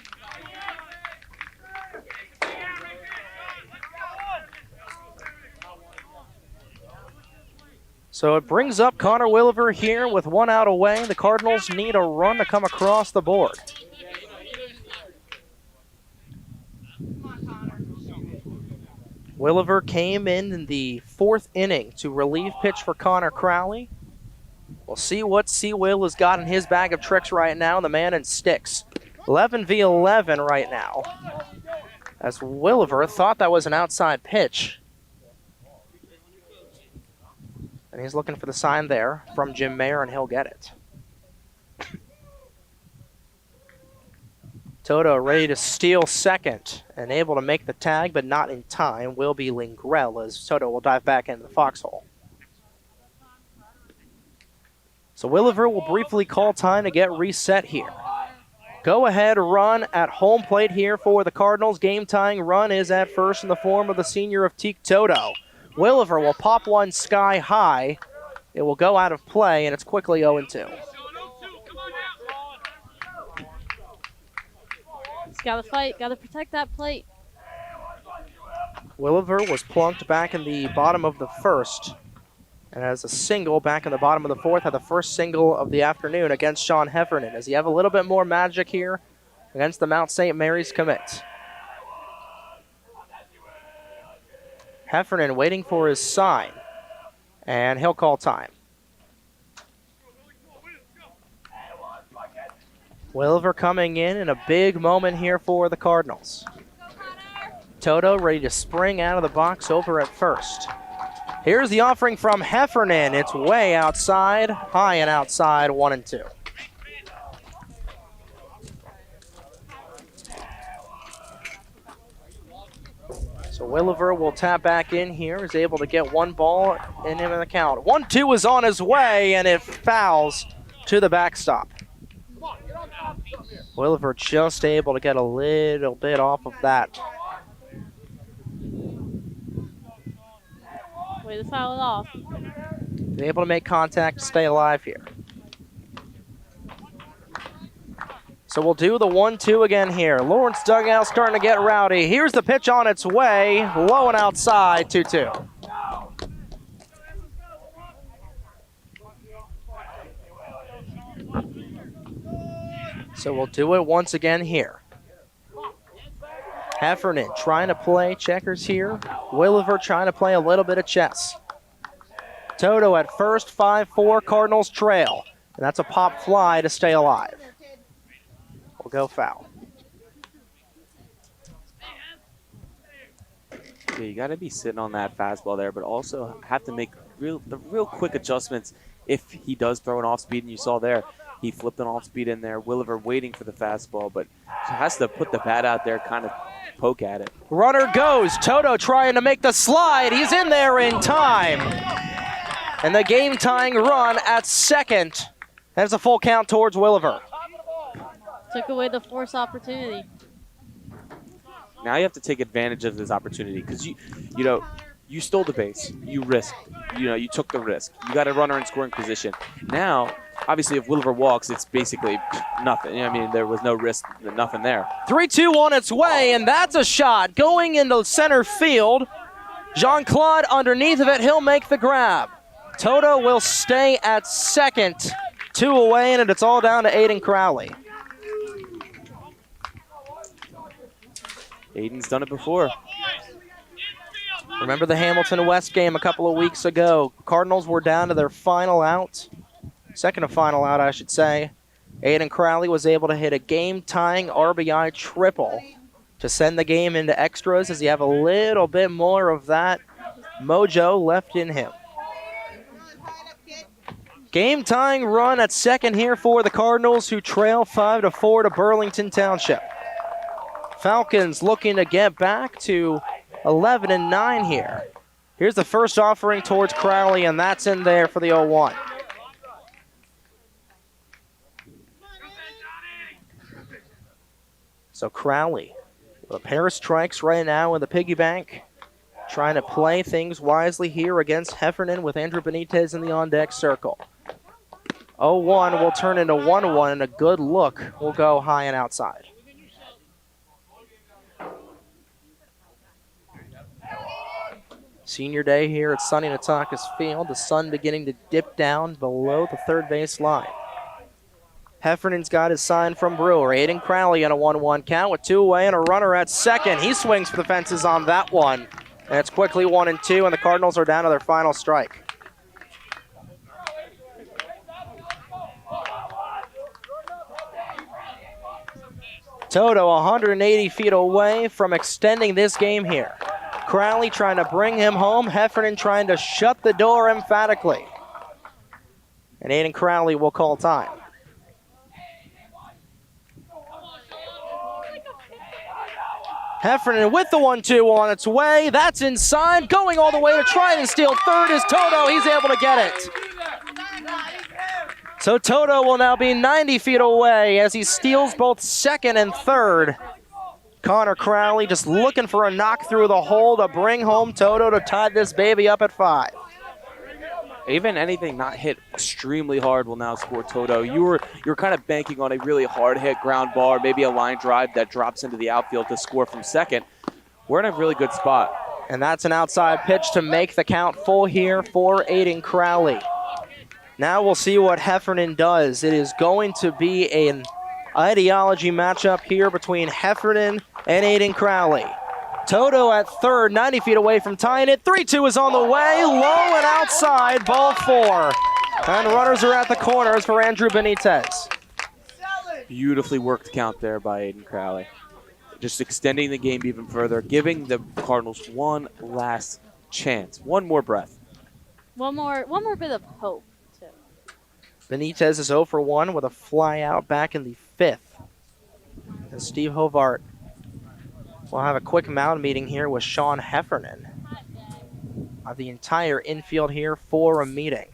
So it brings up Connor Williver here with 1 out away. The Cardinals need a run to come across the board. Williver came in the 4th inning to relief pitch for Connor Crowley. We'll see what C-Will has got in his bag of tricks right now. The man in sticks. 11 v 11 right now. As Williver thought that was an outside pitch. And he's looking for the sign there from Jim Mayer, and he'll get it. Toto ready to steal second and able to make the tag, but not in time, will be Lingrell as Toto will dive back into the foxhole. So Williver will briefly call time to get reset here. Go ahead run at home plate here for the Cardinals. Game tying run is at first in the form of the senior of Teak Toto. Williver will pop one sky high. It will go out of play, and it's quickly 0-2. He's got to fight, got to protect that plate. Williver was plunked back in the bottom of the 1st. And as a single back in the bottom of the 4th, had the first single of the afternoon against Sean Heffernan. Does he have a little bit more magic here against the Mount St. Mary's commit? Heffernan waiting for his sign, and he'll call time. Williver coming in a big moment here for the Cardinals. Toto ready to spring out of the box over at first. Here's the offering from Heffernan. It's way outside, high and outside, 1-2. So Williver will tap back in here. Is able to get one ball in him in the count. 1-2 is on his way, and it fouls to the backstop. Williver just able to get a little bit off of that. Way to foul it off. Able to make contact to stay alive here. So we'll do the 1-2 again here. Lawrence dugout starting to get rowdy. Here's the pitch on its way. Low and outside, 2-2. So we'll do it once again here. Heffernan trying to play checkers here. Williver trying to play a little bit of chess. Toto at first, 5-4, Cardinals trail. And that's a pop fly to stay alive. We'll go foul. Yeah, you got to be sitting on that fastball there, but also have to make the real quick adjustments if he does throw an off speed. And you saw there, he flipped an off speed in there. Williver waiting for the fastball, but has to put the bat out there, kind of poke at it. Runner goes. Toto trying to make the slide. He's in there in time. And the game-tying run at second. That's a full count towards Williver. Took away the force opportunity. Now you have to take advantage of this opportunity because you stole the base, you risked, you took the risk. You got a runner in scoring position. Now, obviously, if Williver walks, it's basically nothing. I mean, there was no risk, nothing there. 3-2 on its way, and that's a shot going into center field. Jean-Claude underneath of it, he'll make the grab. Toto will stay at second, 2 away, and it's all down to Aiden Crowley. Aiden's done it before. Remember the Hamilton West game a couple of weeks ago. Cardinals were down to their final out. Second to final out, I should say. Aiden Crowley was able to hit a game-tying RBI triple to send the game into extras as you have a little bit more of that mojo left in him. Game-tying run at second here for the Cardinals, who trail 5-4 to Burlington Township. Falcons looking to get back to 11-9 here. Here's the first offering towards Crowley, and that's in there for the 0-1. So Crowley with a pair of strikes right now in the piggy bank, trying to play things wisely here against Heffernan with Andrew Benitez in the on-deck circle. 0-1 will turn into 1-1, and a good look will go high and outside. Senior day here at sunny Nataka's Field. The sun beginning to dip down below the third base line. Heffernan's got his sign from Brewer. Aiden Crowley on a 1-1 count with 2 away and a runner at second. He swings for the fences on that one. And it's quickly 1-2, and the Cardinals are down to their final strike. Toto 180 feet away from extending this game here. Crowley trying to bring him home. Heffernan trying to shut the door emphatically. And Aiden Crowley will call time. Heffernan with the 1-2 on its way. That's inside. Going all the way to try and steal third is Toto. He's able to get it. So Toto will now be 90 feet away as he steals both second and third. Connor Crowley just looking for a knock through the hole to bring home Toto to tie this baby up at 5. Even anything not hit extremely hard will now score Toto. You're kind of banking on a really hard hit ground ball, or maybe a line drive that drops into the outfield to score from second. We're in a really good spot. And that's an outside pitch to make the count full here for Aiden Crowley. Now we'll see what Heffernan does. It is going to be an ideology matchup here between Heffernan and Aiden Crowley. Toto at third, 90 feet away from tying it. 3-2 is on the way, low and outside, ball 4. And runners are at the corners for Andrew Benitez. Beautifully worked count there by Aiden Crowley. Just extending the game even further, giving the Cardinals one last chance, one more breath. One more bit of hope, too. Benitez is 0 for 1 with a fly out back in the 5th. And Steve Hovart will have a quick mound meeting here with Sean Heffernan. The entire infield here for a meeting.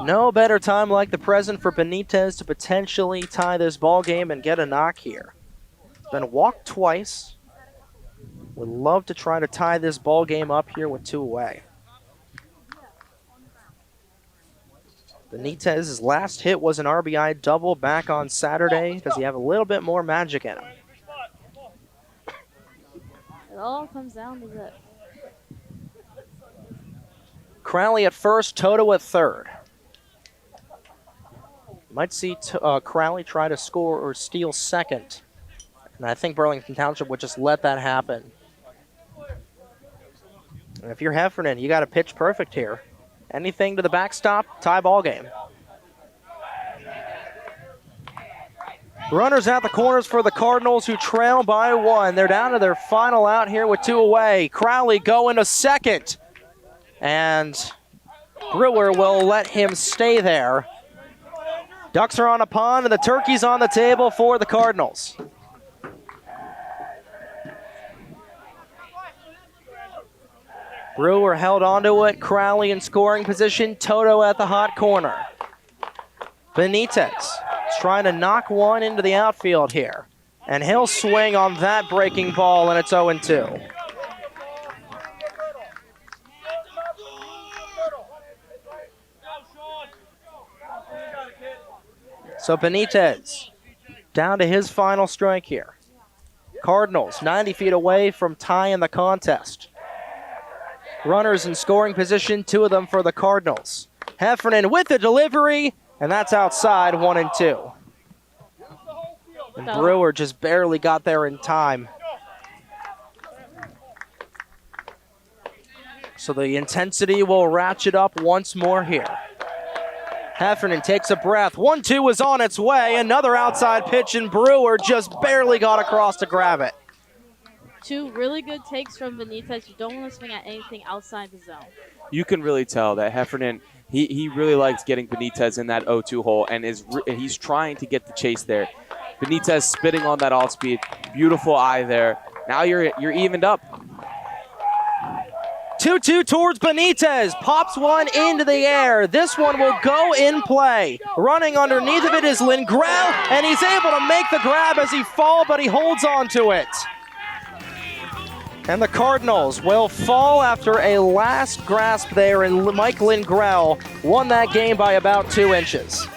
No better time like the present for Benitez to potentially tie this ball game and get a knock here. Been walked twice. Would love to try to tie this ball game up here with 2 away. Benitez's last hit was an RBI double back on Saturday. Does he have a little bit more magic in him? It all comes down to this. Crowley at first, Toto at third. Might see Crowley try to score or steal second. And I think Burlington Township would just let that happen. And if you're Heffernan, you got to pitch perfect here. Anything to the backstop, tie ball game. Runners at the corners for the Cardinals, who trail by 1. They're down to their final out here with 2 away. Crowley going to second. And Brewer will let him stay there. Ducks are on a pond, and the turkey's on the table for the Cardinals. Brewer held onto it. Crowley in scoring position. Toto at the hot corner. Benitez is trying to knock one into the outfield here. And he'll swing on that breaking ball, and it's 0-2. So Benitez down to his final strike here. Cardinals 90 feet away from tying the contest. Runners in scoring position, 2 of them for the Cardinals. Heffernan with the delivery, and that's outside, 1-2. And Brewer just barely got there in time. So the intensity will ratchet up once more here. Heffernan takes a breath. 1-2 is on its way. Another outside pitch, and Brewer just barely got across to grab it. 2 really good takes from Benitez. You don't want to swing at anything outside the zone. You can really tell that Heffernan, he really likes getting Benitez in that 0-2 hole, and he's trying to get the chase there. Benitez spitting on that off speed. Beautiful eye there. Now you're evened up. 2-2 towards Benitez. Pops one into the air. This one will go in play. Running underneath of it is Lingrell, and he's able to make the grab as he falls, but he holds on to it. And the Cardinals will fall after a last grasp there, and Mike Lingrell won that game by about 2 inches.